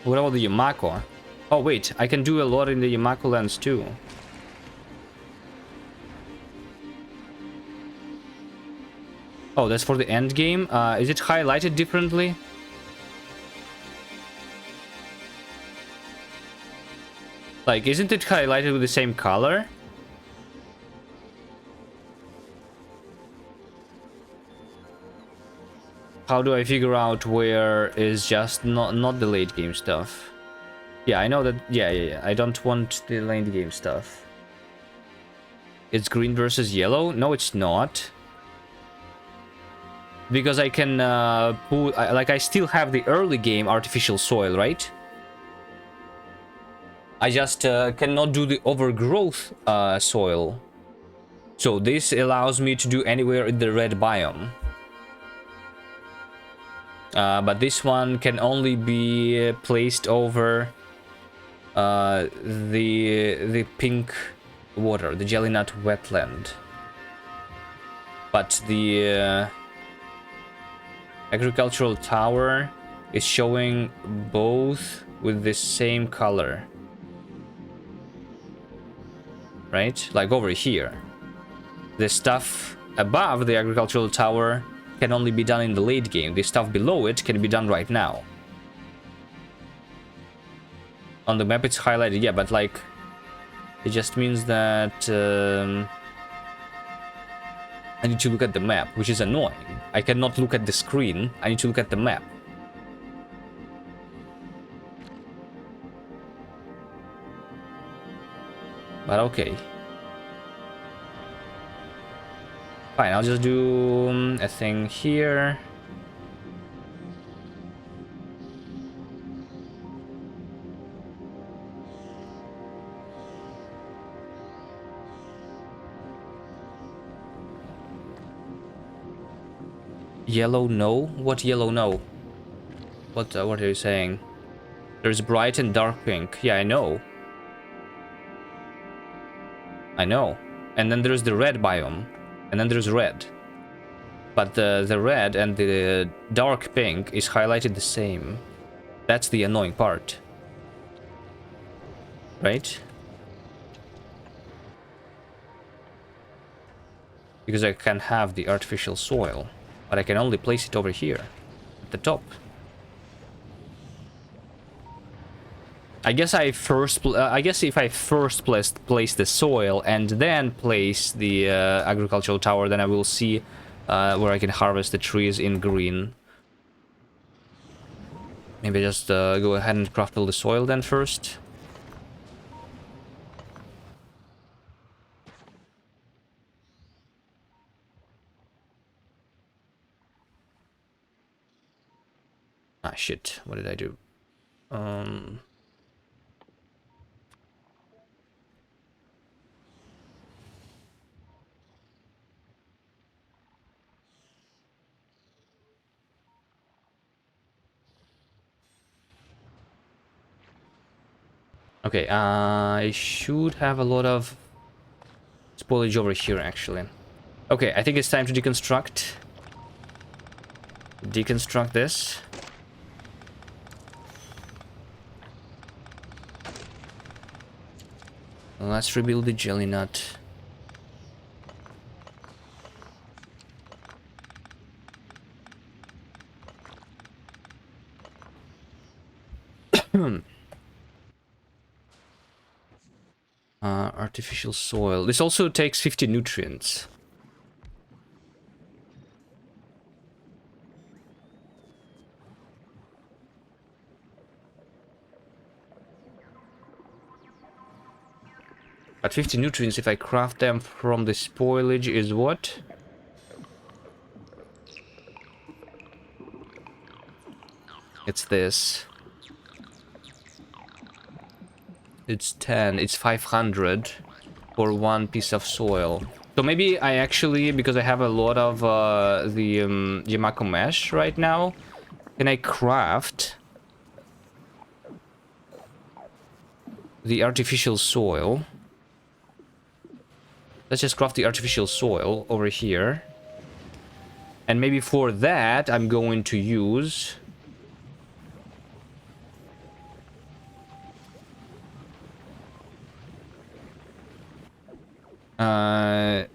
What about the Yamako? Oh wait, I can do a lot in the Yamako lands too. Oh, that's for the end game. Is it highlighted differently? Like, isn't it highlighted with the same color? How do I figure out where is just not the late game stuff? Yeah, I know that. Yeah. I don't want the late game stuff. It's green versus yellow? No, it's not. Because I can put... like, I still have the early game artificial soil, right? I just cannot do the overgrowth soil. So, this allows me to do anywhere in the red biome. But this one can only be placed over the pink water, the jelly nut wetland. But the agricultural tower is showing both with the same color. Right? Like over here. The stuff above the agricultural tower can only be done in the late game. The stuff below it can be done right now. On the map it's highlighted, yeah, but like it just means that I need to look at the map, which is annoying. I cannot look at the screen. I need to look at the map. But okay. Fine, I'll just do a thing here. Yellow no? What yellow no? What are you saying? There's bright and dark pink. Yeah, I know. I know. And then there's the red biome. And then there's red. But the red and the dark pink is highlighted the same. That's the annoying part. Right? Because I can have the artificial soil. But I can only place it over here. At the top. I guess if I first place the soil and then place the agricultural tower, then I will see where I can harvest the trees in green. Maybe just go ahead and craft all the soil then first. Ah, shit. What did I do? Okay, I should have a lot of spoilage over here, actually. Okay, I think it's time to deconstruct. Deconstruct this. Let's rebuild the jelly nut. Artificial soil. This also takes 50 nutrients. But 50 nutrients, if I craft them from the spoilage, is what? It's this. It's 10. It's 500 for one piece of soil. So maybe I actually, because I have a lot of the Yamako mesh right now, can I craft the artificial soil? Let's just craft the artificial soil over here. And maybe for that, I'm going to use...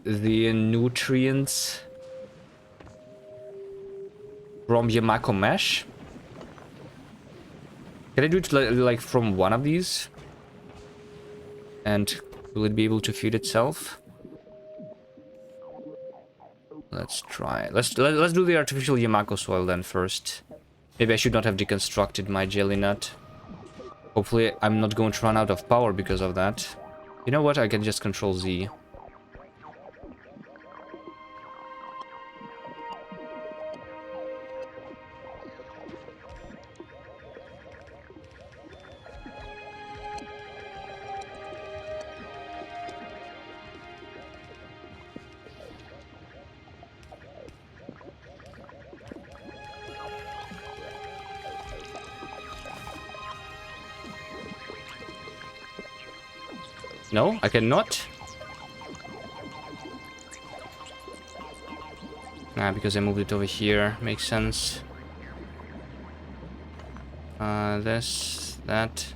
the nutrients from Yamako mesh. Can I do it like from one of these? And will it be able to feed itself? Let's try. Let's do the artificial Yamako soil then first. Maybe I should not have deconstructed my jelly nut. Hopefully I'm not going to run out of power because of that. You know what? I can just control Z. No, I cannot. Nah, because I moved it over here. Makes sense. This, that.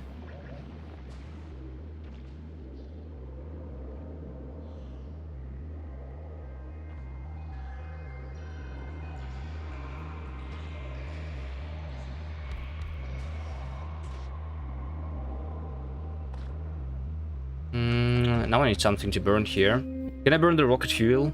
Now I need something to burn here. Can I burn the rocket fuel?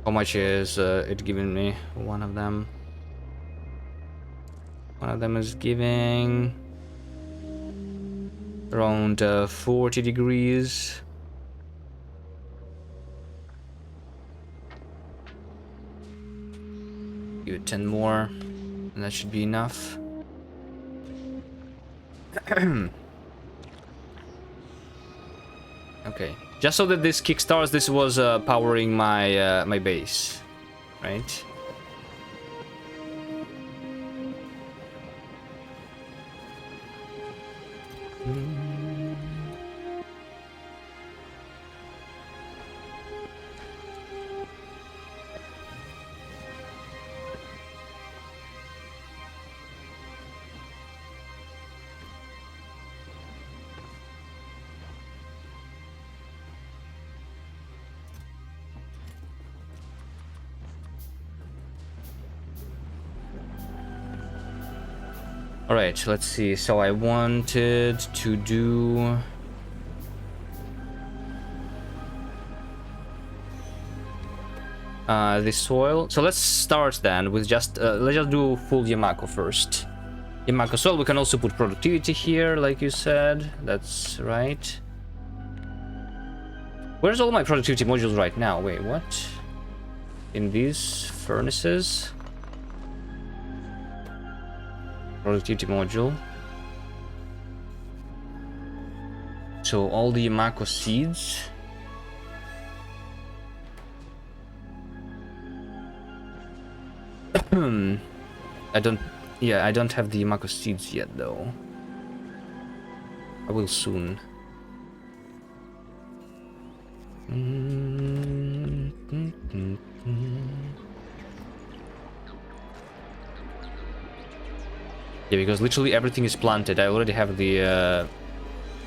How much is it giving me? One of them. One of them is giving around 40 degrees. Give it 10 more, and that should be enough. Okay, just so that this kickstarts, this was powering my my base, right? Alright, let's see. So I wanted to do... the soil. So let's start then with just... let's just do full Yamako first. Yamako soil, we can also put productivity here, like you said. That's right. Where's all my productivity modules right now? Wait, what? In these furnaces? Productivity module. So all the Yamako seeds. I don't have the Yamako seeds yet though. I will soon. Yeah, because literally everything is planted. I already have the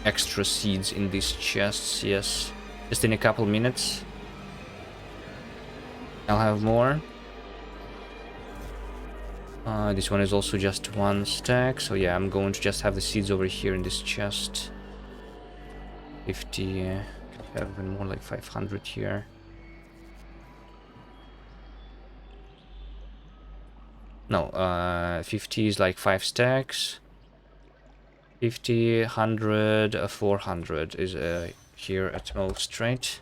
extra seeds in these chests, yes. Just in a couple minutes. I'll have more. This one is also just one stack, so yeah, I'm going to just have the seeds over here in this chest. 50, have even more like 500 here. No, 50 is like 5 stacks. 50, 100, 400 is here at most, right?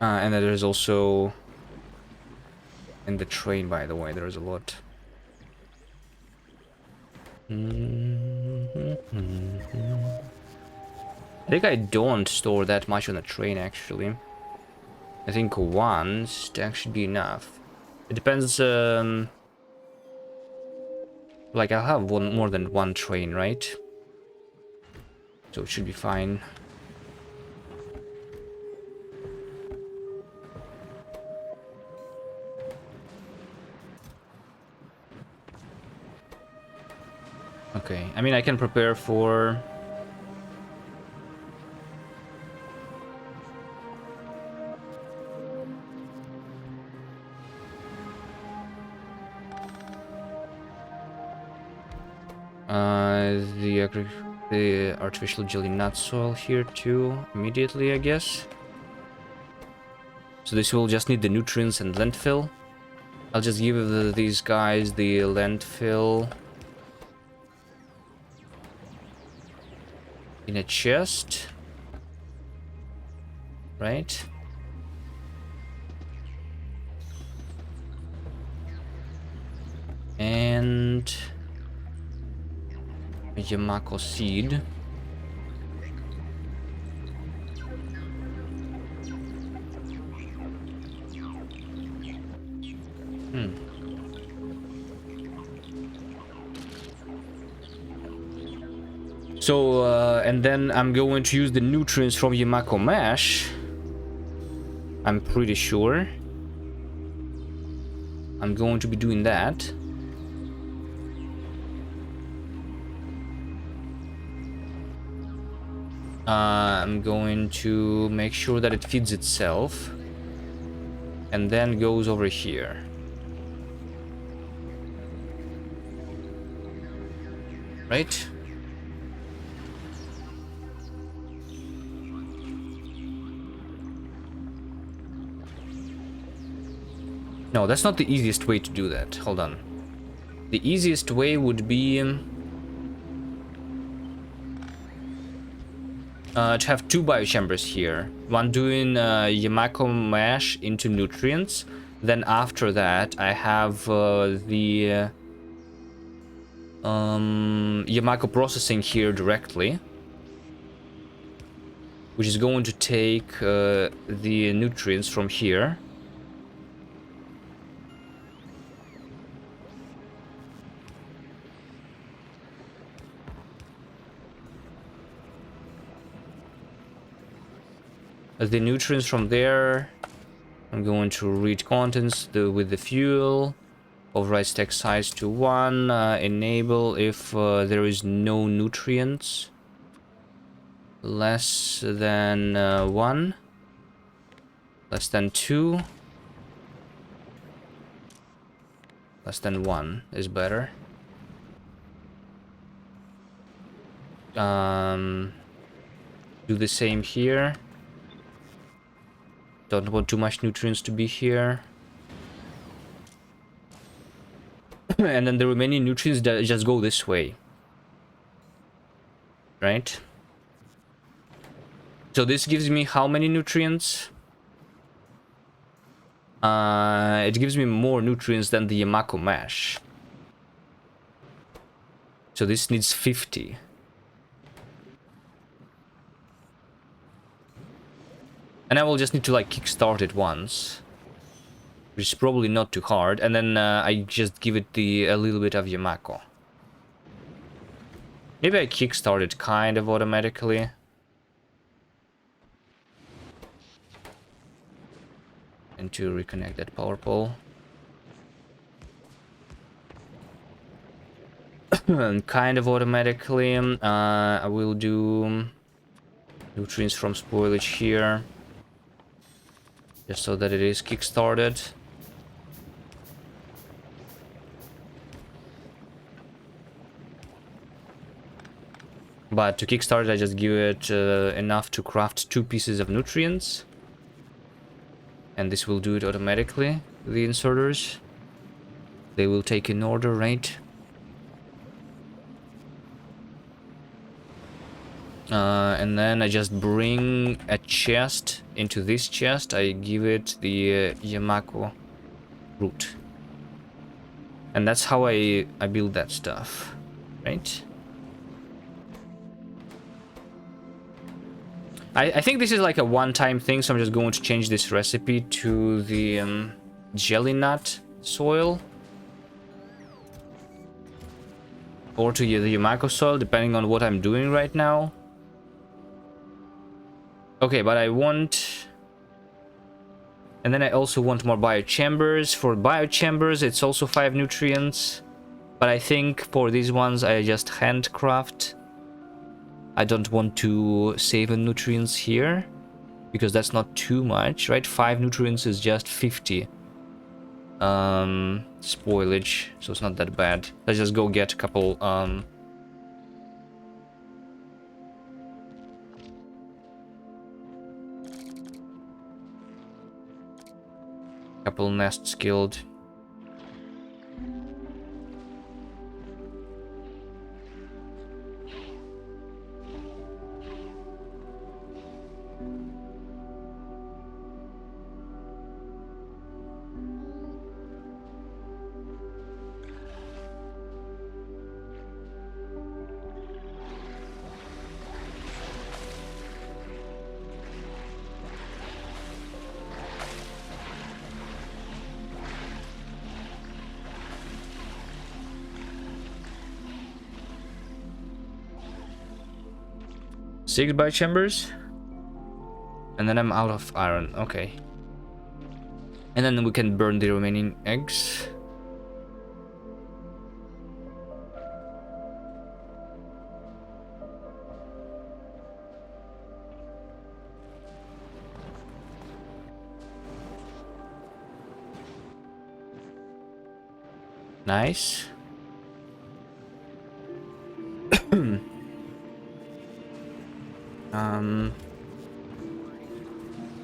And then there's also... in the train, by the way, there's a lot. I think I don't store that much on the train, actually. I think one stack should be enough. It depends, like, I'll have more than one train, right? So it should be fine. Okay, I mean, I can prepare for... the artificial jelly nut soil here too, immediately, I guess. So this will just need the nutrients and landfill. I'll just give these guys the landfill in a chest, right? And a Yamako seed. Hmm. So, and then I'm going to use the nutrients from Yamako Mash. I'm pretty sure. I'm going to be doing that. I'm going to make sure that it feeds itself. And then goes over here. Right? No, that's not the easiest way to do that. Hold on. The easiest way would be to have two biochambers here. One doing Yamako Mash into nutrients. Then after that, I have the Yamako processing here directly, which is going to take the nutrients from here. The nutrients from there, I'm going to read contents with the fuel. Override stack size to 1. Enable if there is no nutrients. Less than 1. Less than 2. Less than 1 is better. Do the same here. Don't want too much nutrients to be here. And then the remaining nutrients that just go this way. Right? So this gives me how many nutrients? It gives me more nutrients than the Yamako Mash. So this needs 50. And I will just need to like kickstart it once. Which is probably not too hard. And then I just give it a little bit of Yamako. Maybe I kickstart it kind of automatically. And to reconnect that power pole. Kind of automatically. I will do nutrients from spoilage here. Just so that it is kickstarted. But to kickstart it, I just give it enough to craft 2 pieces of nutrients. And this will do it automatically, the inserters. They will take in order, right? And then I just bring a chest into this chest. I give it the Yamako root. And that's how I build that stuff, right? I think this is like a one-time thing, so I'm just going to change this recipe to the jelly nut soil. Or to the Yamako soil, depending on what I'm doing right now. Okay, but I want... And then I also want more biochambers. For biochambers, it's also 5 nutrients. But I think for these ones, I just handcraft. I don't want to save nutrients here, because that's not too much, right? 5 nutrients is just 50 spoilage, so it's not that bad. Let's just go get a couple nests killed. 6 biochambers. And then I'm out of iron. Okay. And then we can burn the remaining eggs. Nice.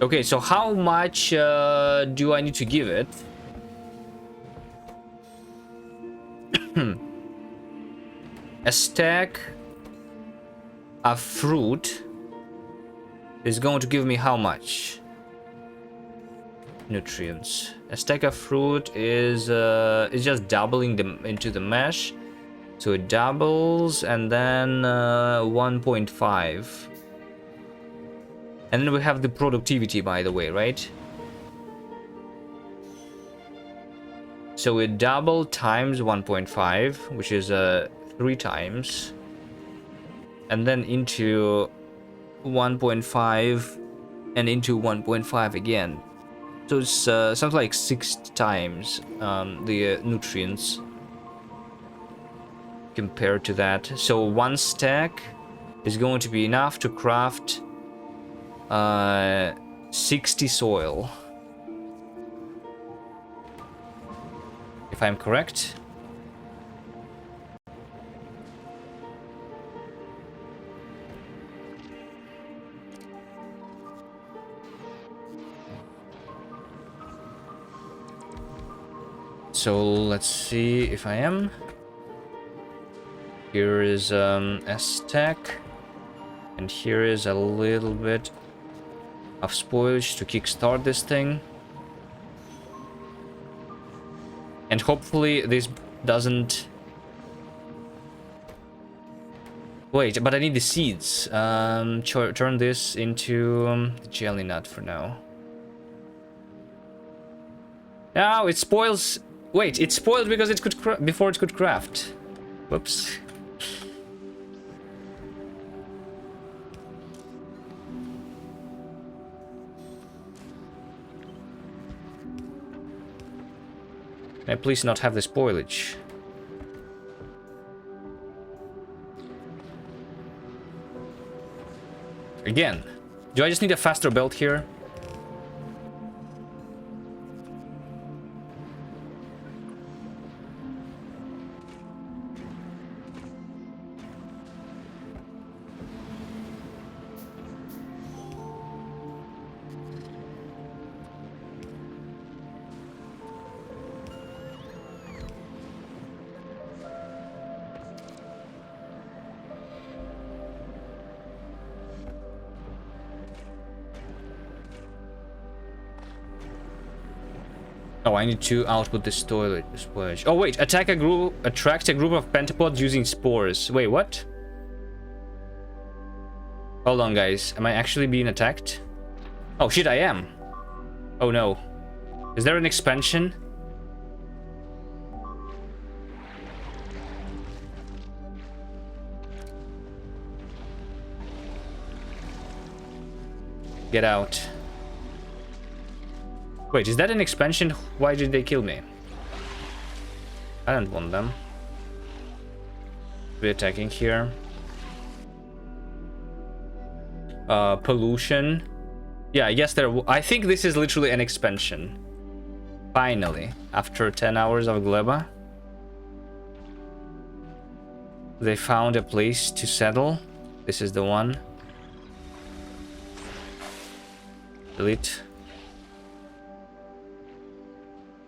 Okay, so how much do I need to give it? A stack of fruit is going to give me how much? Nutrients. A stack of fruit is just doubling them into the mesh. So it doubles and then 1.5. And then we have the productivity, by the way, right? So it double times 1.5, which is 3 times. And then into 1.5 and into 1.5 again. So it's something like 6 times the nutrients compared to that. So 1 stack is going to be enough to craft 60 soil, if I'm correct. So let's see if I am. Here is a stack, and here is a little bit of spoilage to kickstart this thing. And hopefully this doesn't... Wait, but I need the seeds. Turn this into jelly nut for now. Now it spoils... Wait, it spoiled because it could before it could craft. Whoops. Can I please not have the spoilage? Again. Do I just need a faster belt here? Oh, I need to output the spoilage. Oh wait, attract a group of pentapods using spores. Wait, what? Hold on, guys. Am I actually being attacked? Oh shit, I am. Oh no. Is there an expansion? Get out. Wait, is that an expansion? Why did they kill me? I don't want them. We're attacking here. Pollution. Yeah, I guess I think this is literally an expansion. Finally, after 10 hours of gleba, they found a place to settle. This is the one. Delete.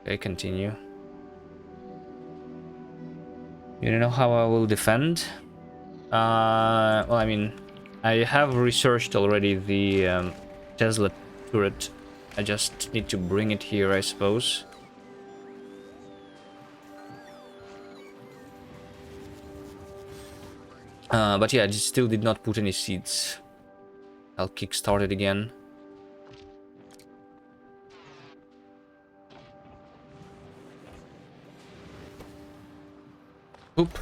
Okay, continue. You don't know how I will defend? Well, I mean, I have researched already the Tesla turret. I just need to bring it here, I suppose. But yeah, I just still did not put any seeds. I'll kickstart it again. Oop,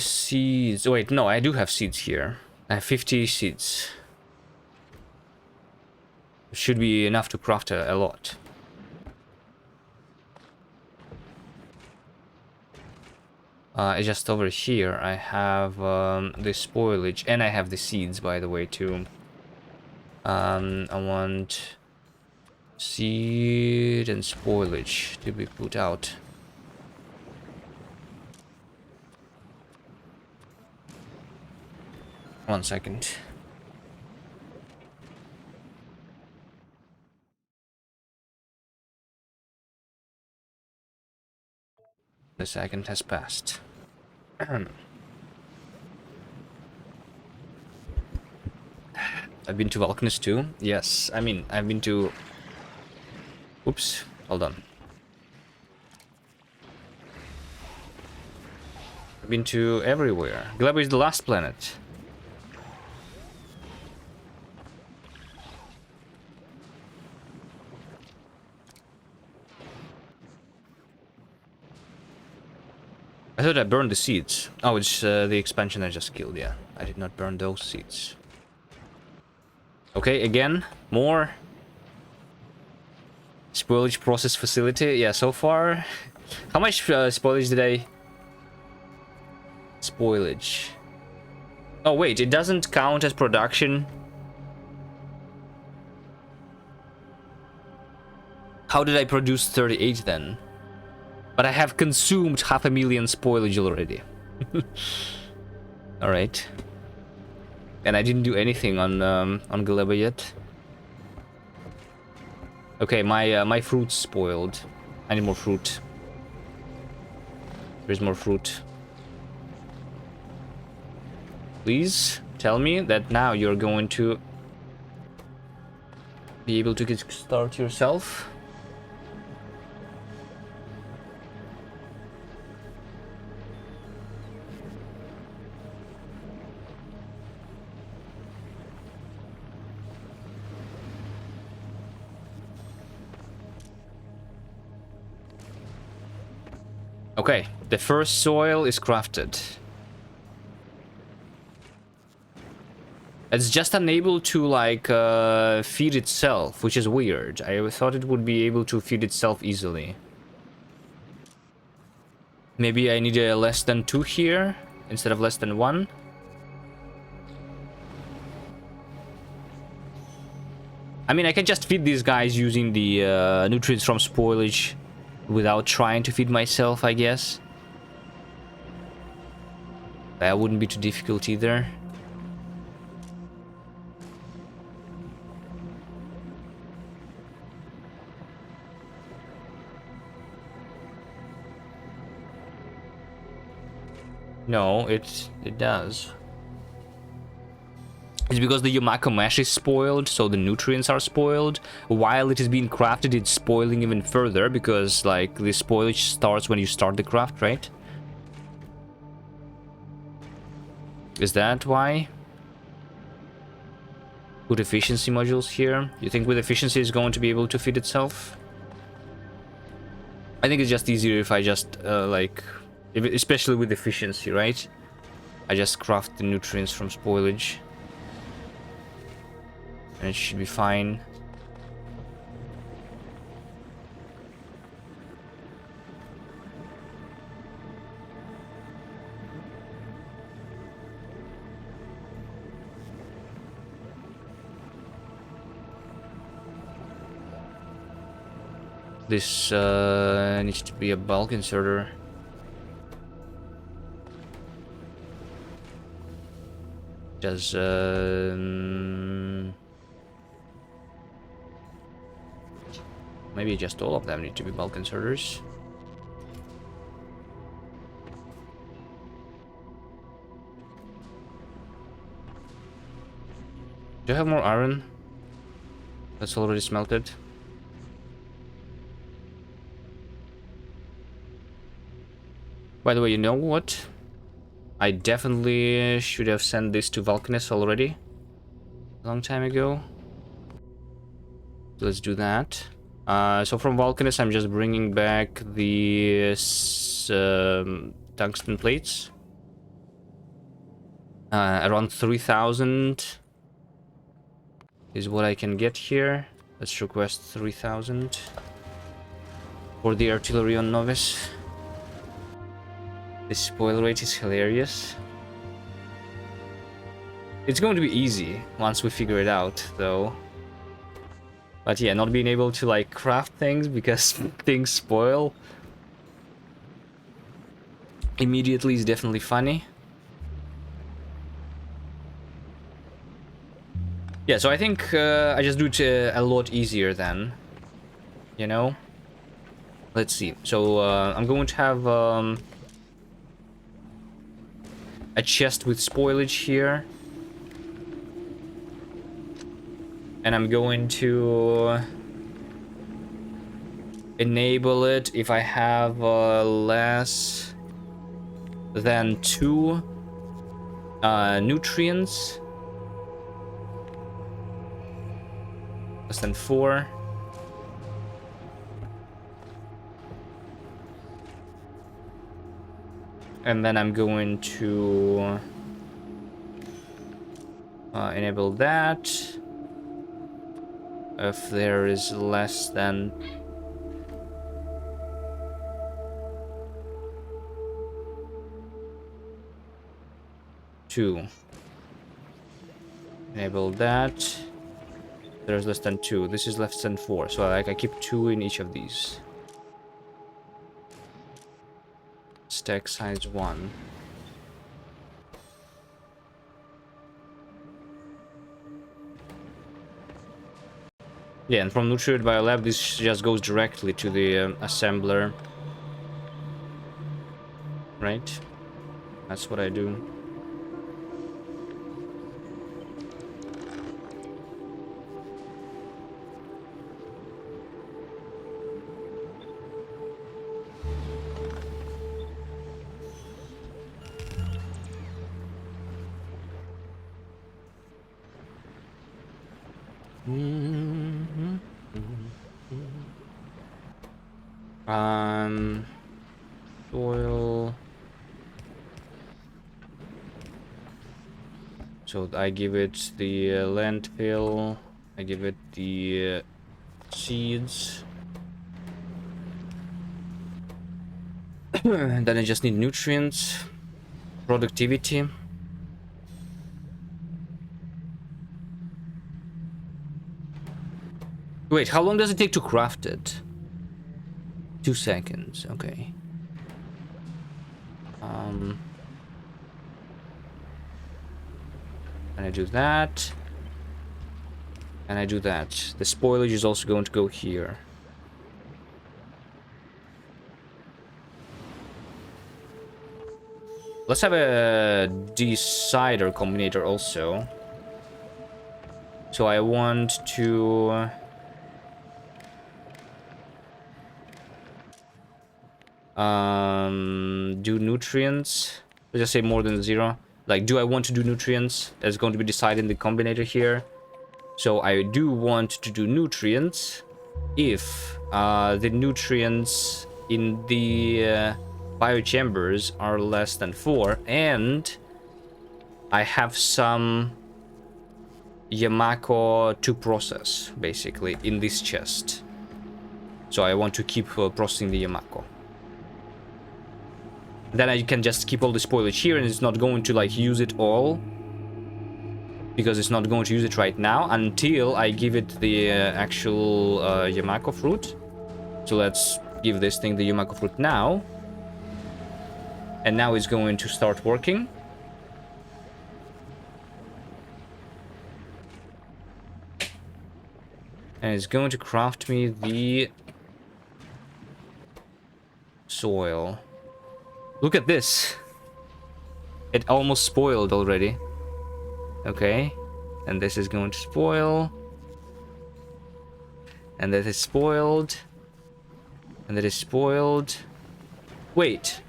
seeds. Oh, wait, no, I do have seeds here. I have 50 seeds. Should be enough to craft a lot. Just over here, I have the spoilage, and I have the seeds, by the way, too. I want seed and spoilage to be put out. One second. The second has passed. I've been to Vulcanus too. Yes, I mean, I've been to... Oops, hold on. I've been to everywhere. Gleba is the last planet. I thought I burned the seeds. Oh, it's the expansion I just killed, yeah. I did not burn those seeds. Okay, again, more spoilage process facility. Yeah, so far, how much spoilage did I? Spoilage. Oh wait, it doesn't count as production. How did I produce 38 then? But I have consumed 500,000 spoilage already. All right. And I didn't do anything on Gleba yet. Okay, my fruit's spoiled. I need more fruit. There's more fruit. Please tell me that now you're going to be able to start yourself. Okay, the first soil is crafted. It's just unable to, like, feed itself, which is weird. I thought it would be able to feed itself easily. Maybe I need a less than 2 here, instead of less than 1. I mean, I can just feed these guys using the nutrients from spoilage without trying to feed myself, I guess. That wouldn't be too difficult either. No, it does. It's because the Yumako mesh is spoiled, so the nutrients are spoiled. While it is being crafted, it's spoiling even further, because, like, the spoilage starts when you start the craft, right? Is that why? Put efficiency modules here. You think with efficiency it's going to be able to feed itself? I think it's just easier if I just, especially with efficiency, right? I just craft the nutrients from spoilage. And it should be fine. This needs to be a bulk inserter. Does maybe just all of them need to be bulk inserters. Do you have more iron? That's already smelted. By the way, you know what? I definitely should have sent this to Vulcanus already. A long time ago. Let's do that. So from Vulcanus, I'm just bringing back the tungsten plates. Around 3,000 is what I can get here. Let's request 3,000 for the artillery on novice. This spoil rate is hilarious. It's going to be easy once we figure it out, though. But yeah, not being able to like craft things because things spoil immediately is definitely funny. Yeah, so I think I just do it a lot easier then, you know? Let's see. So I'm going to have a chest with spoilage here. And I'm going to enable it if I have less than 2 nutrients. Less than 4. And then I'm going to enable that if there is less than 2. Enable that. There's less than 2. This is less than 4. So like I keep 2 in each of these. Stack size 1. Yeah, and from Nutrient Biolab, this just goes directly to the assembler. Right? That's what I do. Soil. So I give it the landfill. I give it the seeds. And then I just need nutrients, productivity. Wait, how long does it take to craft it? 2 seconds, okay. And I do that. And I do that. The spoilage is also going to go here. Let's have a decider combinator also. So I want to do nutrients. Let's just say more than 0. Like, do I want to do nutrients? That's going to be decided in the combinator here. So I do want to do nutrients if the nutrients in the biochambers are less than 4, and I have some Yamako to process, basically, in this chest. So I want to keep processing the Yamako. Then I can just keep all the spoilage here, and it's not going to like use it all, because it's not going to use it right now until I give it the actual Yamako fruit. So let's give this thing the Yamako fruit now. And now it's going to start working. And it's going to craft me the soil. Look at this. It almost spoiled already. Okay. And this is going to spoil. And that is spoiled. And that is spoiled. Wait.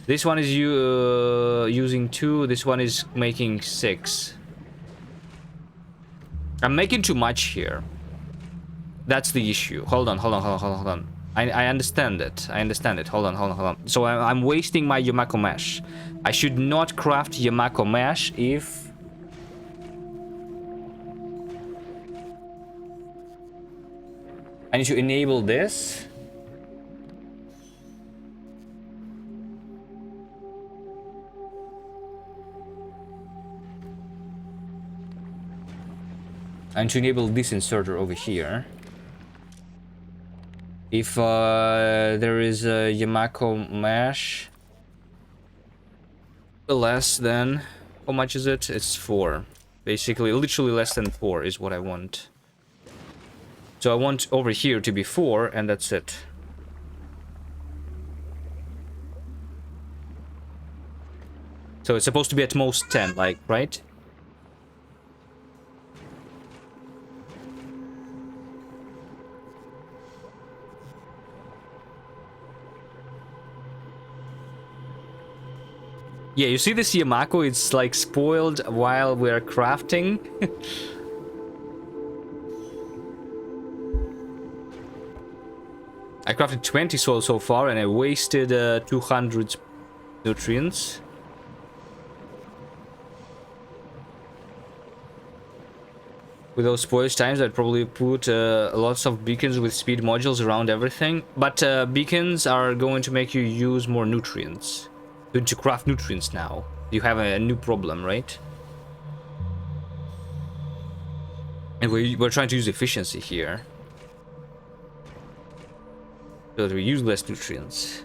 This one is using 2. This one is making 6. I'm making too much here. That's the issue. Hold on. I understand it. I understand it. Hold on, hold on, hold on. So I'm wasting my Yamako mesh. I should not craft Yamako mesh if... I need to enable this. And to enable this inserter over here. If there is a Yamako mesh less than, how much is it? It's 4. Basically, literally less than 4 is what I want. So I want over here to be 4, and that's it. So it's supposed to be at most 10, like, right? Yeah, you see this Yamako, it's like spoiled while we're crafting. I crafted 20 soil so far and I wasted 200 nutrients. With those spoilage times, I'd probably put lots of beacons with speed modules around everything. But beacons are going to make you use more nutrients. To craft nutrients now. You have a new problem, right? And we're trying to use efficiency here. So that we use less nutrients.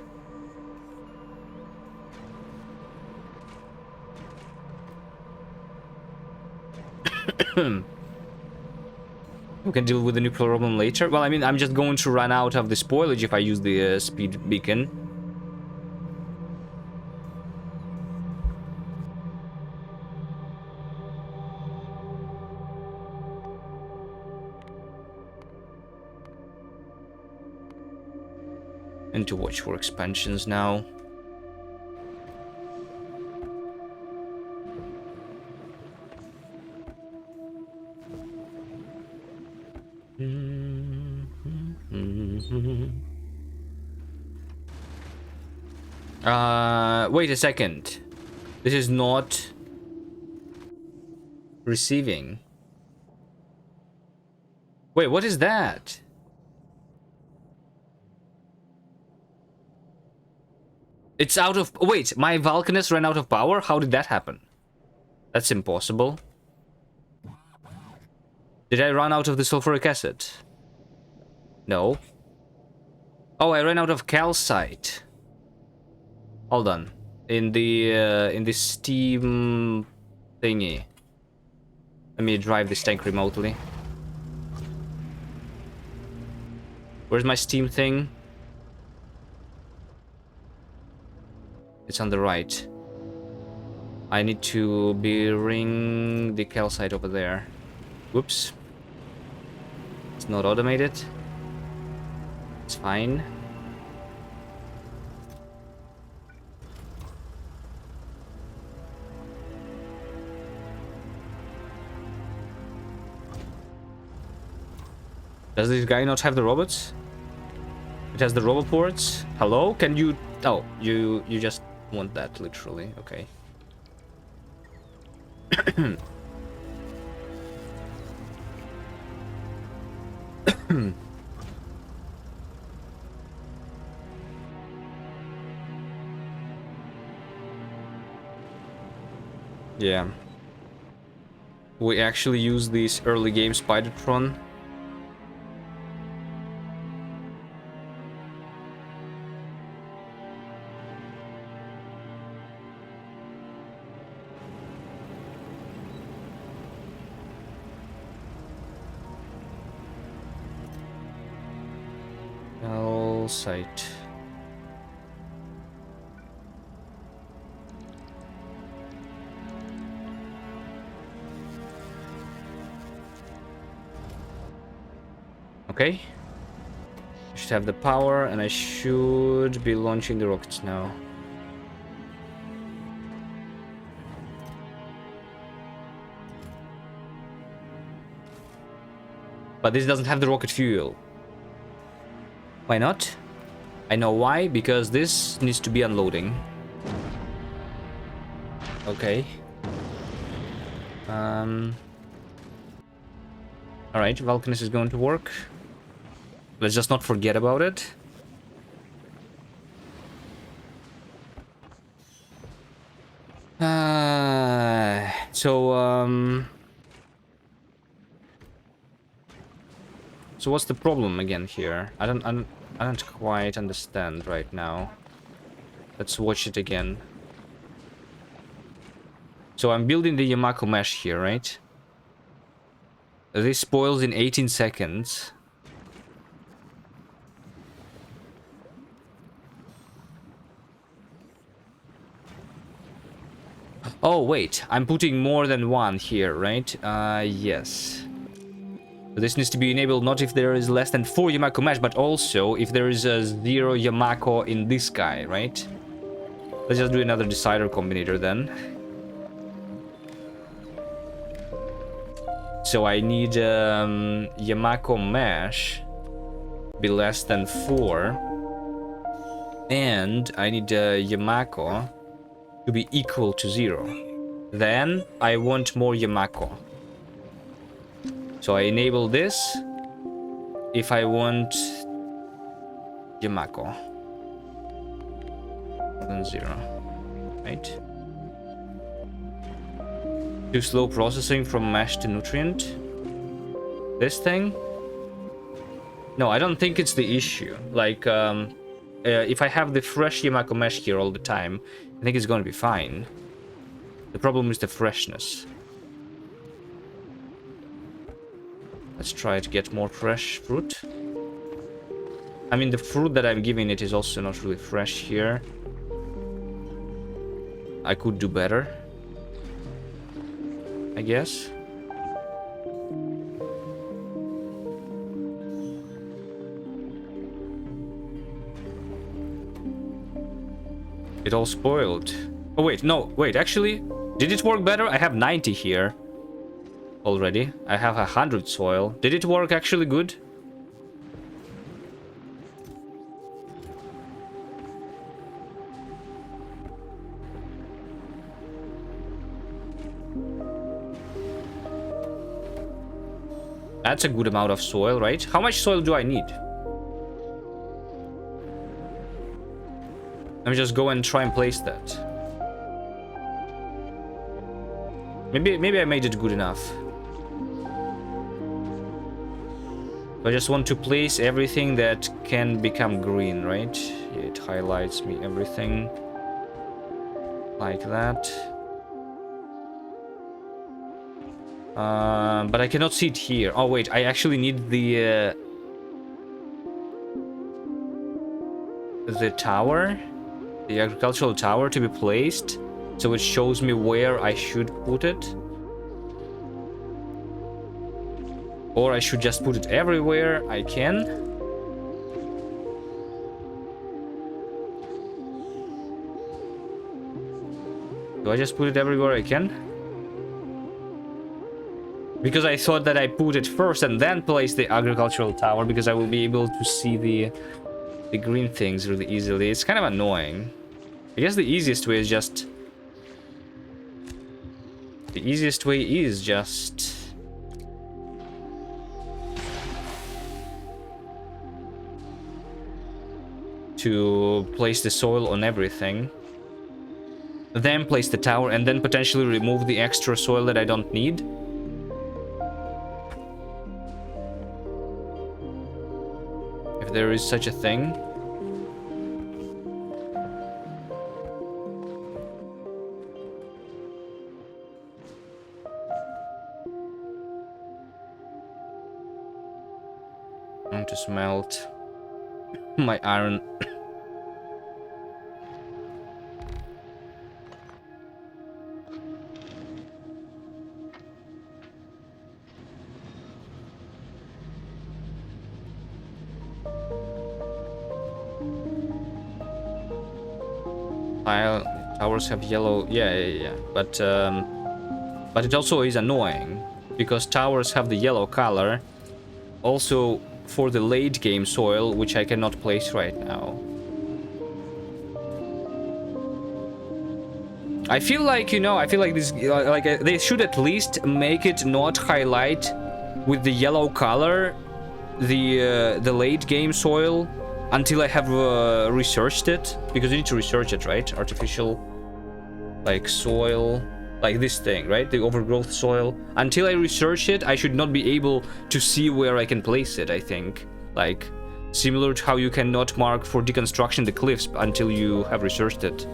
We can deal with the new problem later. Well, I mean, I'm just going to run out of the spoilage if I use the speed beacon. And to watch for expansions now. Wait a second. This is not receiving. Wait, what is that? It's out of... Wait, my Vulcanus ran out of power? How did that happen? That's impossible. Did I run out of the sulfuric acid? No. Oh, I ran out of calcite. Hold on. In the steam thingy. Let me drive this tank remotely. Where's my steam thing? It's on the right. I need to bring the calcite over there. Whoops. It's not automated. It's fine. Does this guy not have the robots? It has the robot ports. Hello? Can you... Oh, you just want that, literally. Okay. Yeah. We actually use this early game Spidertron. Site. Okay. I should have the power and I should be launching the rockets now. But this doesn't have the rocket fuel. Why not? I know why, because this needs to be unloading. Okay. Alright, Vulcanus is going to work. Let's just not forget about it. So what's the problem again here? I don't quite understand right now. Let's watch it again. So I'm building the Yamako mesh here, right? This spoils in 18 seconds. Oh, wait. I'm putting more than one here, right? Yes. This needs to be enabled not if there is less than 4 Yamako mesh, but also if there is a 0 Yamako in this guy, right? Let's just do another decider combinator then. So I need Yamako mesh be less than 4. And I need Yamako to be equal to 0. Then I want more Yamako. So I enable this if I want Yamako. Then 0. Right? Too slow processing from mesh to nutrient. This thing? No, I don't think it's the issue. Like, if I have the fresh Yamako mesh here all the time, I think it's going to be fine. The problem is the freshness. Let's try to get more fresh fruit. I mean, the fruit that I'm giving it is also not really fresh here. I could do better, I guess. It all spoiled. Oh wait, no, wait, actually, did it work better? I have 90 here already. I have 100 soil. Did it work actually good? That's a good amount of soil, right? How much soil do I need? Let me just go and try and place that. Maybe I made it good enough. I just want to place everything that can become green, right? Yeah, it highlights me everything like that. But I cannot see it here. Oh wait, I actually need the tower, the agricultural tower, to be placed, so it shows me where I should put it. Or I should just put it everywhere I can. Do I just put it everywhere I can? Because I thought that I put it first and then place the agricultural tower, because I will be able to see the green things really easily. It's kind of annoying. I guess the easiest way is just... to place the soil on everything. Then place the tower and then potentially remove the extra soil that I don't need. If there is such a thing. I want to smelt my iron. Towers have yellow, yeah. But it also is annoying because towers have the yellow color. Also for the late game soil, which I cannot place right now. I feel like, you know, I feel like this, they should at least make it not highlight with the yellow color the late game soil until I have researched it, because you need to research it, right? Artificial, like, soil, like this thing, right? The overgrowth soil. Until I research it, I should not be able to see where I can place it, I think. Like, similar to how you cannot mark for deconstruction the cliffs until you have researched it.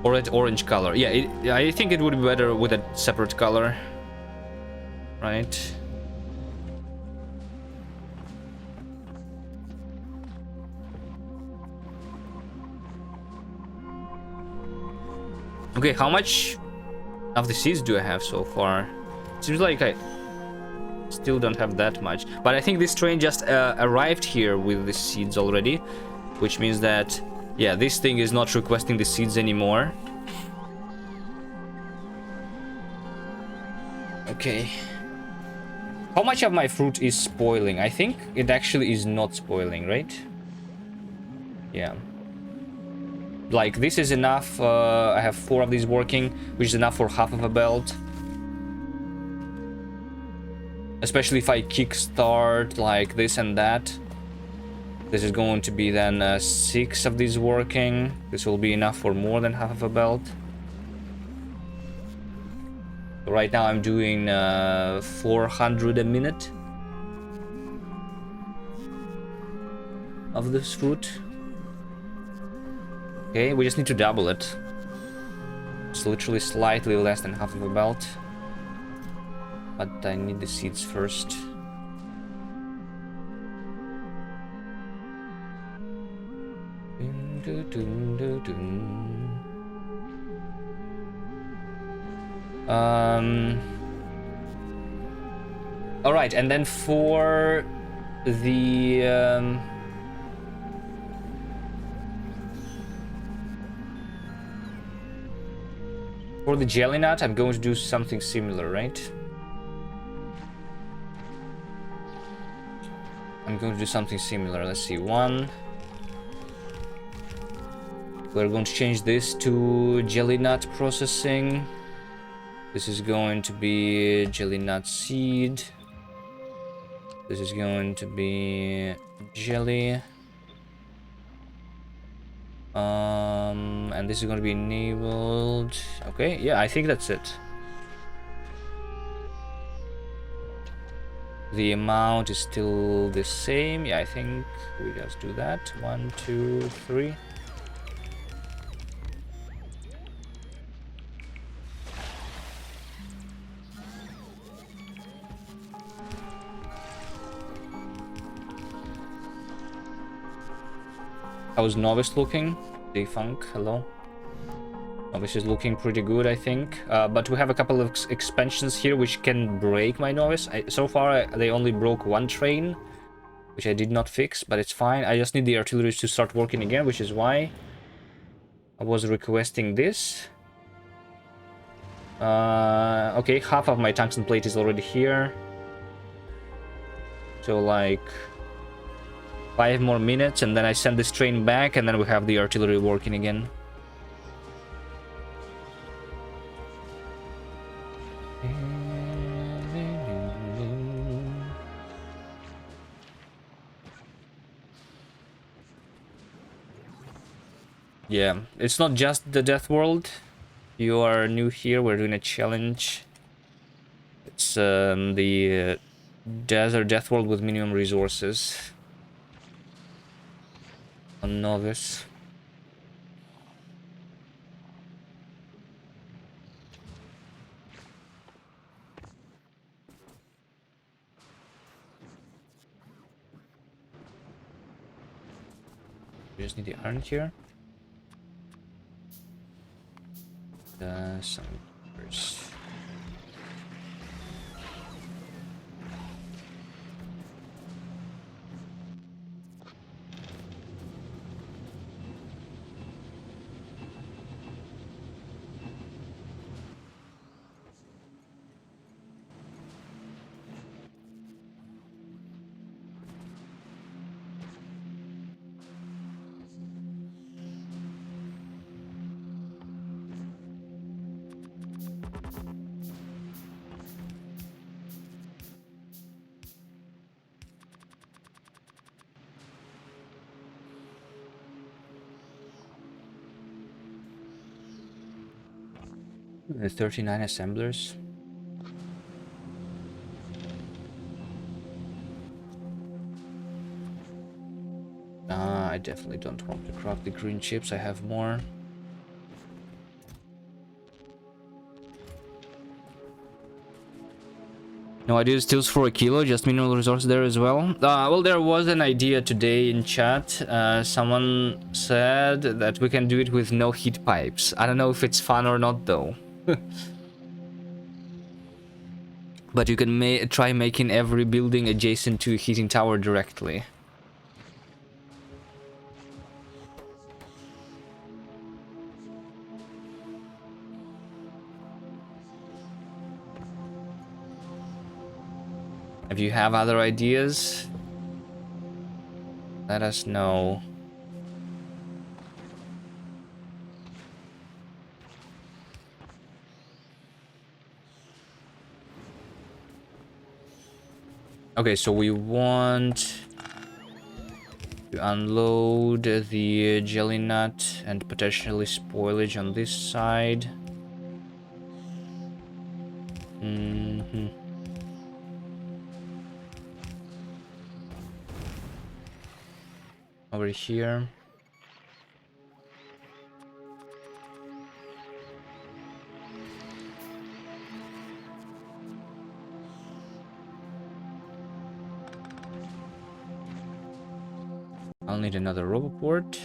Or that orange color. Yeah, I think it would be better with a separate color. Right? Okay, how much of the seeds do I have so far? Seems like I still don't have that much. But I think this train just arrived here with the seeds already. Which means that, yeah, this thing is not requesting the seeds anymore. Okay. How much of my fruit is spoiling? I think it actually is not spoiling, right? Yeah. Like, this is enough. I have 4 of these working, which is enough for half of a belt. Especially if I kickstart like this and that. This is going to be then 6 of these working. This will be enough for more than half of a belt. So right now I'm doing 400 a minute of this fruit. Okay, we just need to double it. It's literally slightly less than half of a belt. But I need the seeds first. All right, and then for the jelly nut, I'm going to do something similar, right? I'm going to do something similar. Let's see, 1. We're going to change this to jelly nut processing. This is going to be jelly nut seed. This is going to be jelly. And this is going to be enabled. Okay, yeah, I think that's it. The amount is still the same. Yeah, I think we just do that. 1, 2, 3. How's Novice looking? Defunk, hello. Novice is looking pretty good, I think. But we have a couple of expansions here which can break my Novice. So far, they only broke 1 train, which I did not fix, but it's fine. I just need the artillery to start working again, which is why I was requesting this. Okay, half of my tungsten plate is already here. So, like, 5 more minutes, and then I send this train back, and then we have the artillery working again. Yeah, it's not just the Deathworld. You are new here, we're doing a challenge. It's the Desert Deathworld with minimum resources. On Novice. We just need the iron here. Some first. 39 assemblers. I definitely don't want to craft the green chips. I have more. No idea steals for a kilo, just mineral resource there as well. Well, there was an idea today in chat. Someone said that we can do it with no heat pipes. I don't know if it's fun or not though. But you can try making every building adjacent to a heating tower directly. If you have other ideas, let us know. Okay, so we want to unload the jelly nut and potentially spoilage on this side. Over here. I'll need another roboport.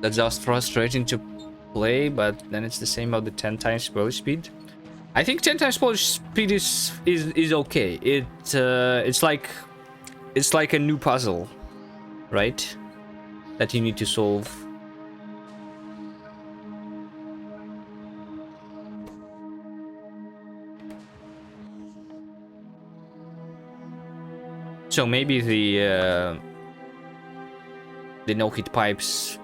That's just frustrating to play, but then it's the same about the 10 times polish speed. I think 10 times polish speed is okay. It's like a new puzzle, right? That you need to solve. So maybe the no heat pipes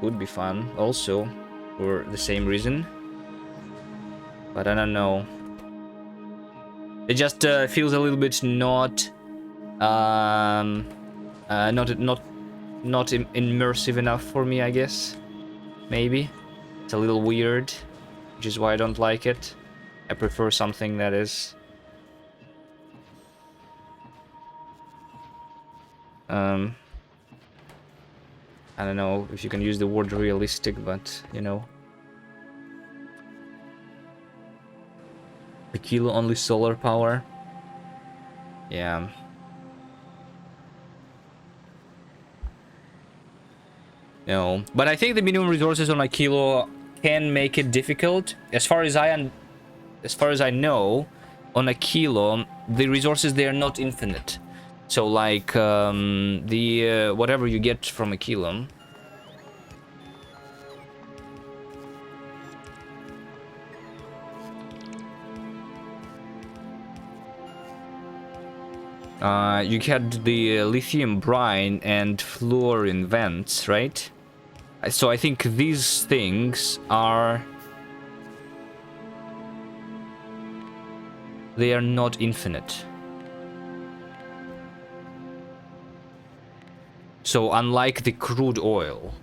would be fun also for the same reason, but I don't know. It just feels a little bit not immersive enough for me, I guess. Maybe it's a little weird, which is why I don't like it. I prefer something that is I don't know if you can use the word realistic, but you know. A kilo only solar power. Yeah. No, but I think the minimum resources on a kilo can make it difficult. As far as I know, on a kilo, the resources they are not infinite. So like the whatever you get from a kilo. You had the lithium brine and fluorine vents, right? So I think these things are... They are not infinite. So unlike the crude oil,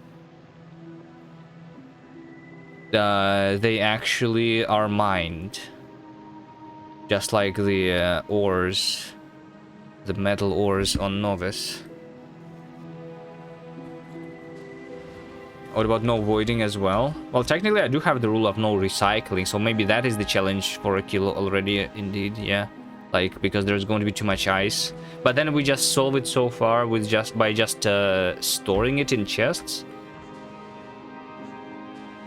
they actually are mined. Just like the ores, the metal ores on Novus. What about no voiding as well? Well, technically I do have the rule of no recycling, so maybe that is the challenge for a kilo already, indeed, yeah. Like, because there's going to be too much ice. But then we just solve it so far with by storing it in chests.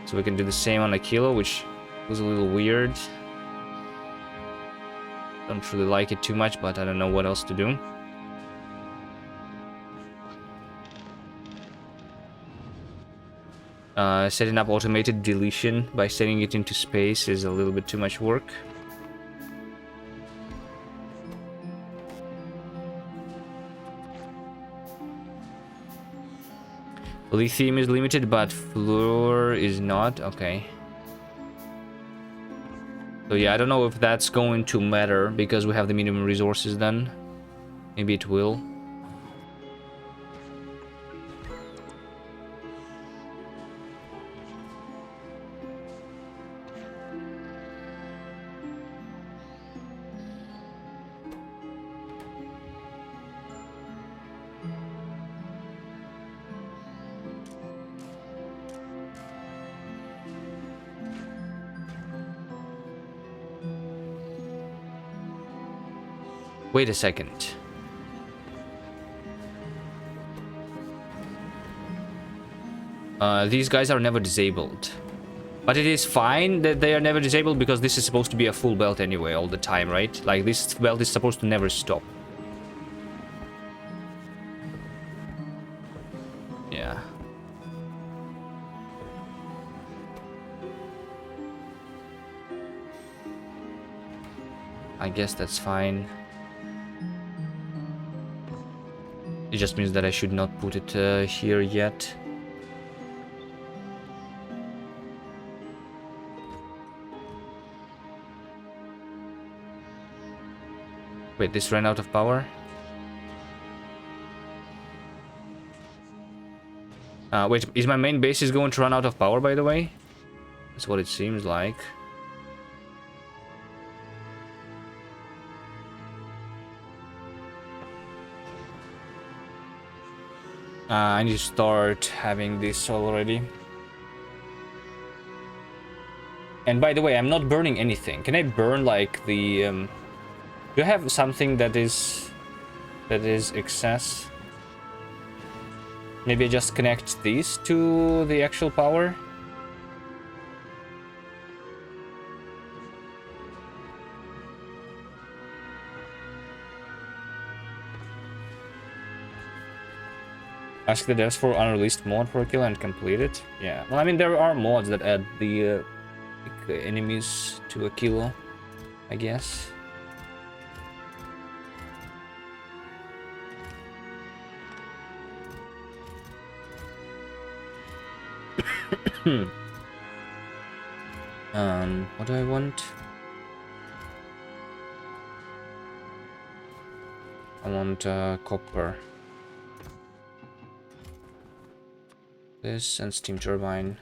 So we can do the same on a kilo, which was a little weird. Don't really like it too much, but I don't know what else to do. Setting up automated deletion by sending it into space is a little bit too much work. Lithium is limited, but fluor is not. Okay. So yeah, I don't know if that's going to matter because we have the minimum resources then. Maybe it will. Wait a second. These guys are never disabled. But it is fine that they are never disabled because this is supposed to be a full belt anyway all the time, right? Like, this belt is supposed to never stop. Yeah. I guess that's fine. It just means that I should not put it here yet. Wait, this ran out of power? Wait, is my main base is going to run out of power, by the way? That's what it seems like. I need to start having this already. And by the way, I'm not burning anything. Can I burn, like, the... Do I have something that is excess? Maybe I just connect these to the actual power? Ask the devs for unreleased mod for a kill and complete it. Yeah, well, I mean, there are mods that add the enemies to a kilo, I guess. What do I want? I want copper. This and steam turbine.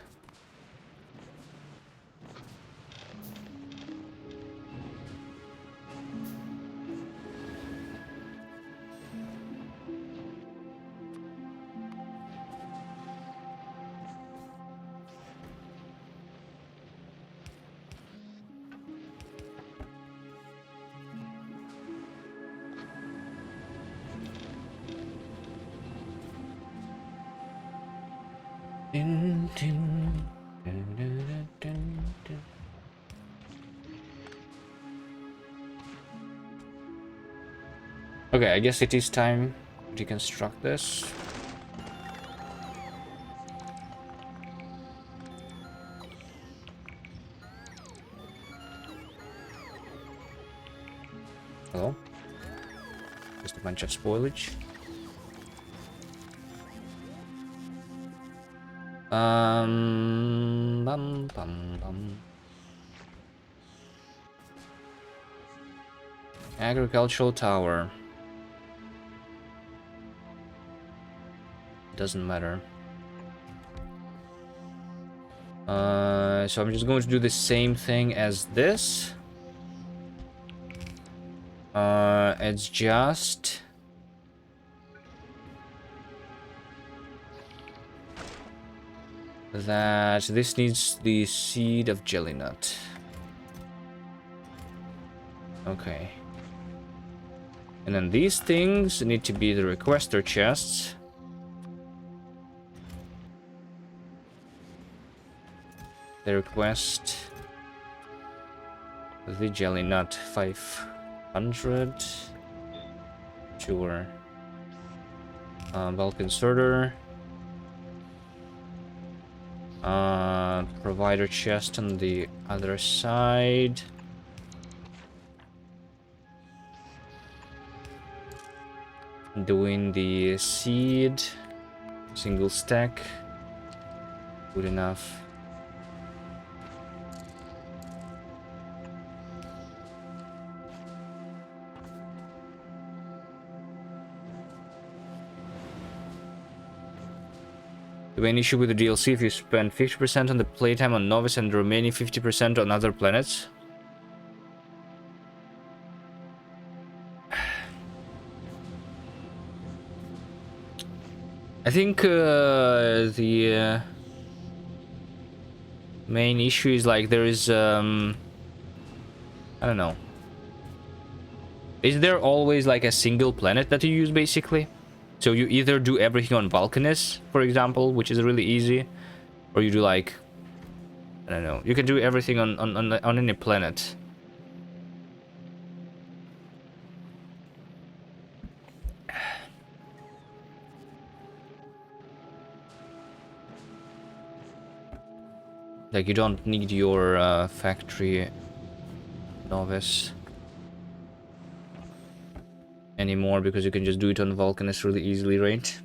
Okay, I guess it is time to deconstruct this. Hello? Just a bunch of spoilage. Bum, bum, bum. Agricultural tower. Doesn't matter. So I'm just going to do the same thing as this. It's just that this needs the seed of jelly nut. Okay. And then these things need to be the requester chests. They request the jelly nut 500. Sure. Bulk inserter. Provider chest on the other side. Doing the seed Single stack. Good enough. The main issue with the DLC, if you spend 50% on the playtime on Novice and the remaining 50% on other planets. I think the main issue is like there is I don't know. Is there always like a single planet that you use basically? So you either do everything on Vulcanus, for example, which is really easy, or you do like, I don't know, you can do everything on any planet. Like you don't need your factory Novice anymore because you can just do it on Vulcanus really easily, right?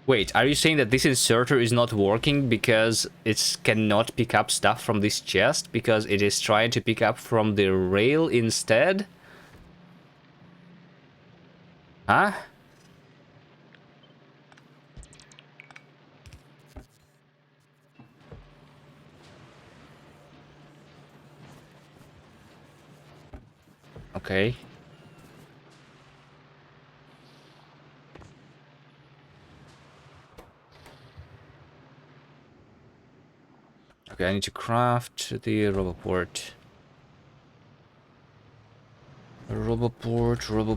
Wait, are you saying that this inserter is not working because it cannot pick up stuff from this chest because it is trying to pick up from the rail instead? Huh? Okay. Okay, I need to craft the roboport. Roboport.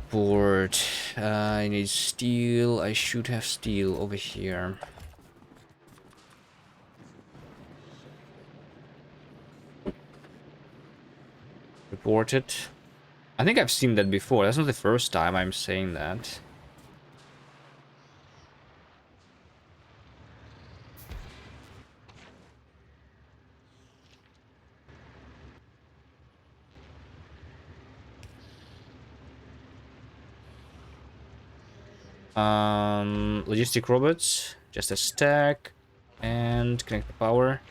I need steel. I should have steel over here. Report it. I think I've seen that before. That's not the first time I'm saying that. Logistic robots, just a stack, and connect the power.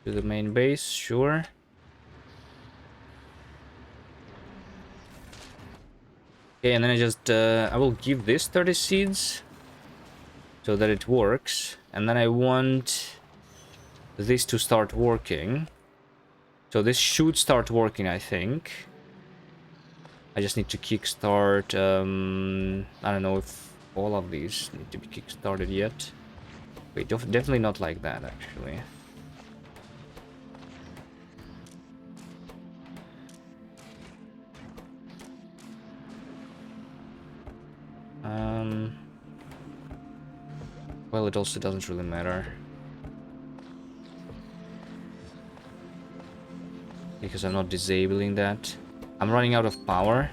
To the main base, sure. Okay, and then I will give this 30 seeds so that it works, and then I want this to start working. So this should start working, I think. I just need to kickstart. I don't know if all of these need to be kickstarted yet. Wait, definitely not like that, actually. Well, it also doesn't really matter. Because I'm not disabling that. I'm running out of power.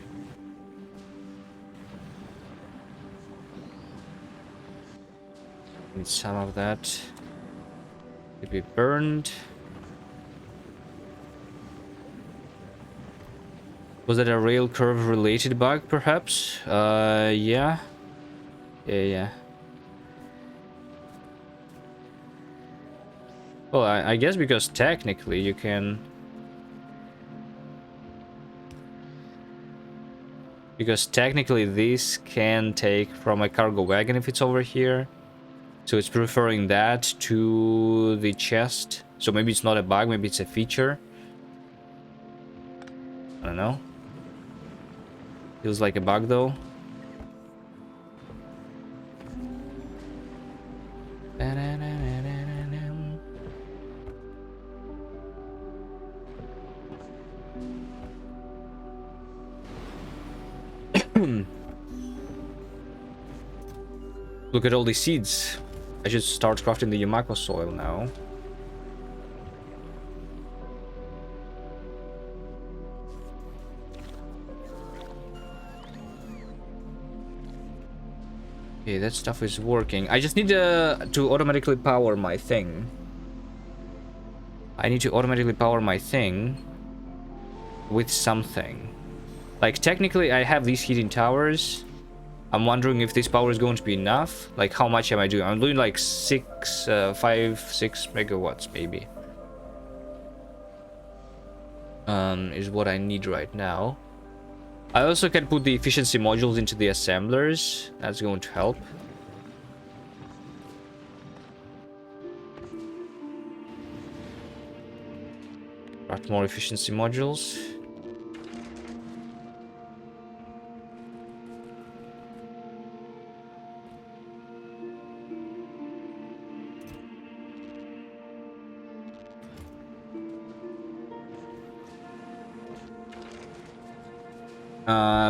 Need some of that to be burned. Was that a rail curve related bug, perhaps? Yeah. Yeah. Well, I guess because technically you can... Because technically this can take from a cargo wagon if it's over here. So it's preferring that to the chest. So maybe it's not a bug, maybe it's a feature. I don't know. Feels like a bug though. Look at all these seeds. I should start crafting the Yamako soil now. Okay, that stuff is working. I just need to automatically power my thing. I need to automatically power my thing with something. Like, technically, I have these heating towers. I'm wondering if this power is going to be enough. Like, how much am I doing? I'm doing like 5, 6 megawatts, maybe. Is what I need right now. I also can put the efficiency modules into the assemblers. That's going to help. Got more efficiency modules.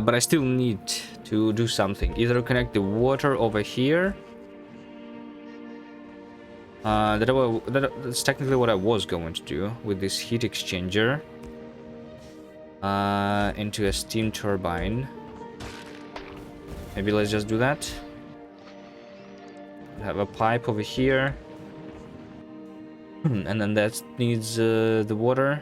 But I still need to do something. Either connect the water over here. That's technically what I was going to do with this heat exchanger. Into a steam turbine. Maybe let's just do that. Have a pipe over here. And then that needs the water.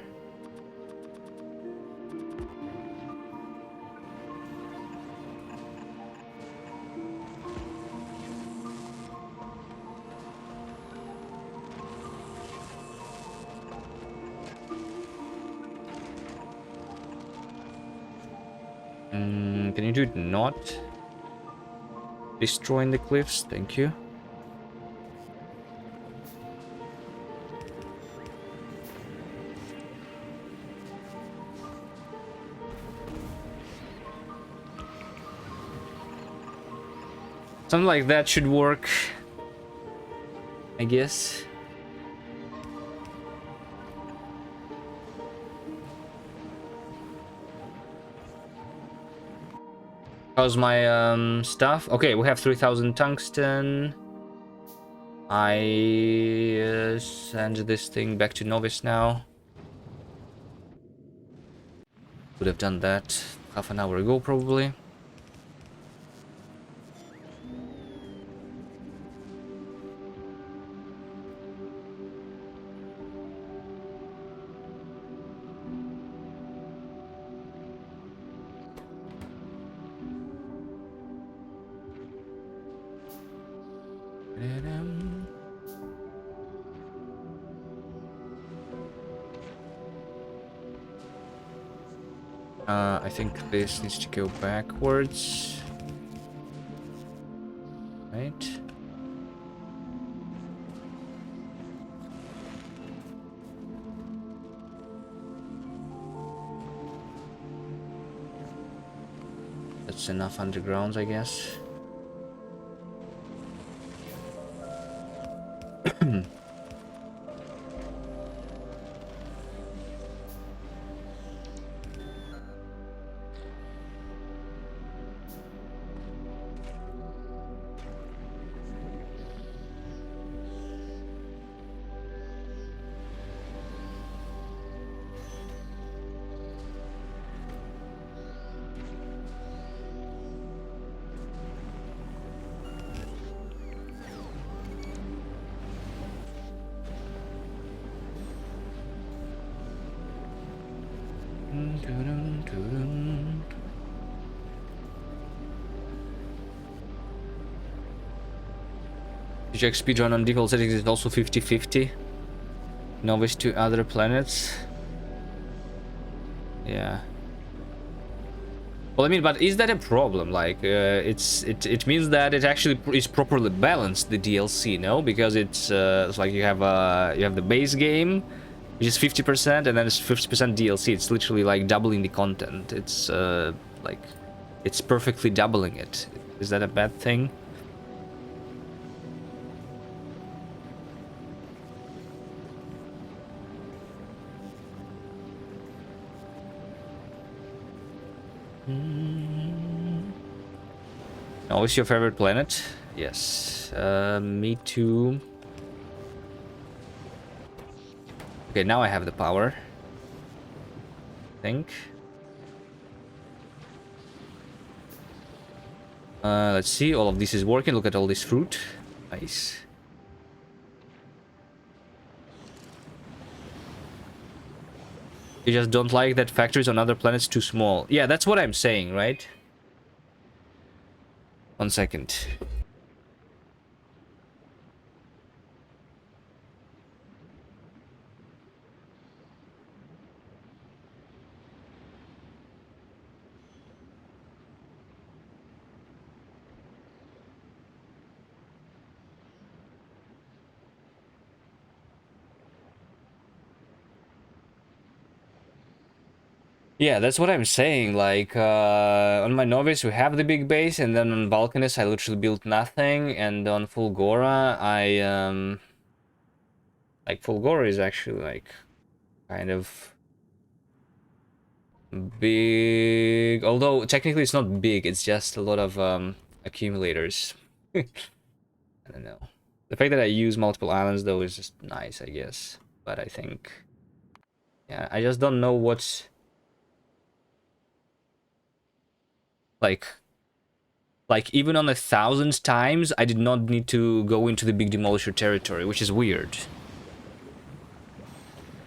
Can you do it not destroying the cliffs? Thank you. Something like that should work, I guess. How's my stuff? Okay, we have 3000 tungsten. I send this thing back to Novice now. Would have done that half an hour ago, probably. I think this needs to go backwards. Right? That's enough undergrounds, I guess. Check speedrun on default settings is also 50-50. Novice to other planets. Yeah. Well, I mean, but is that a problem? Like, it means that it actually is properly balanced, the DLC, no? Because it's like you have the base game, which is 50%, and then it's 50% DLC. It's literally like doubling the content. It's like it's perfectly doubling it. Is that a bad thing? Oh, is your favorite planet? Yes. Me too. Okay, now I have the power. I think. Let's see, all of this is working. Look at all this fruit. Nice. You just don't like that factories on other planets too small. Yeah, that's what I'm saying, right? 1 second. Yeah, that's what I'm saying. Like, on my Novice, we have the big base, and then on Balkanus, I literally built nothing, and on Fulgora, like, Fulgora is actually, like, kind of big, although technically it's not big, it's just a lot of, accumulators. I don't know. The fact that I use multiple islands, though, is just nice, I guess. But I think... Yeah, I just don't know what's... Like, even on 1,000 times, I did not need to go into the big demolisher territory, which is weird.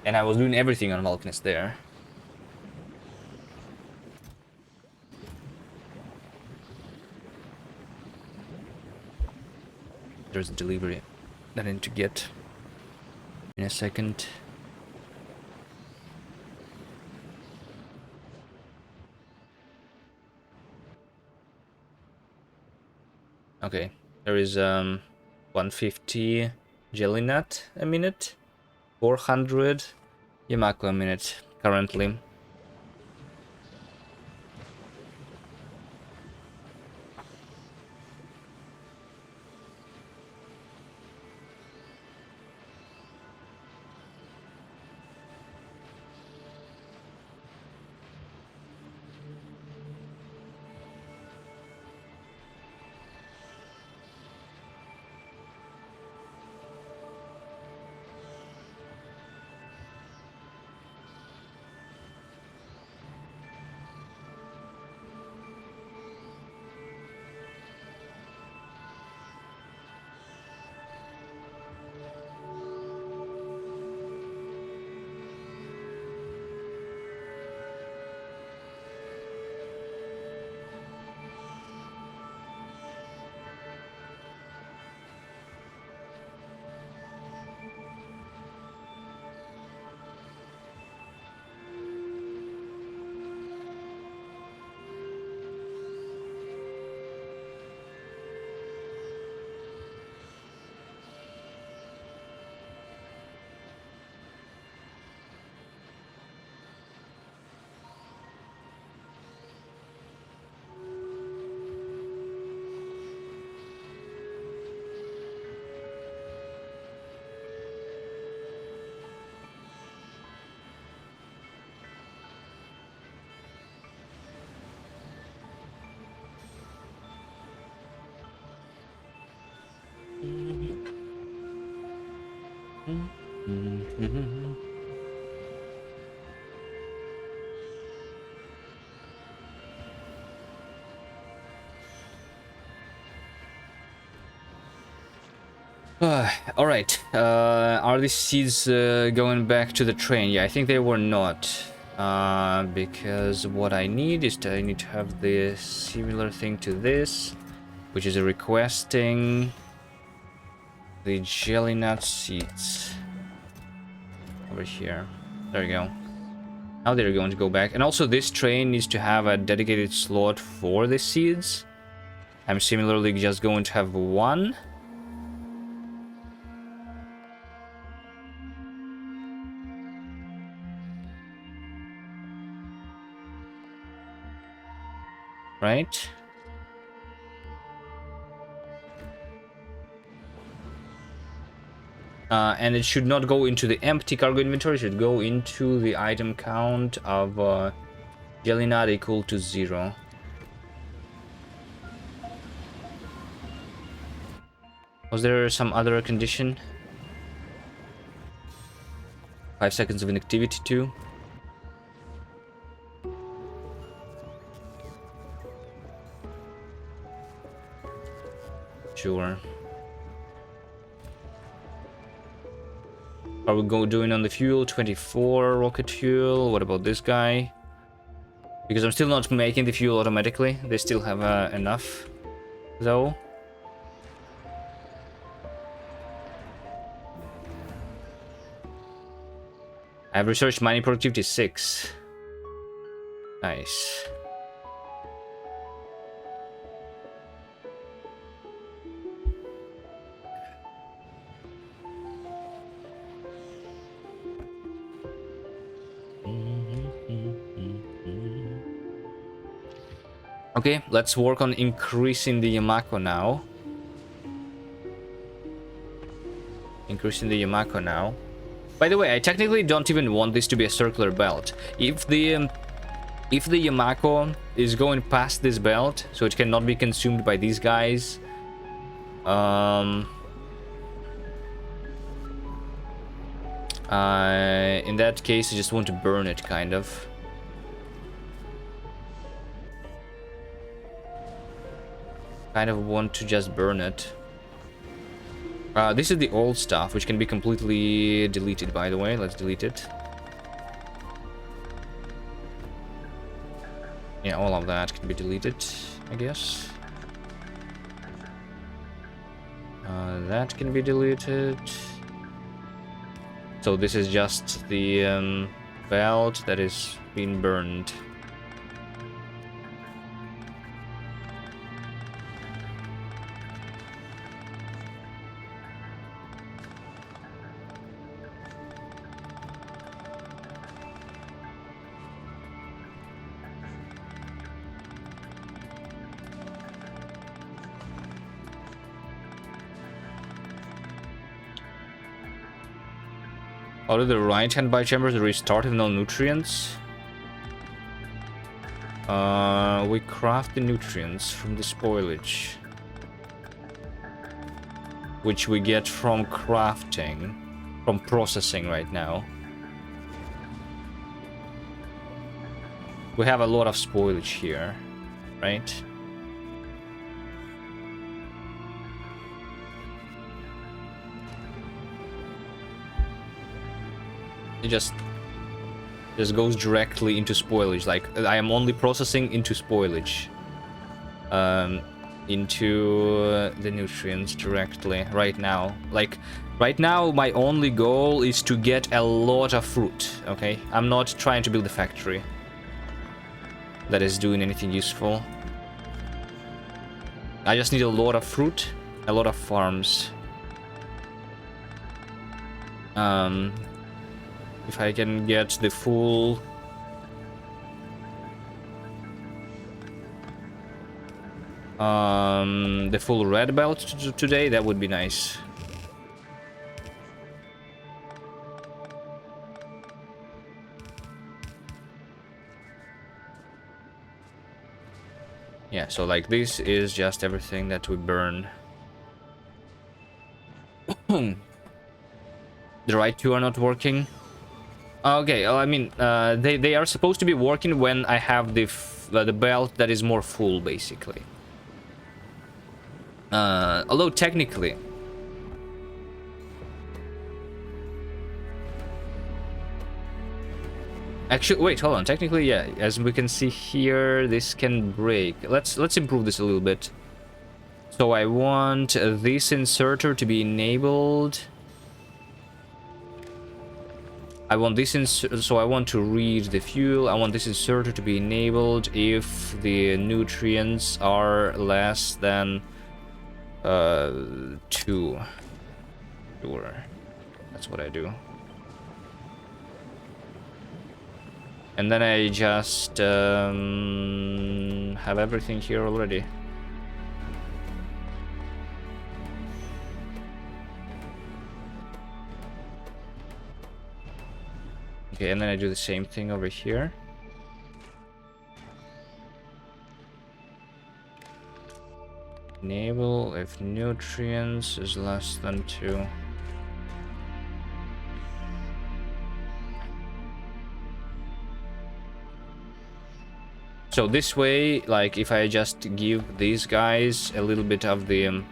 And I was doing everything on Vulcanus there. There's a delivery that I need to get in a second. Okay, there is 150 jelly nut a minute, 400 Yamako a minute currently. All right. Are these seeds going back to the train? Yeah, I think they were not. Because what I need is I need to have the similar thing to this, which is requesting the jelly nut seeds over here. There you go. Now they're going to go back. And also this train needs to have a dedicated slot for the seeds. I'm similarly just going to have one. Right? And it should not go into the empty cargo inventory, it should go into the item count of jelly nut equal to 0. Was there some other condition? 5 seconds of inactivity too. Sure. Are we doing on the fuel? 24 rocket fuel. What about this guy? Because I'm still not making the fuel automatically. They still have enough, though. I have researched mining productivity 6. Nice. Okay, let's work on increasing the Yamako now. By the way, I technically don't even want this to be a circular belt. If the Yamako is going past this belt, so it cannot be consumed by these guys, in that case, I just want to burn it, kind of. Want to just burn it. This is the old stuff, which can be completely deleted, by the way. Let's delete it. Yeah, all of that can be deleted, I guess. That can be deleted. So this is just the belt that is being burned. How did the right-hand bichambers restart with no nutrients? We craft the nutrients from the spoilage, which we get from crafting, from processing right now. We have a lot of spoilage here, right? It just goes directly into spoilage. Like, I am only processing into spoilage, into the nutrients directly right now. Like, right now my only goal is to get a lot of fruit. Okay, I'm not trying to build a factory that is doing anything useful. I just need a lot of fruit, a lot of farms. If I can get the full red belt today, that would be nice. Yeah, so like this is just everything that we burn. The right two are not working. Okay, I mean, they are supposed to be working when I have the belt that is more full, basically. Although technically, actually, wait, hold on. Technically, yeah, as we can see here, this can break. Let's improve this a little bit. So I want this inserter to be enabled. I want this so I want to read the fuel. I want this inserter to be enabled if the nutrients are less than 2. Sure. That's what I do. And then I just have everything here already. Okay, and then I do the same thing over here. Enable if nutrients is less than 2. So this way, like if I just give these guys a little bit of the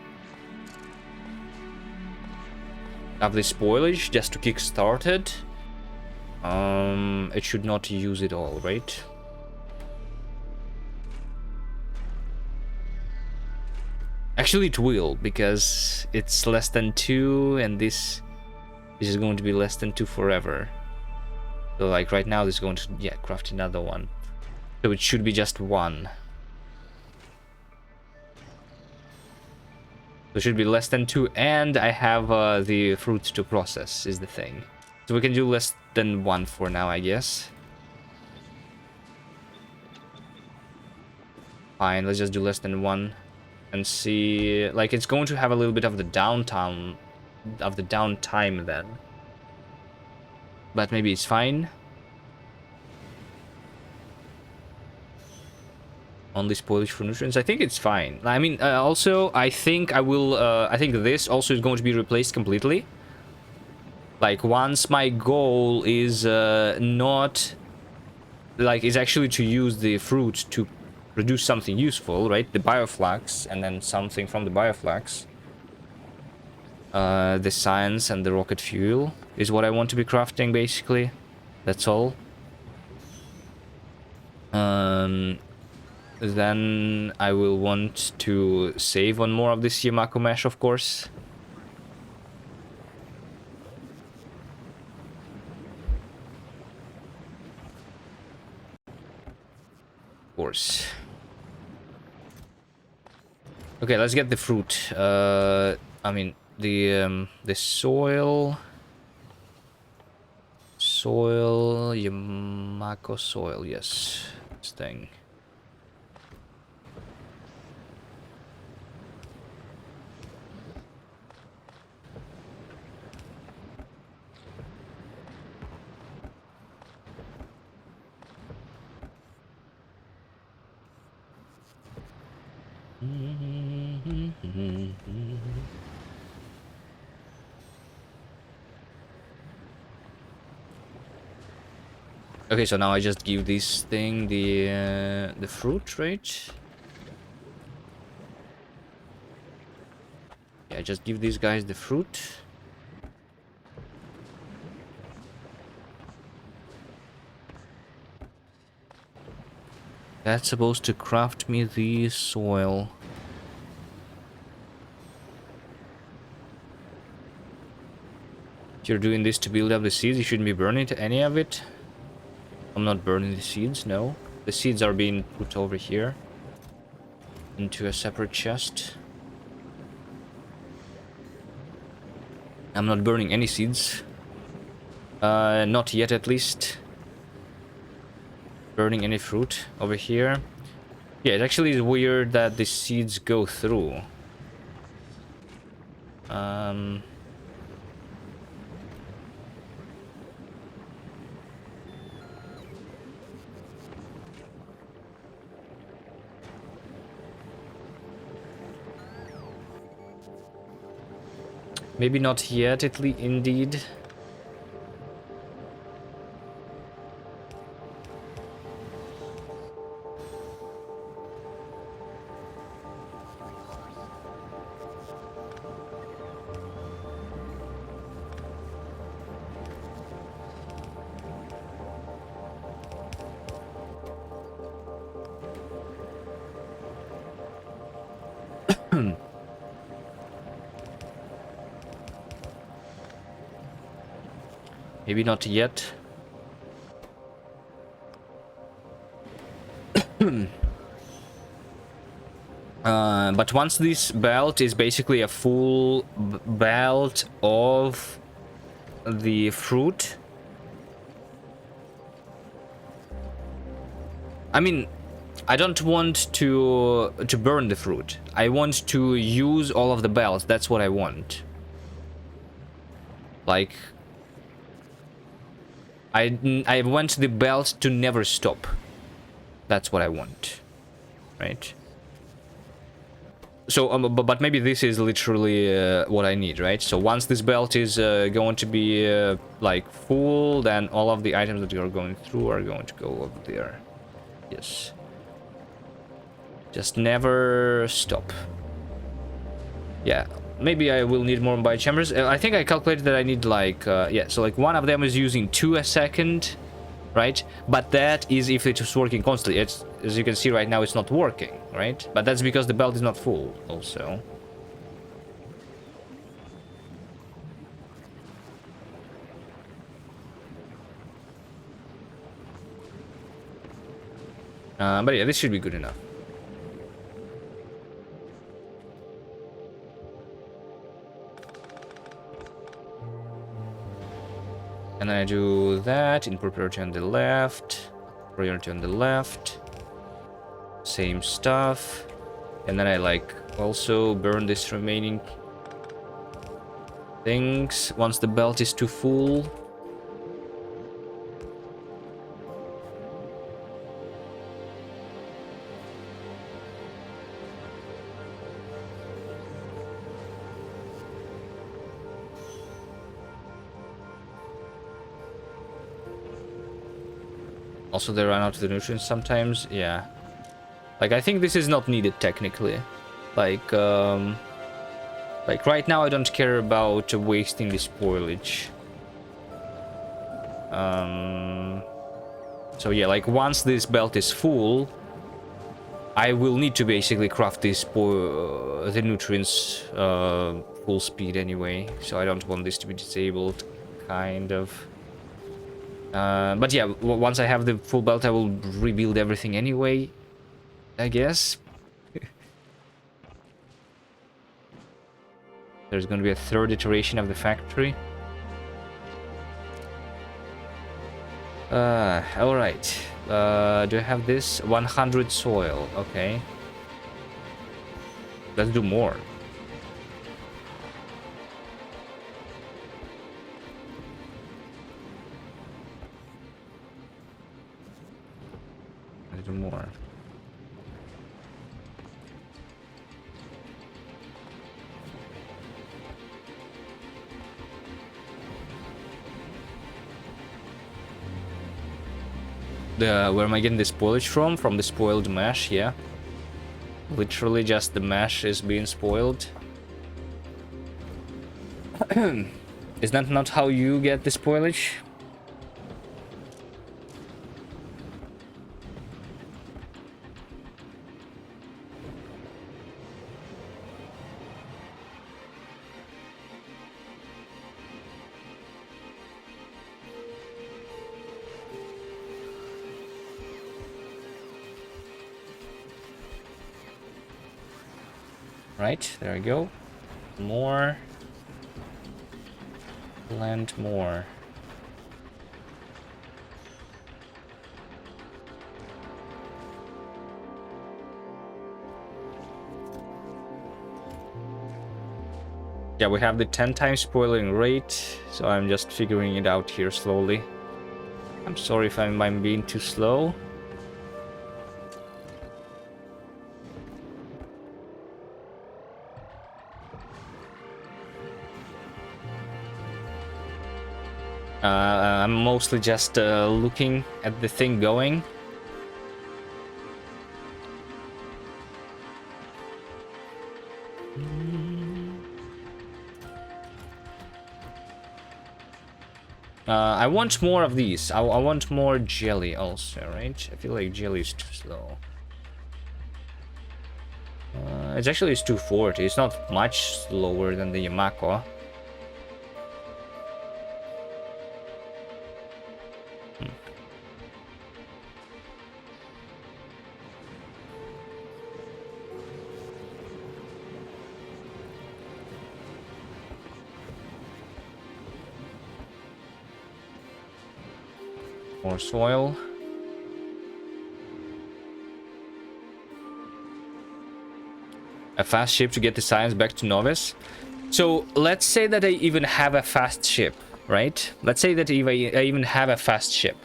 Have the spoilage just to kickstart it. It should not use it all, right? Actually, it will, because it's less than 2, and this is going to be less than 2 forever. So, like, right now, this is going to, yeah, craft another one. So it should be just 1. So it should be less than 2, and I have the fruit to process, is the thing. So we can do less than 1 for now, I guess. Fine, let's just do less than 1. And see, like, it's going to have a little bit of the downtime then. But maybe it's fine. Only spoilage for nutrients. I think it's fine. I mean, also, I think I will, I think this also is going to be replaced completely. Like, once my goal is not, like, is actually to use the fruit to produce something useful, right? The bioflux, and then something from the bioflux. The science and the rocket fuel is what I want to be crafting, basically. That's all. Then I will want to save on more of this Yamako mesh, of course. Of course. Okay, let's get the fruit. I mean, the soil, Yamako soil, yes, this thing. Okay, so now I just give this thing the fruit, right? Yeah, just give these guys the fruit. That's supposed to craft me the soil. If you're doing this to build up the seeds, you shouldn't be burning any of it. I'm not burning the seeds, no. The seeds are being put over here into a separate chest. I'm not burning any seeds. Not yet, at least. Burning any fruit over here. Yeah, it actually is weird that the seeds go through. Maybe not yet, indeed. Maybe not yet. But once this belt is basically a full belt of the fruit, I mean, I don't want to burn the fruit. I want to use all of the belts. That's what I want. Like, I want the belt to never stop. That's what I want, right? So, but maybe this is literally what I need, right? So once this belt is going to be like full, then all of the items that you're going through are going to go over there. Yes. Just never stop. Yeah. maybe I will need more biochambers. I think I calculated that I need like yeah, so like one of them is using 2 a second, right? But that is if it is working constantly. It's, as you can see right now, it's not working, right? But that's because the belt is not full also. But yeah, this should be good enough. And then I do that in priority on the left, priority on the left, same stuff. And then I like also burn this remaining things once the belt is too full. Also, they run out of the nutrients sometimes. Yeah. Like, I think this is not needed technically. Like right now I don't care about wasting the spoilage. So yeah, like once this belt is full, I will need to basically craft this the nutrients full speed anyway. So I don't want this to be disabled, kind of. But yeah, once I have the full belt, I will rebuild everything anyway, I guess. There's going to be a third iteration of the factory. Alright. Do I have this? 100 soil. Okay. Let's do more. Let's do more. Where am I getting the spoilage from? From the spoiled mesh, yeah. Literally just the mesh is being spoiled. Is that not how you get the spoilage? Right, there we go. More. Plant more. Yeah, we have the 10 times spoiling rate, so I'm just figuring it out here slowly. I'm sorry if I'm being too slow. I'm mostly just looking at the thing going. I want more of these. I want more jelly also, right? I feel like jelly is too slow. It's actually 240. It's not much slower than the Yamako. More soil. A fast ship to get the science back to Novice. So let's say that I even have a fast ship, right? Let's say that if I even have a fast ship.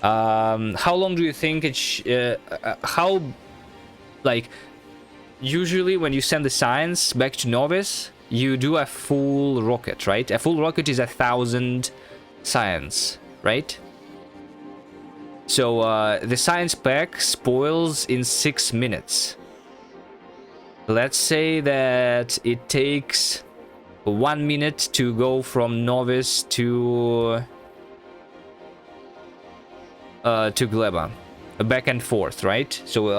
How long do you think it how, like, usually when you send the science back to Novice, you do a full rocket, right? A full rocket is 1,000 science, right? So the science pack spoils in 6 minutes. Let's say that it takes 1 minute to go from novice to Gleba, back and forth, right? So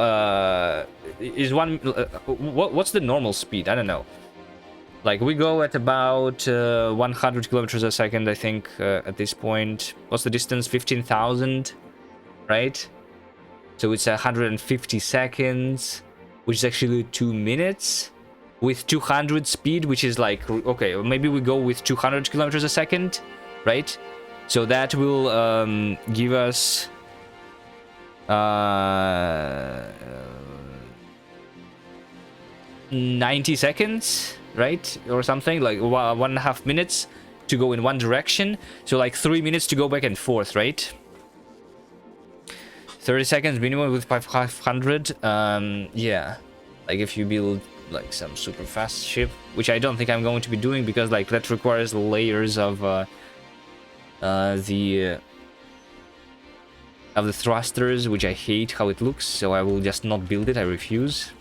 is one what's the normal speed? I don't know. Like we go at about 100 kilometers a second, I think, at this point. What's the distance? 15,000, right? So it's 150 seconds, which is actually 2 minutes with 200 speed, which is like, okay, maybe we go with 200 kilometers a second, right? So that will give us 90 seconds, right? Or something like 1.5 minutes to go in one direction. So like 3 minutes to go back and forth, right? 30 seconds minimum with 500. Yeah, like if you build like some super fast ship, which I don't think I'm going to be doing because like that requires layers of the thrusters, which I hate how it looks, so I will just not build it. I refuse.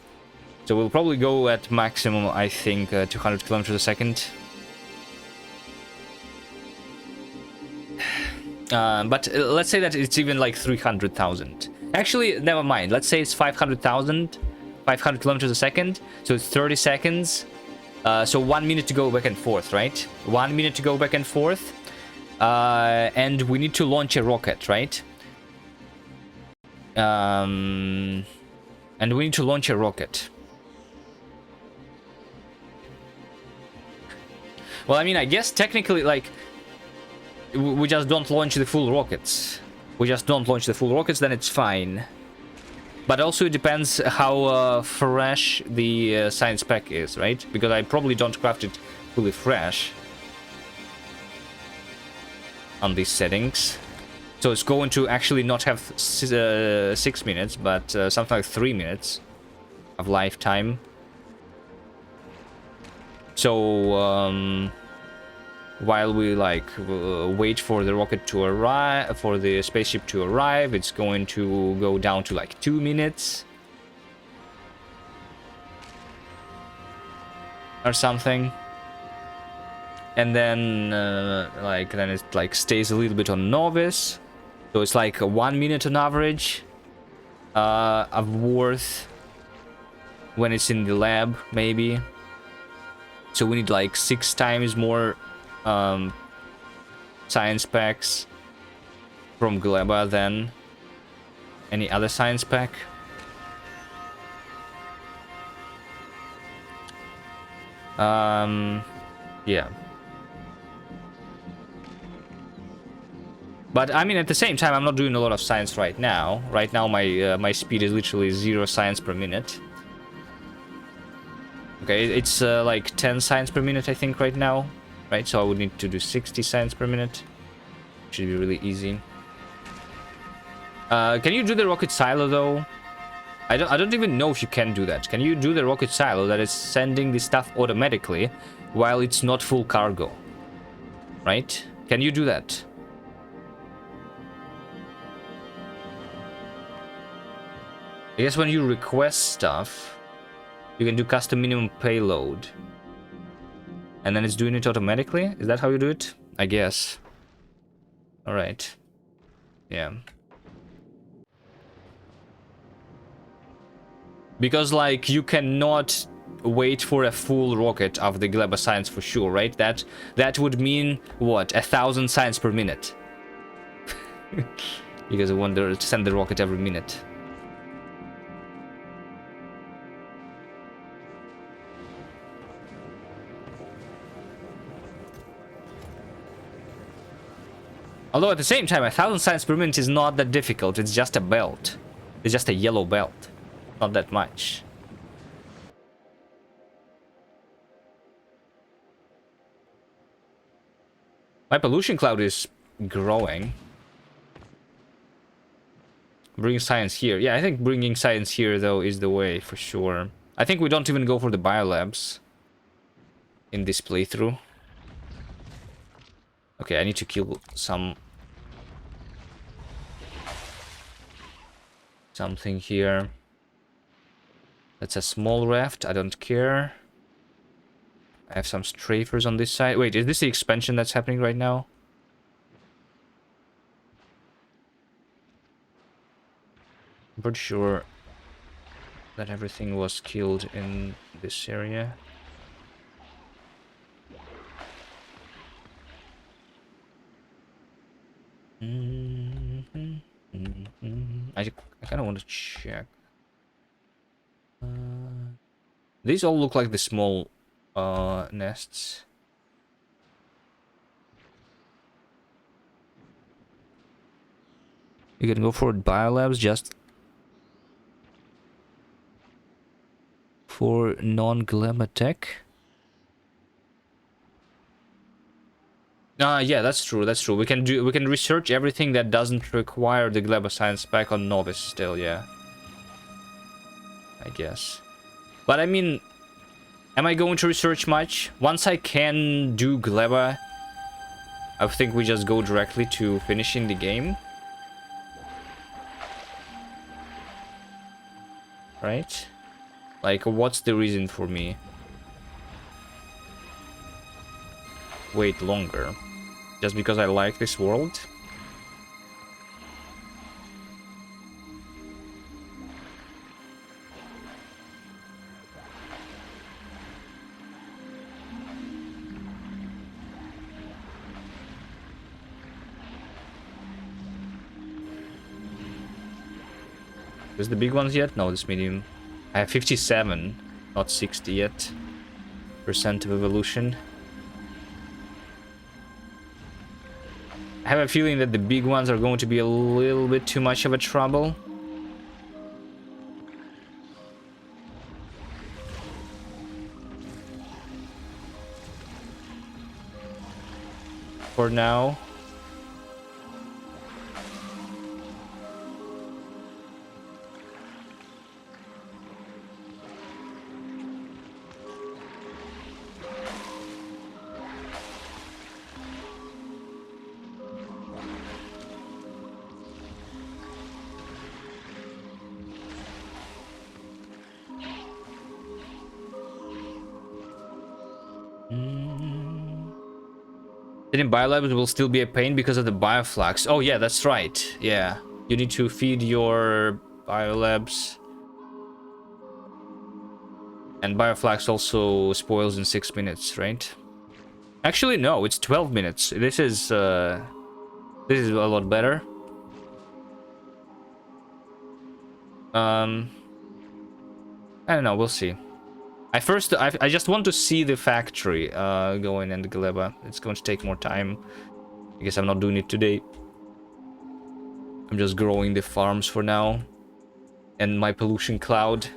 So we'll probably go at maximum, I think, 200 kilometers a second. But let's say that it's even like 300,000. Actually, never mind. Let's say it's 500,000, 500 kilometers a second. So it's 30 seconds. So 1 minute to go back and forth, right? 1 minute to go back and forth. And we need to launch a rocket, right? And we need to launch a rocket. Well, I mean, I guess technically, like, we just don't launch the full rockets. We just don't launch the full rockets, then it's fine. But also it depends how fresh the science pack is, right? Because I probably don't craft it fully fresh on these settings. So it's going to actually not have 6 minutes, but something like 3 minutes of lifetime. So while we like wait for the rocket to arrive, for the spaceship to arrive, it's going to go down to like 2 minutes or something. And then then it like stays a little bit on novice. So it's like 1 minute on average of worth when it's in the lab, maybe. So we need like 6 times more science packs from Gleba than any other science pack. Yeah. But I mean, at the same time, I'm not doing a lot of science right now. Right now, my speed is literally 0 science per minute. Okay, it's like 10 science per minute, I think, right now. Right, so I would need to do 60 science per minute. Should be really easy. Can you do the rocket silo though? I don't even know if you can do that. Can you do the rocket silo that is sending the stuff automatically while it's not full cargo? Right? Can you do that? I guess when you request stuff, you can do custom minimum payload. And then it's doing it automatically? Is that how you do it? I guess. Alright. Yeah. Because, like, you cannot wait for a full rocket of the Gleba science for sure, right? That would mean, what, 1,000 science per minute. Because I want to send the rocket every minute. Although at the same time, 1,000 science per minute is not that difficult. It's just a belt. It's just a yellow belt. Not that much. My pollution cloud is growing. Bring science here. Yeah, I think bringing science here, though, is the way for sure. I think we don't even go for the biolabs in this playthrough. Okay, I need to kill something here. That's a small raft. I don't care. I have some strafers on this side. Wait, is this the expansion that's happening right now? I'm pretty sure that everything was killed in this area. I kind of want to check. These all look like the small nests. You can go for biolabs just for non-glam attack. Yeah, that's true. That's true. We can research everything that doesn't require the Gleba science spec on novice still, yeah. I guess. But I mean, am I going to research much? Once I can do Gleba, I think we just go directly to finishing the game. Right? Like, what's the reason for me? Wait longer. Just because I like this world? Is the big ones yet? No, this medium. I have 57, not 60 yet. Percent of evolution. I have a feeling that the big ones are going to be a little bit too much of a trouble. For now. Then biolabs will still be a pain because of the bioflux. Oh yeah, that's right. Yeah, you need to feed your biolabs. And bioflux also spoils in 6 minutes, right? Actually, no, it's 12 minutes. This is a lot better. I don't know. We'll see. I just want to see the factory going in the Gleba. It's going to take more time. I guess I'm not doing it today. I'm just growing the farms for now. And my pollution cloud.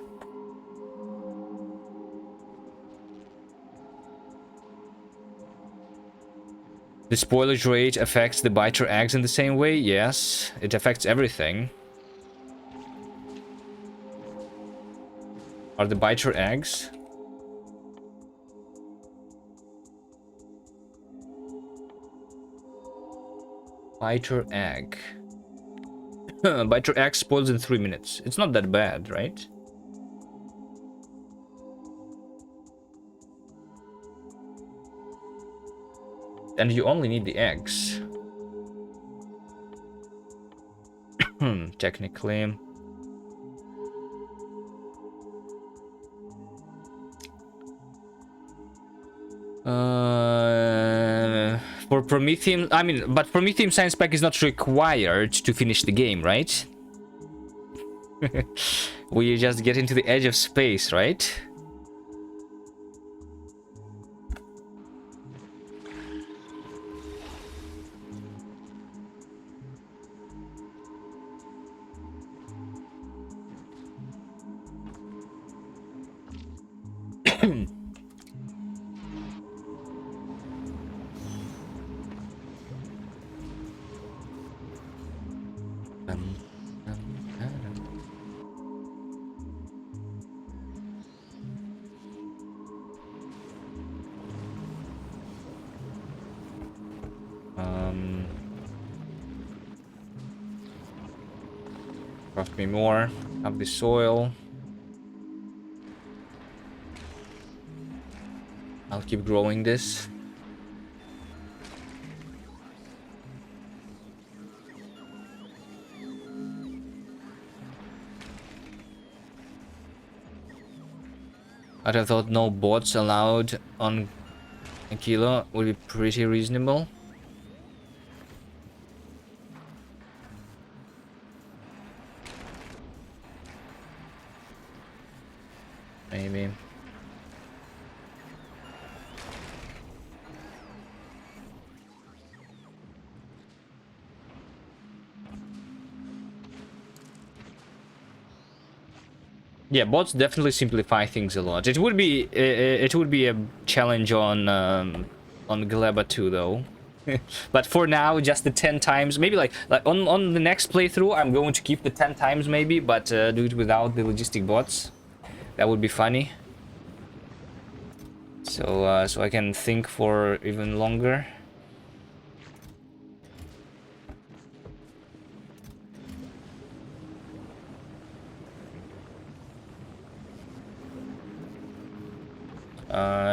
The spoilage rate affects the biter eggs in the same way? Yes, it affects everything. Are the biter eggs? Biter egg. Biter egg spoils in 3 minutes. It's not that bad, right? And you only need the eggs. Technically. For Prometheum, I mean, but Prometheum Science Pack is not required to finish the game, right? We just get into the edge of space, right? Craft me more. Have the soil. I'll keep growing this. I'd have thought no bots allowed on a kilo would be pretty reasonable. Maybe. Yeah, bots definitely simplify things a lot. It would be a challenge on Gleba too, though. But for now, just the 10 times. Maybe like on the next playthrough, I'm going to keep the 10 times maybe, but do it without the logistic bots. That would be funny. So so I can think for even longer.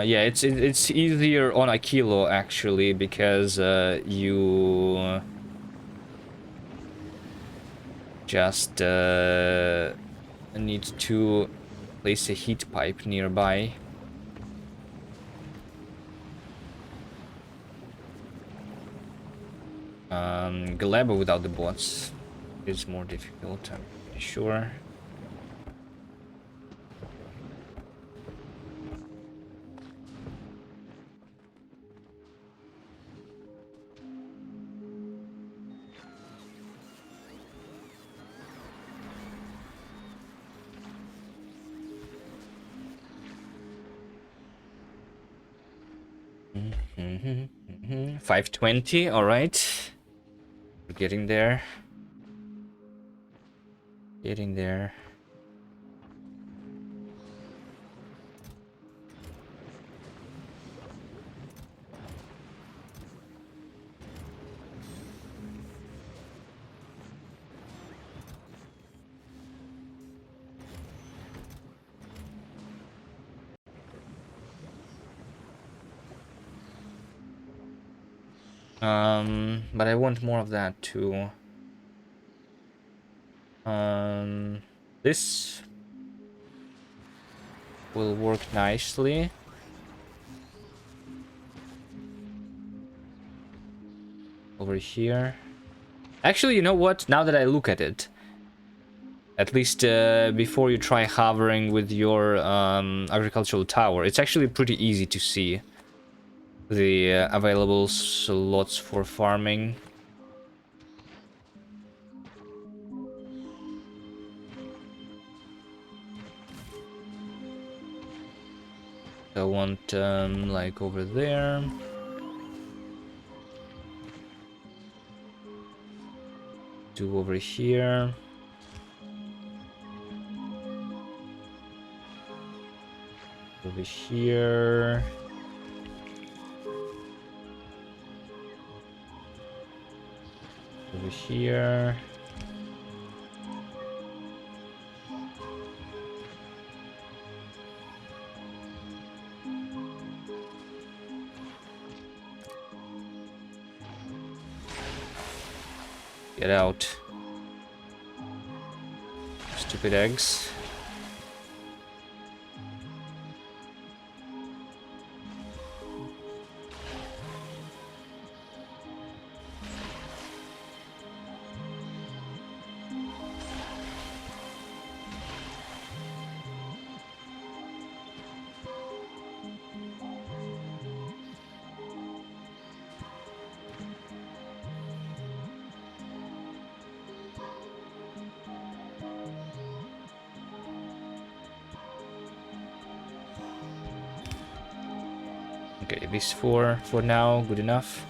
Yeah, it's easier on a kilo actually because you just need to place a heat pipe nearby. Galeba without the bots is more difficult, I'm pretty sure. Mm-hmm. 520, all right. We're getting there. Getting there. But I want more of that too. This will work nicely. Over here. Actually, you know what? Now that I look at it, at least before you try hovering with your agricultural tower, it's actually pretty easy to see the available slots for farming. I want like over there. Do over here. Over here. Over here. Get out. Stupid eggs. Okay, these four for now, good enough.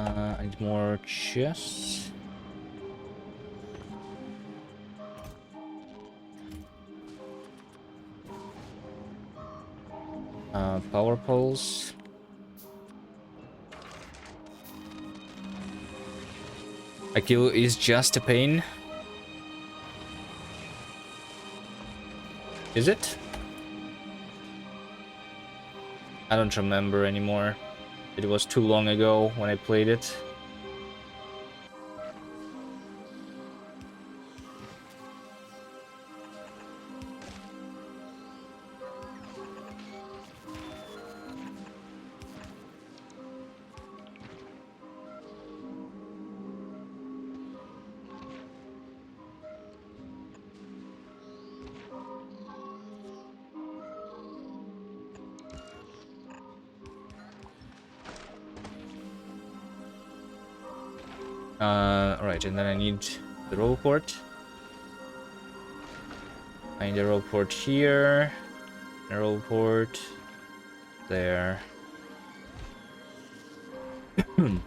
I need more chests. Power poles. A kill is just a pain. Is it? I don't remember anymore. It was too long ago when I played it. Alright, and then I need the roleport. I need a roleport here. A roleport there. And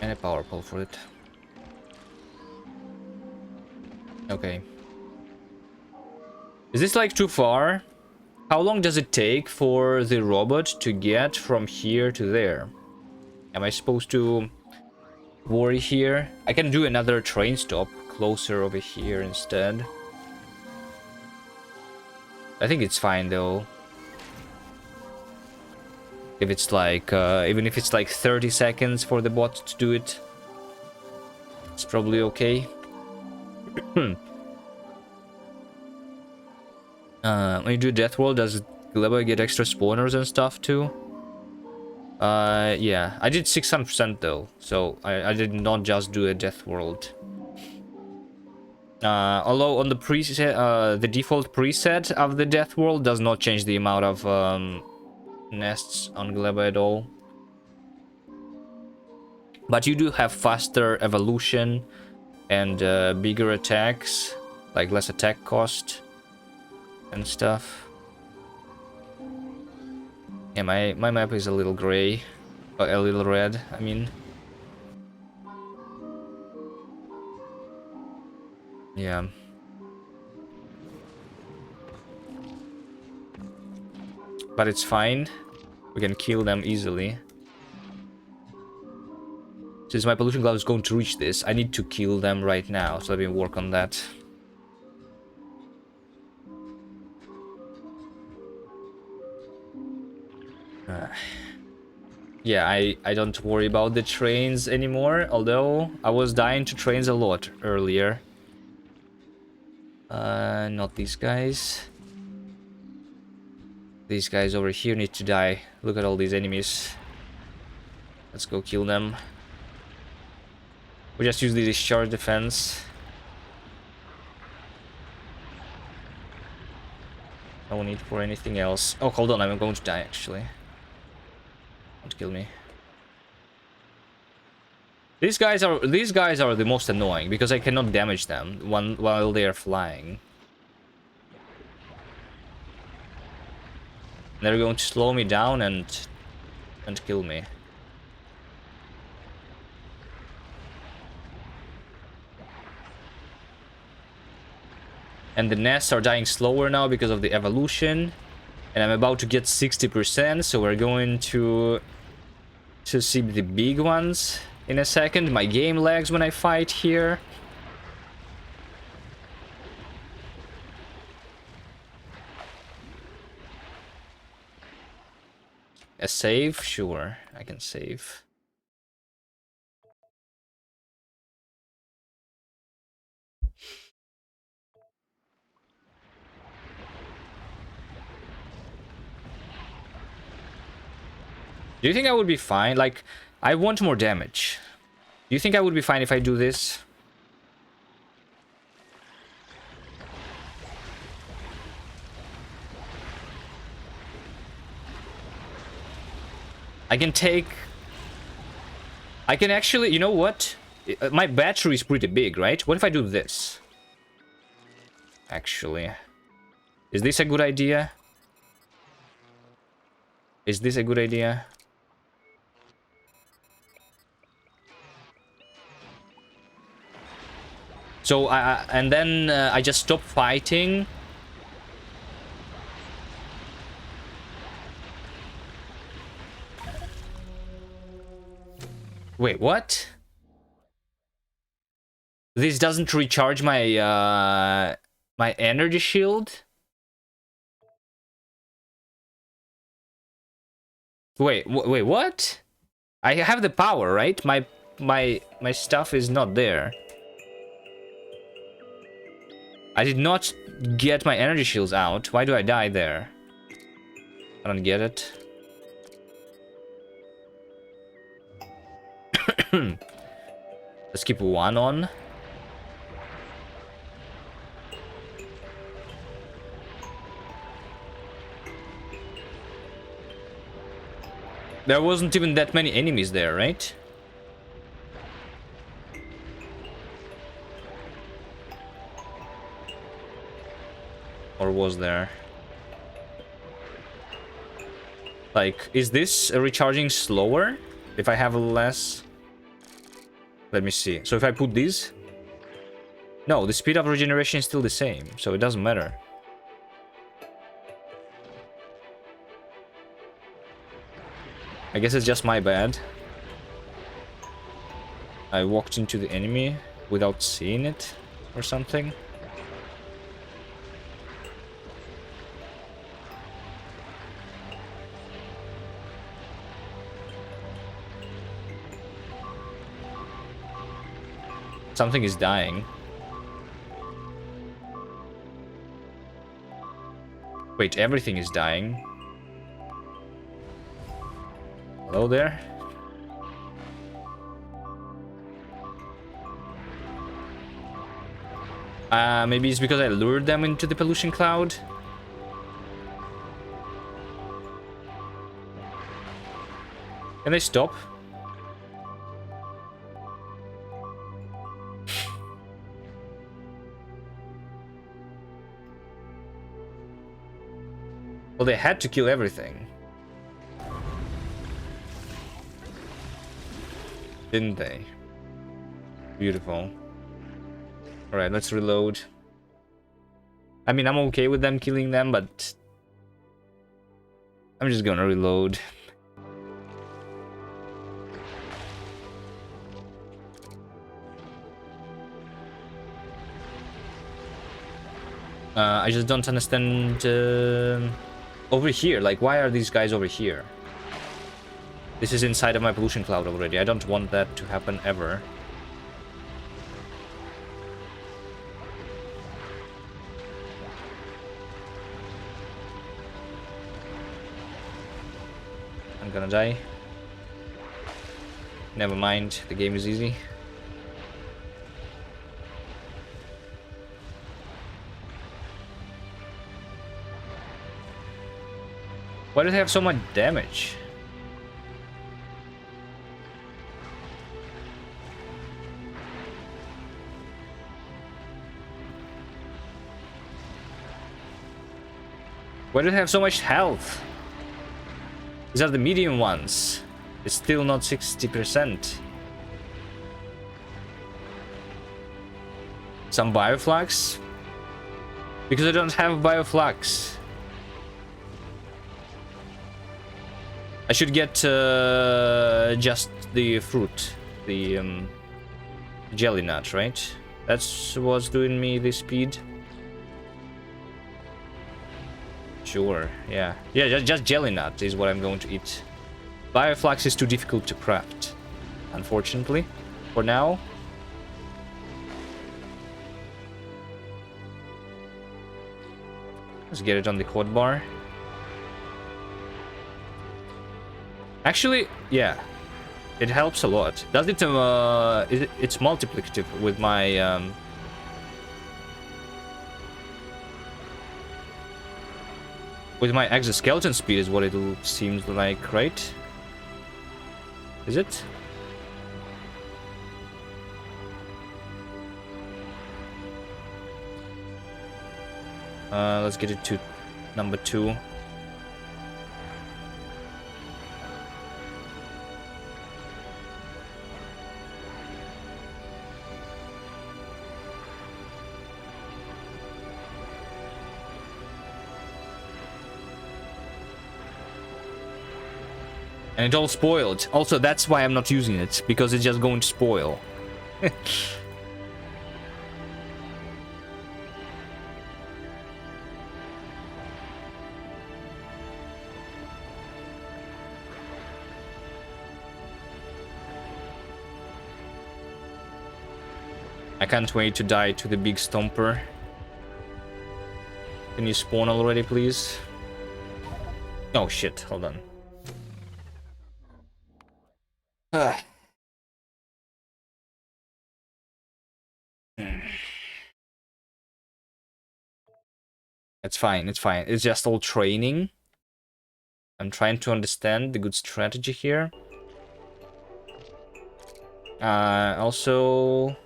a power pole for it. Okay. Is this like too far? How long does it take for the robot to get from here to there? Am I supposed to worry here? I can do another train stop closer over here instead. I think it's fine though. If it's like, even if it's like 30 seconds for the bot to do it, it's probably okay. When you do Deathworld, does Gleba get extra spawners and stuff too? Yeah, I did 600% though, so I did not just do a Deathworld. Although on the preset, the default preset of the Deathworld does not change the amount of nests on Gleba at all. But you do have faster evolution and bigger attacks, like less attack cost and stuff. Yeah, my map is a little gray, a little red, I mean. Yeah. But it's fine. We can kill them easily. Since my pollution glove is going to reach this, I need to kill them right now, so let me work on that. Yeah, I don't worry about the trains anymore, although I was dying to trains a lot earlier. Not these guys. These guys over here need to die. Look at all these enemies. Let's go kill them. We just use the discharge defense. No need for anything else. Oh, hold on, I'm going to die actually. Don't kill me. These guys are the most annoying because I cannot damage them while they are flying. They're going to slow me down and kill me. And the nests are dying slower now because of the evolution. And I'm about to get 60%, so we're going to see the big ones in a second. My game lags when I fight here. A save? Sure, I can save. Do you think I would be fine? Like, I want more damage. Do you think I would be fine if I do this? I can actually, you know what? My battery is pretty big, right? What if I do this? Actually. Is this a good idea? Is this a good idea? So and then I just stopped fighting. Wait, what? This doesn't recharge my my energy shield? Wait, wait, what? I have the power, right? My stuff is not there. I did not get my energy shields out. Why do I die there? I don't get it. Let's keep one on. There wasn't even that many enemies there, right? Or was there? Like, is this recharging slower if I have less? Let me see. So if I put these... No, the speed of regeneration is still the same, so it doesn't matter. I guess it's just my bad. I walked into the enemy without seeing it or something. Something is dying. Wait, everything is dying. Hello there. Maybe it's because I lured them into the pollution cloud. Can they stop? Well, they had to kill everything. Didn't they? Beautiful. Alright, let's reload. I mean, I'm okay with them killing them, but... I'm just gonna reload. I just don't understand... over here, like, why are these guys over here? This is inside of my pollution cloud already. I don't want that to happen ever. I'm gonna die. Never mind, the game is easy. Why do they have so much damage? Why do they have so much health? These are the medium ones. It's still not 60%. Some bioflux? Because I don't have bioflux. I should get just the fruit, the jelly nut, right? That's what's doing me the speed. Sure, yeah. Yeah, just jelly nut is what I'm going to eat. Bioflux is too difficult to craft, unfortunately, for now. Let's get it on the quad bar. Actually, yeah, it helps a lot. Does it? It's multiplicative with my exoskeleton speed is what it seems like, right? Is it? Let's get it to number 2. And it all spoiled. Also, that's why I'm not using it, because it's just going to spoil. I can't wait to die to the big stomper. Can you spawn already, please? Oh shit, hold on. It's fine, it's fine. It's just all training. I'm trying to understand the good strategy here. Also...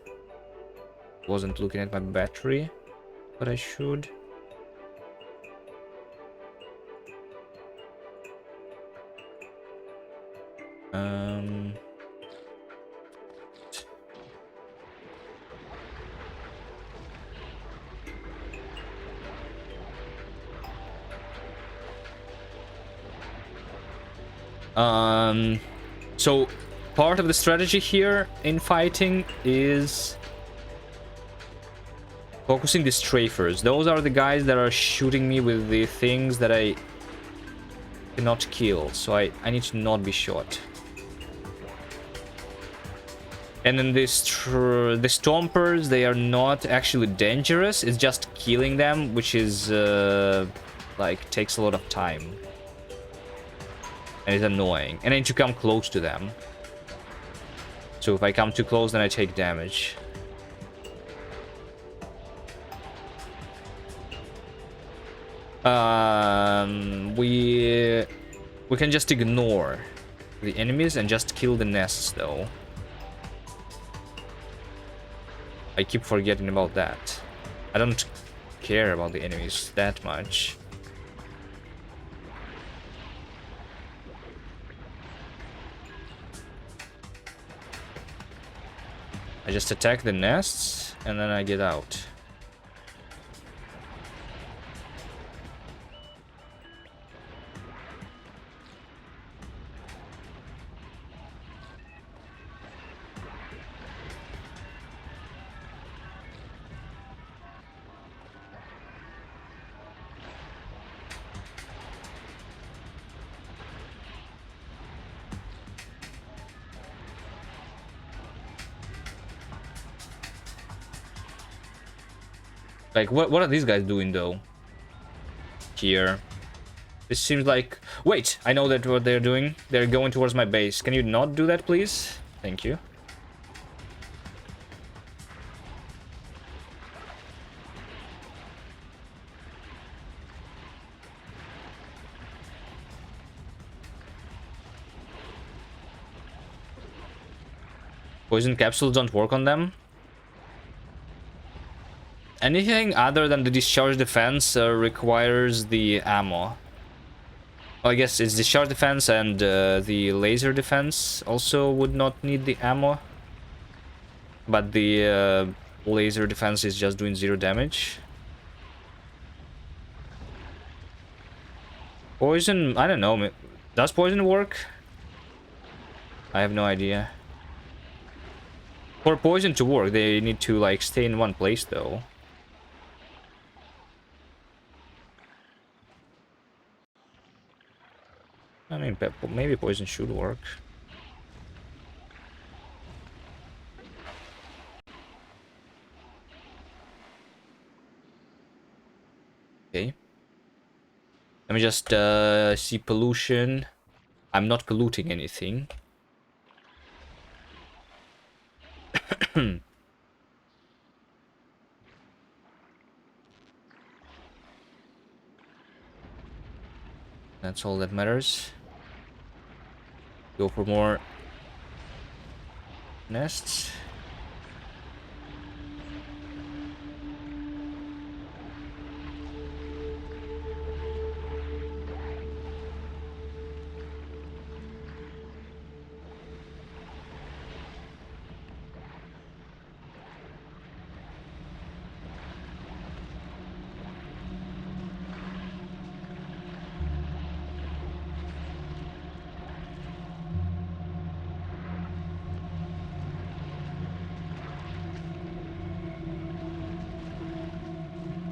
wasn't looking at my battery, but I should. So part of the strategy here in fighting is focusing the strafers. Those are the guys that are shooting me with the things that I cannot kill, so I need to not be shot. And then the stompers, they are not actually dangerous, it's just killing them, which is like takes a lot of time. And it's annoying. And I need to come close to them. So if I come too close, then I take damage. We can just ignore the enemies and just kill the nests, though. I keep forgetting about that. I don't care about the enemies that much. I just attack the nests and then I get out. Like, what are these guys doing, though? Here. This seems like... Wait! I know that what they're doing. They're going towards my base. Can you not do that, please? Thank you. Poison capsules don't work on them. Anything other than the discharge defense requires the ammo. Well, I guess it's discharge defense and the laser defense also would not need the ammo. But the laser defense is just doing 0 damage. Poison, I don't know. Does poison work? I have no idea. For poison to work, they need to like stay in one place, though. I mean, maybe poison should work. Okay. Let me just see pollution. I'm not polluting anything. That's all that matters. Go for more nests.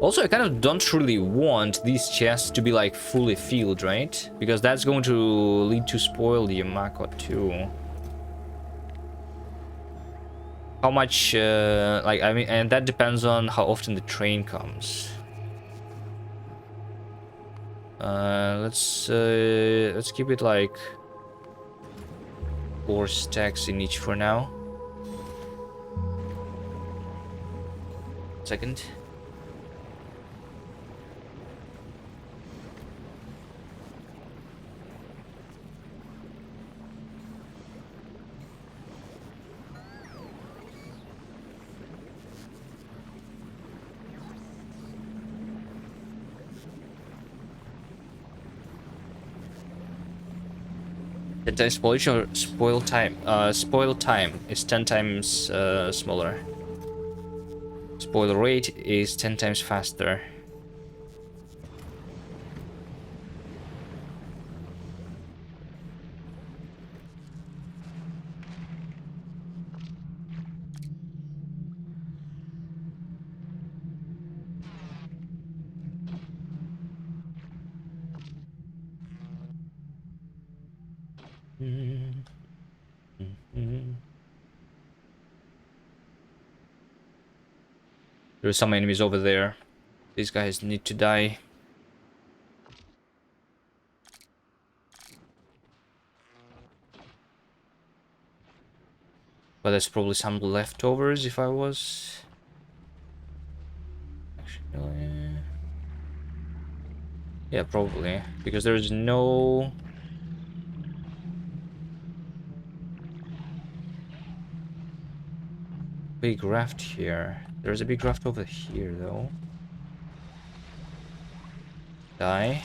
Also, I kind of don't really want these chests to be like fully filled, right? Because that's going to lead to spoil the Yamako too. How much, like, I mean, and that depends on how often the train comes. Let's keep it like 4 stacks in each for now. Second. The spoil time is 10 times smaller. Spoil rate is 10 times faster. There's some enemies over there. These guys need to die. But there's probably some leftovers if I was... Actually... Yeah, probably. Because there's no... big raft here. There's a big raft over here, though. Die.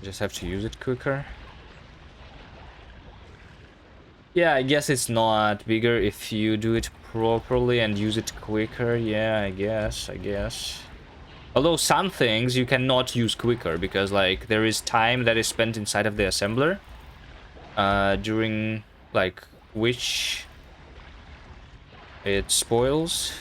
Just have to use it quicker. Yeah, I guess it's not bigger if you do it properly and use it quicker. Yeah, I guess. Although some things you cannot use quicker because, like, there is time that is spent inside of the assembler. During, like, which it spoils.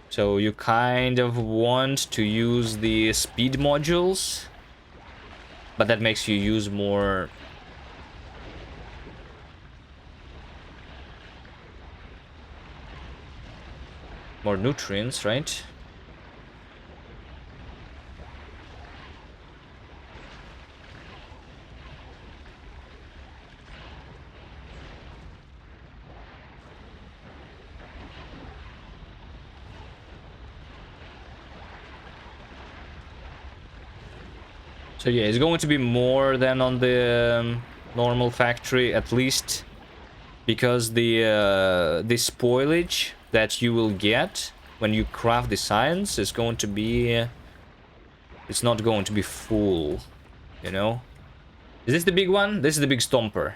So you kind of want to use the speed modules, but that makes you use more nutrients, right? So yeah, it's going to be more than on the normal factory, at least because the spoilage that you will get when you craft the science is going to be... it's not going to be full, you know? Is this the big one? This is the big stomper.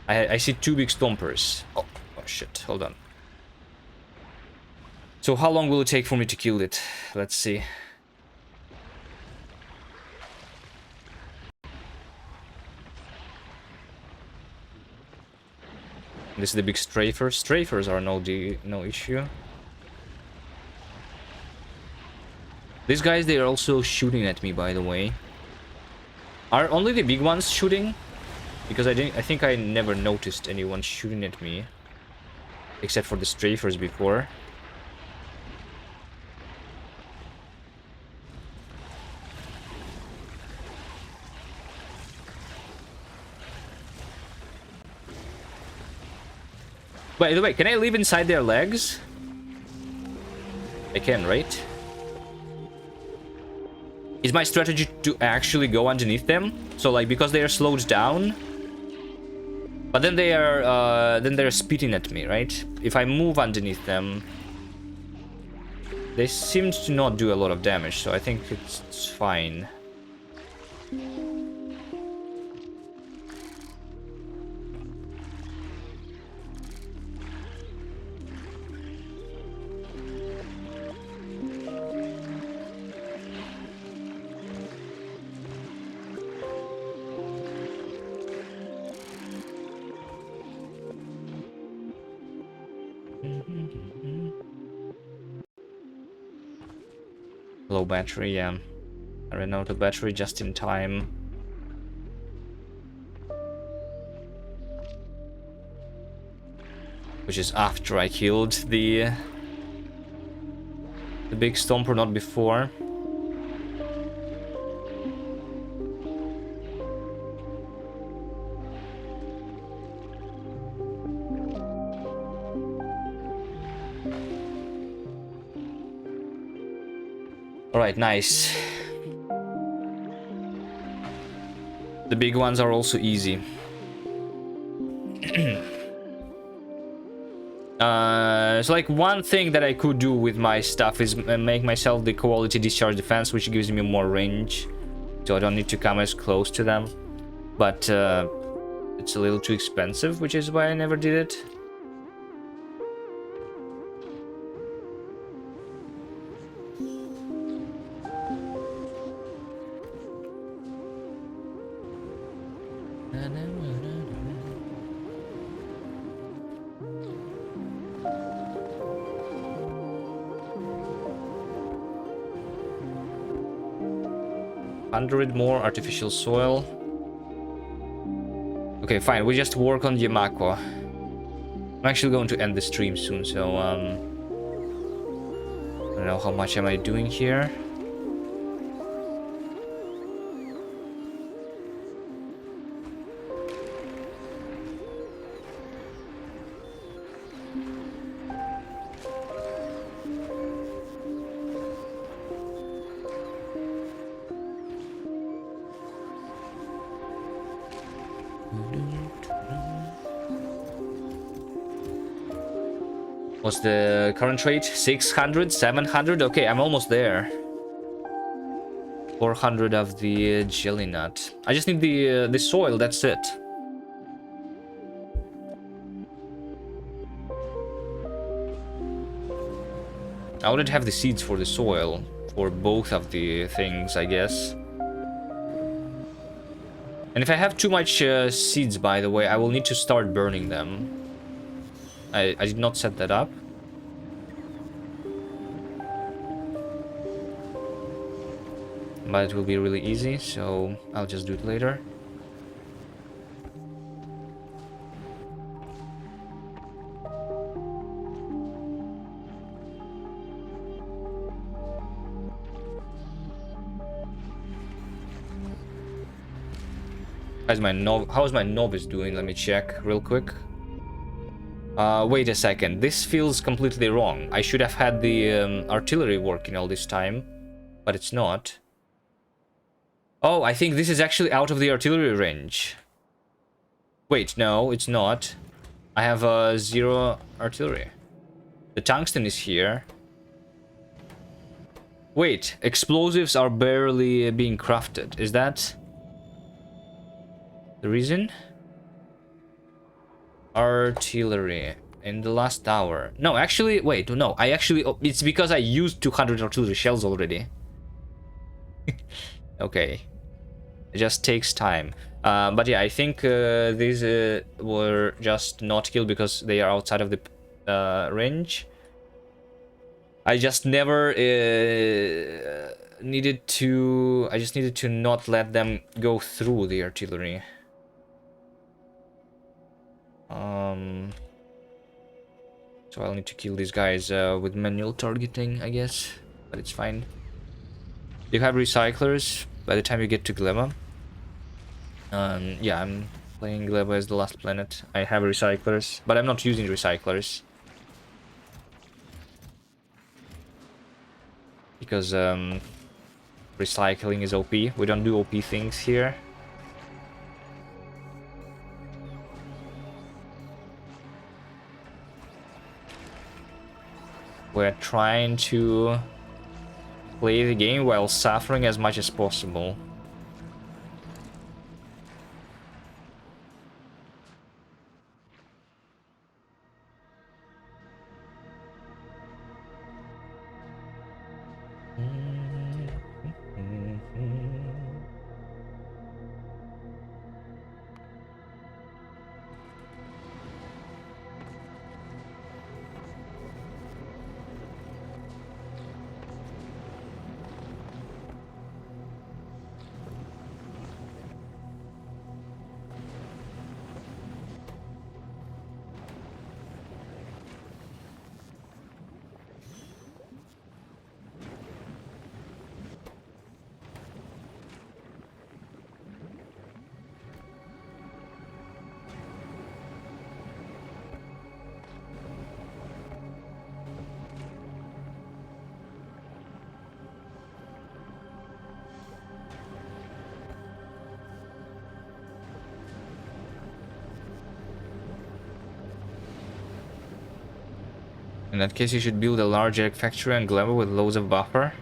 I see 2 big stompers. Oh shit, hold on. So how long will it take for me to kill it? Let's see. This is the big strafers. Strafers are no issue. These guys, they are also shooting at me, by the way. Are only the big ones shooting? Because I think I never noticed anyone shooting at me, except for the strafers before. By the way, can I live inside their legs? I can, right? is my strategy to actually go underneath them. So like, because they are slowed down, but then they're spitting at me, right? If I move underneath them, they seem to not do a lot of damage, so I think it's fine. Low battery, yeah. I ran out of battery just in time. Which is after I killed the big stomper, not before. Alright, nice. The big ones are also easy. So like, one thing that I could do with my stuff is make myself the quality discharge defense, which gives me more range, so I don't need to come as close to them. But it's a little too expensive, which is why I never did it. More artificial soil. Okay, fine. We just work on Yamako. I'm actually going to end the stream soon, so I don't know how much am I doing here. What's the current rate? 600, 700? Okay, I'm almost there. 400 of the jelly nut. I just need the soil, that's it. I wouldn't have the seeds for the soil, for both of the things, I guess. And if I have too much seeds, by the way, I will need to start burning them. I did not set that up. But it will be really easy, so I'll just do it later. How is my novice doing? Let me check real quick. Wait a second. This feels completely wrong. I should have had the artillery working all this time, but it's not. Oh, I think this is actually out of the artillery range. Wait, no, it's not. I have 0 artillery. The tungsten is here. Wait, explosives are barely being crafted. Is that the reason? Artillery in the last hour. No, actually, wait, no. It's because I used 200 artillery shells already. Okay. It just takes time. But yeah, I think these were just not killed because they are outside of the range. I just never needed to... I just needed to not let them go through the artillery. So I'll need to kill these guys with manual targeting, I guess. But it's fine. You have recyclers by the time you get to Gleba. Yeah, I'm playing Gleba as the last planet. I have recyclers, but I'm not using recyclers. Because Recycling is OP. We don't do OP things here. We're trying to play the game while suffering as much as possible. In that case, you should build a large egg factory and glamour with loads of buffer.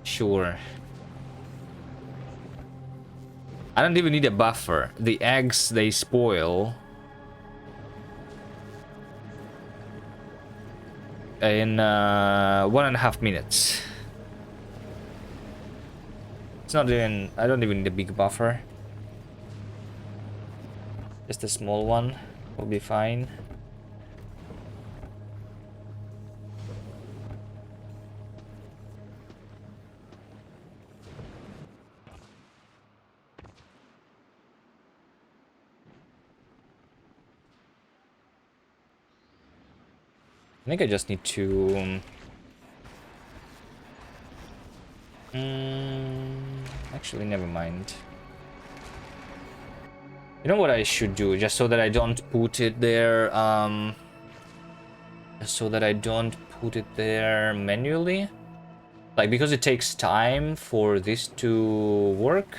Sure. I don't even need a buffer. The eggs, they spoil in 1.5 minutes. It's not even... I don't even need a big buffer. Just a small one will be fine. I think I just need to... actually, never mind. You know what I should do, just so that I don't put it there, so that I don't put it there manually? Like, because it takes time for this to work.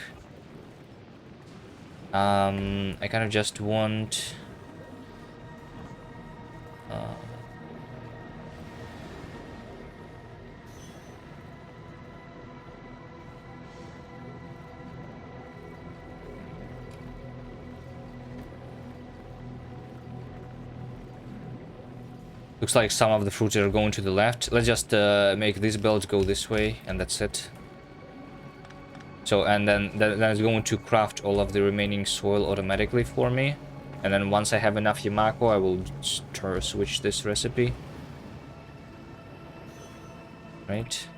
I kind of just want... Looks like some of the fruits are going to the left. Let's just make this belt go this way, and that's it. So, and then that is going to craft all of the remaining soil automatically for me. And then once I have enough Yamako, I will switch this recipe. Right.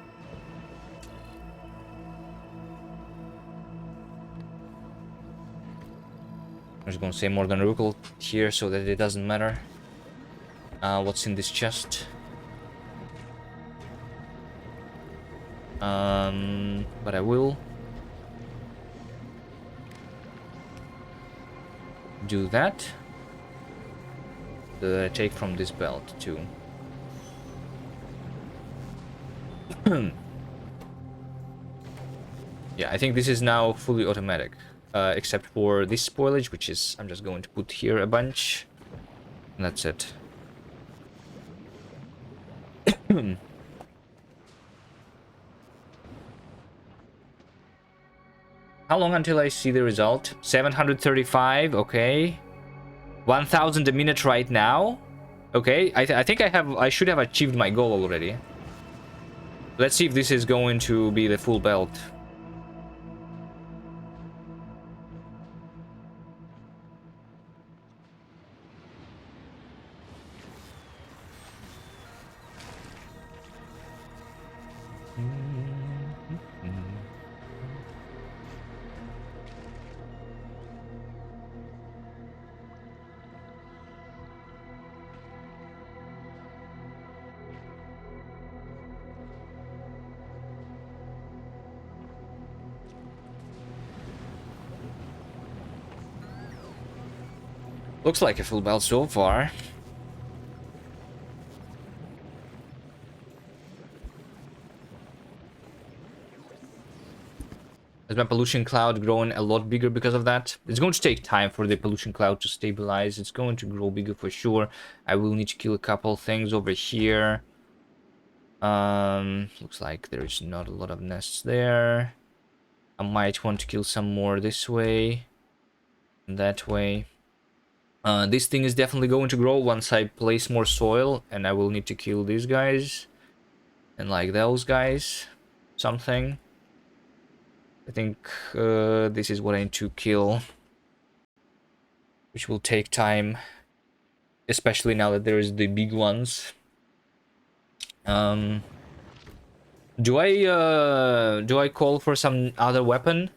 I'm just going to say more than Rukel here so that it doesn't matter. What's in this chest? But I will do that. That I take from this belt too. Yeah, I think this is now fully automatic, except for this spoilage, which is I'm just going to put here a bunch, and that's it. How long until I see the result? 735, okay. 1000 a minute right now. Okay, I think I should have achieved my goal already. Let's see if this is going to be the full belt. Looks like a full belt so far. Has my pollution cloud grown a lot bigger because of that? It's going to take time for the pollution cloud to stabilize. It's going to grow bigger for sure. I will need to kill a couple things over here. Looks like there's not a lot of nests there. I might want to kill some more this way and that way. This thing is definitely going to grow once I place more soil, and I will need to kill these guys and like those guys. Something. I think this is what I need to kill, which will take time, especially now that there is the big ones. Do I call for some other weapon?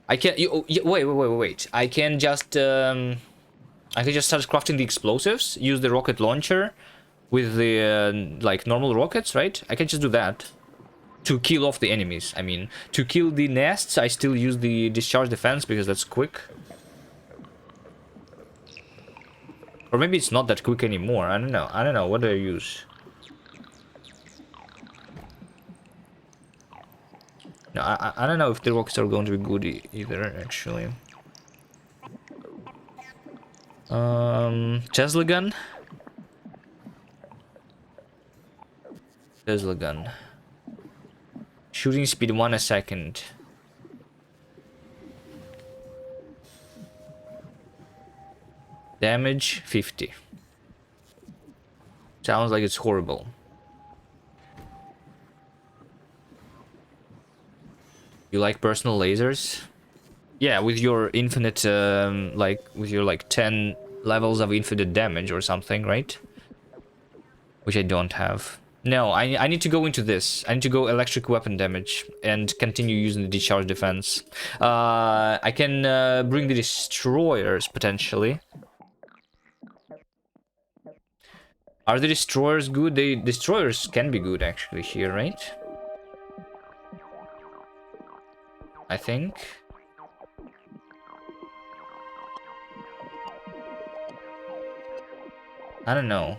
I can. Wait. I can just start crafting the explosives. Use the rocket launcher with the like normal rockets, right? I can just do that. To kill off the enemies, I mean. To kill the nests, I still use the discharge defense because that's quick. Or maybe it's not that quick anymore. I don't know. What do I use? No, I don't know if the rockets are going to be good either, actually. Tesla gun? Tesla gun. Shooting speed 1 a second. Damage 50. Sounds like it's horrible. You like personal lasers? Yeah, with your infinite, with your 10 levels of infinite damage or something, right? Which I don't have. No, I need to go into this. I need to go electric weapon damage and continue using the discharge defense. I can bring the destroyers, potentially. Are the destroyers good? The destroyers can be good, actually, here, right? I think. I don't know.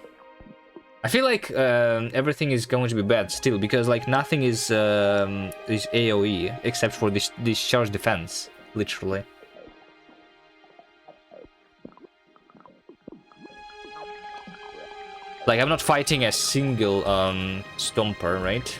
I feel like everything is going to be bad still, because like nothing is AoE except for this discharge defense, literally. Like I'm not fighting a single stomper, right?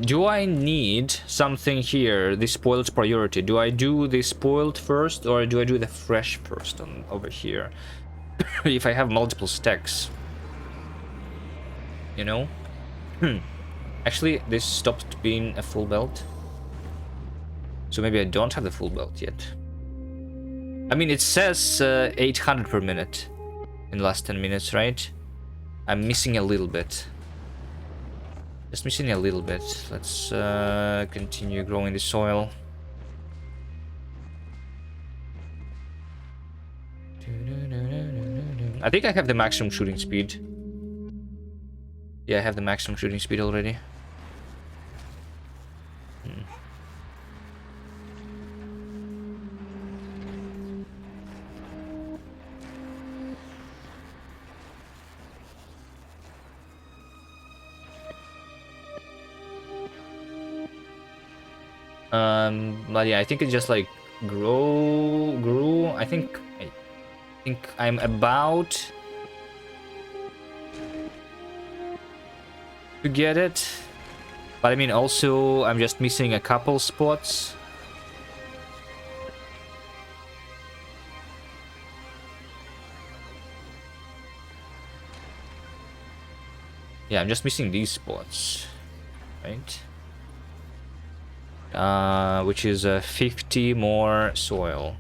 Do I need something here? The spoiled priority. Do I do the spoiled first, or do I do the fresh first over here? If I have multiple stacks, you know. Actually, this stopped being a full belt, so maybe I don't have the full belt yet. I mean, it says 800 per minute in the last 10 minutes, right? I'm missing a little bit. Just missing a little bit. Let's continue growing the soil. I think I have the maximum shooting speed. Yeah, I have the maximum shooting speed already. But yeah, I think it just like grew. I think I'm about to get it, but I mean also I'm just missing a couple spots. Yeah, I'm just missing these spots, right? Which is 50 more soil.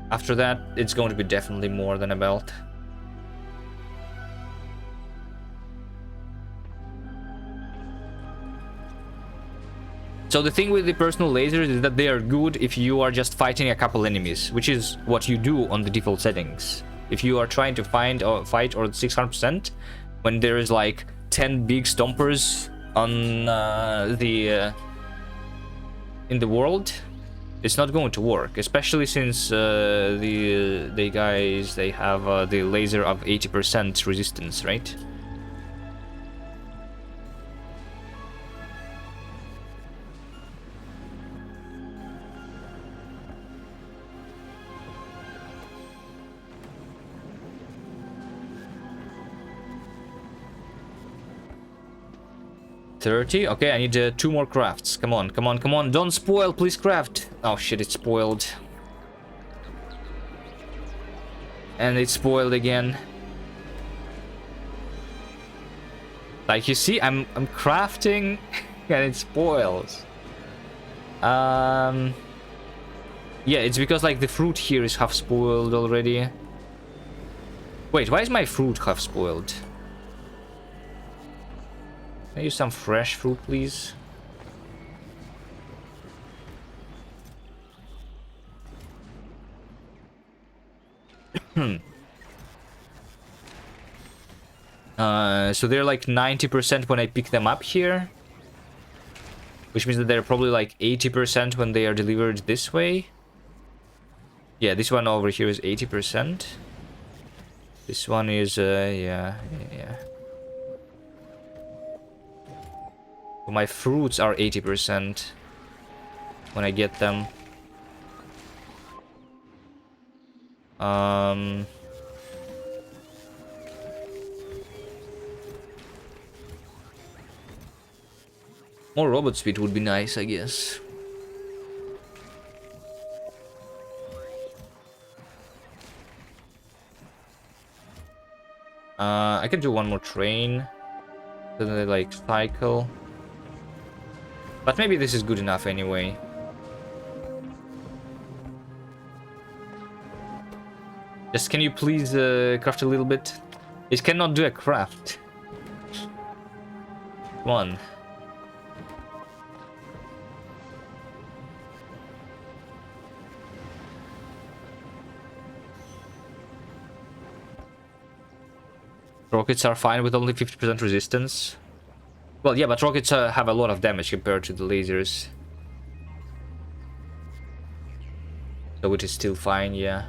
After that, it's going to be definitely more than a belt. So the thing with the personal lasers is that they are good if you are just fighting a couple enemies, which is what you do on the default settings. If you are trying to find or fight or 600%, when there is like 10 big stompers on in the world, it's not going to work, especially since the guys, they have the laser of 80% resistance, right? $30. Okay, I need 2 more crafts. Come on, come on, come on. Don't spoil, please craft. Oh shit, it's spoiled. And it's spoiled again. Like, you see, I'm crafting and it spoils. Yeah, it's because like the fruit here is half spoiled already. Wait, why is my fruit half spoiled? Can I use some fresh fruit, please? So they're like 90% when I pick them up here. Which means that they're probably like 80% when they are delivered this way. Yeah, this one over here is 80%. This one is, yeah. My fruits are 80% when I get them. More robot speed would be nice, I guess. I can do one more train. Then they like cycle. But maybe this is good enough anyway. Just can you please craft a little bit? It cannot do a craft. Come on. Rockets are fine with only 50% resistance. Well, yeah, but rockets have a lot of damage compared to the lasers. So it is still fine, yeah.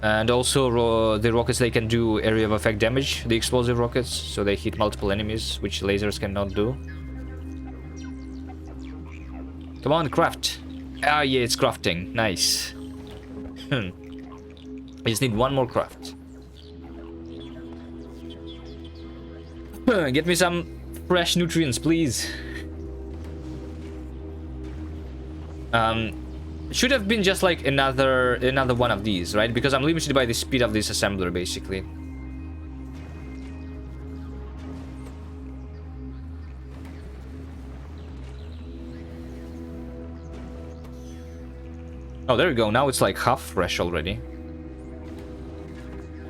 And also the rockets, they can do area of effect damage, the explosive rockets, so they hit multiple enemies, which lasers cannot do. Come on, craft. Ah, yeah, it's crafting. Nice. I just need one more craft. Get me some fresh nutrients, please. Should have been just like another one of these, right? Because I'm limited by the speed of this assembler, basically. Oh, there we go. Now it's like half fresh already.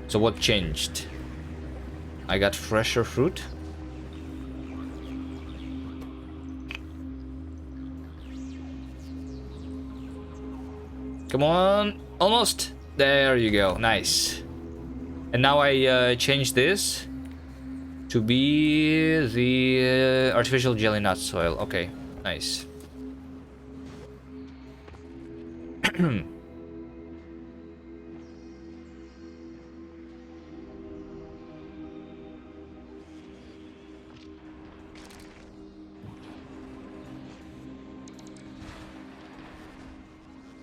So what changed? I got fresher fruit. Come on, almost. There you go, nice. And now I change this to be the artificial jelly nut soil. Okay, nice.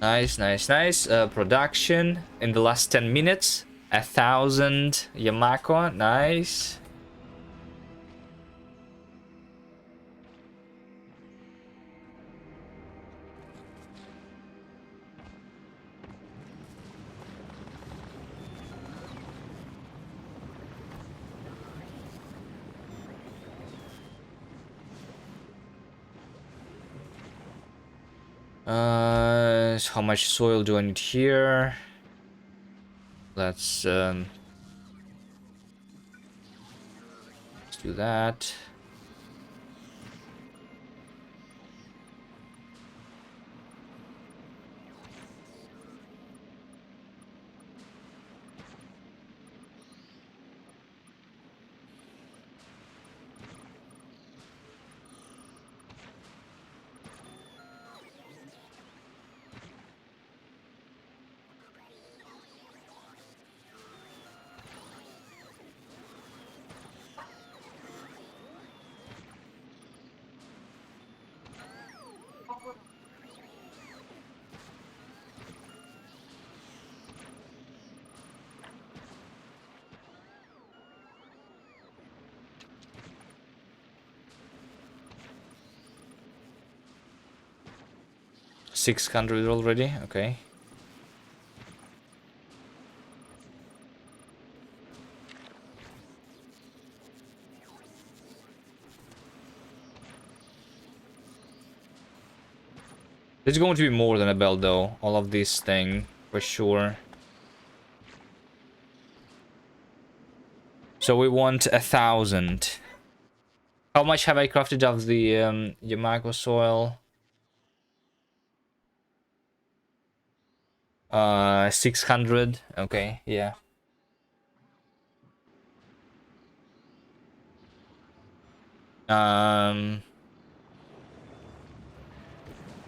Nice, nice, nice. Production in the last 10 minutes. 1,000 Yamako. Nice. How much soil do I need here? Let's do that. 600 already, okay. It's going to be more than a belt though, all of this thing, for sure. So we want 1,000. How much have I crafted of the Yamago soil? 600. Okay, yeah.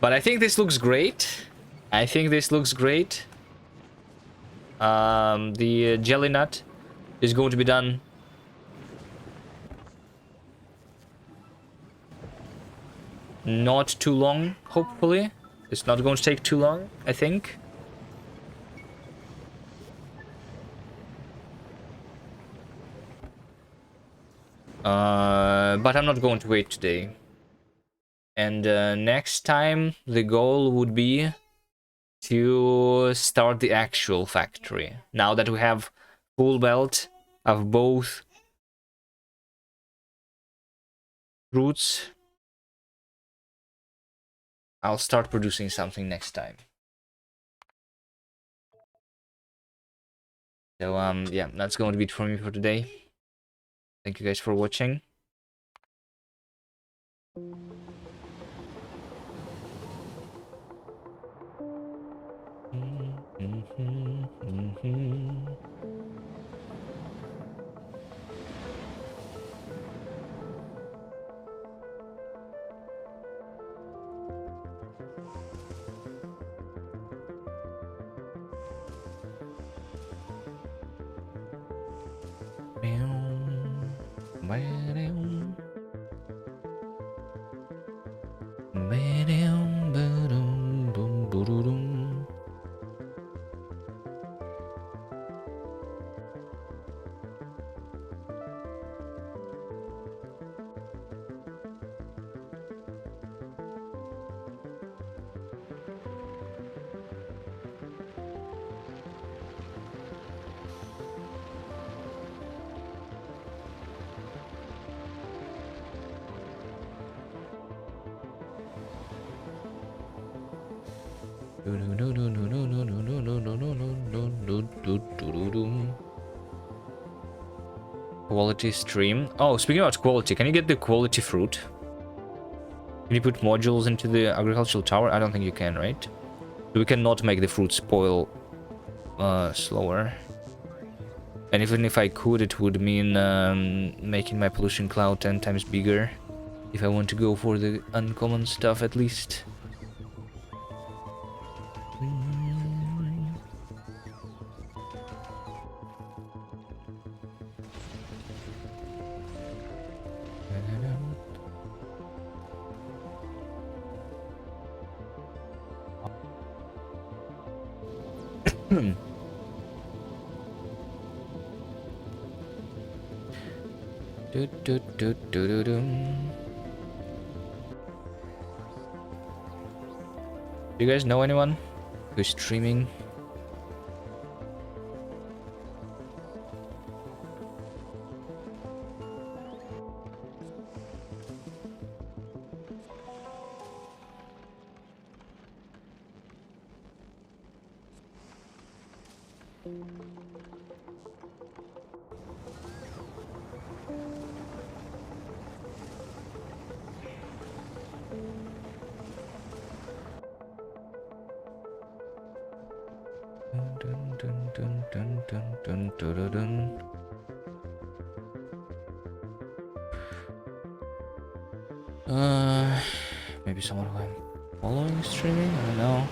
But I think this looks great. I think this looks great. The jelly nut is going to be done. Not too long, hopefully. It's not going to take too long, I think. But I'm not going to wait today. And next time, the goal would be to start the actual factory. Now that we have full belt of both fruits, I'll start producing something next time. So, yeah, that's going to be it for me for today. Thank you guys for watching. Quality stream. Oh, speaking about quality, can you get the quality fruit? Can you put modules into the agricultural tower? I don't think you can, right? We cannot make the fruit spoil slower. And even if I could, it would mean making my pollution cloud 10 times bigger. If I want to go for the uncommon stuff, at least. Do you guys know anyone who's streaming? Maybe someone who I'm following is streaming? I don't know.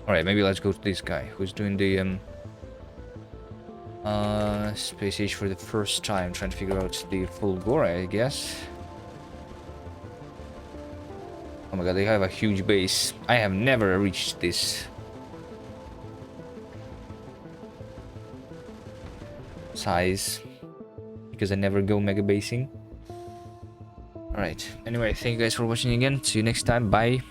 Alright, maybe let's go to this guy who's doing the space age for the first time, trying to figure out the full gore, I guess. Oh my god, they have a huge base. I have never reached this size because I never go mega basing. Alright, anyway, thank you guys for watching again. See you next time. Bye.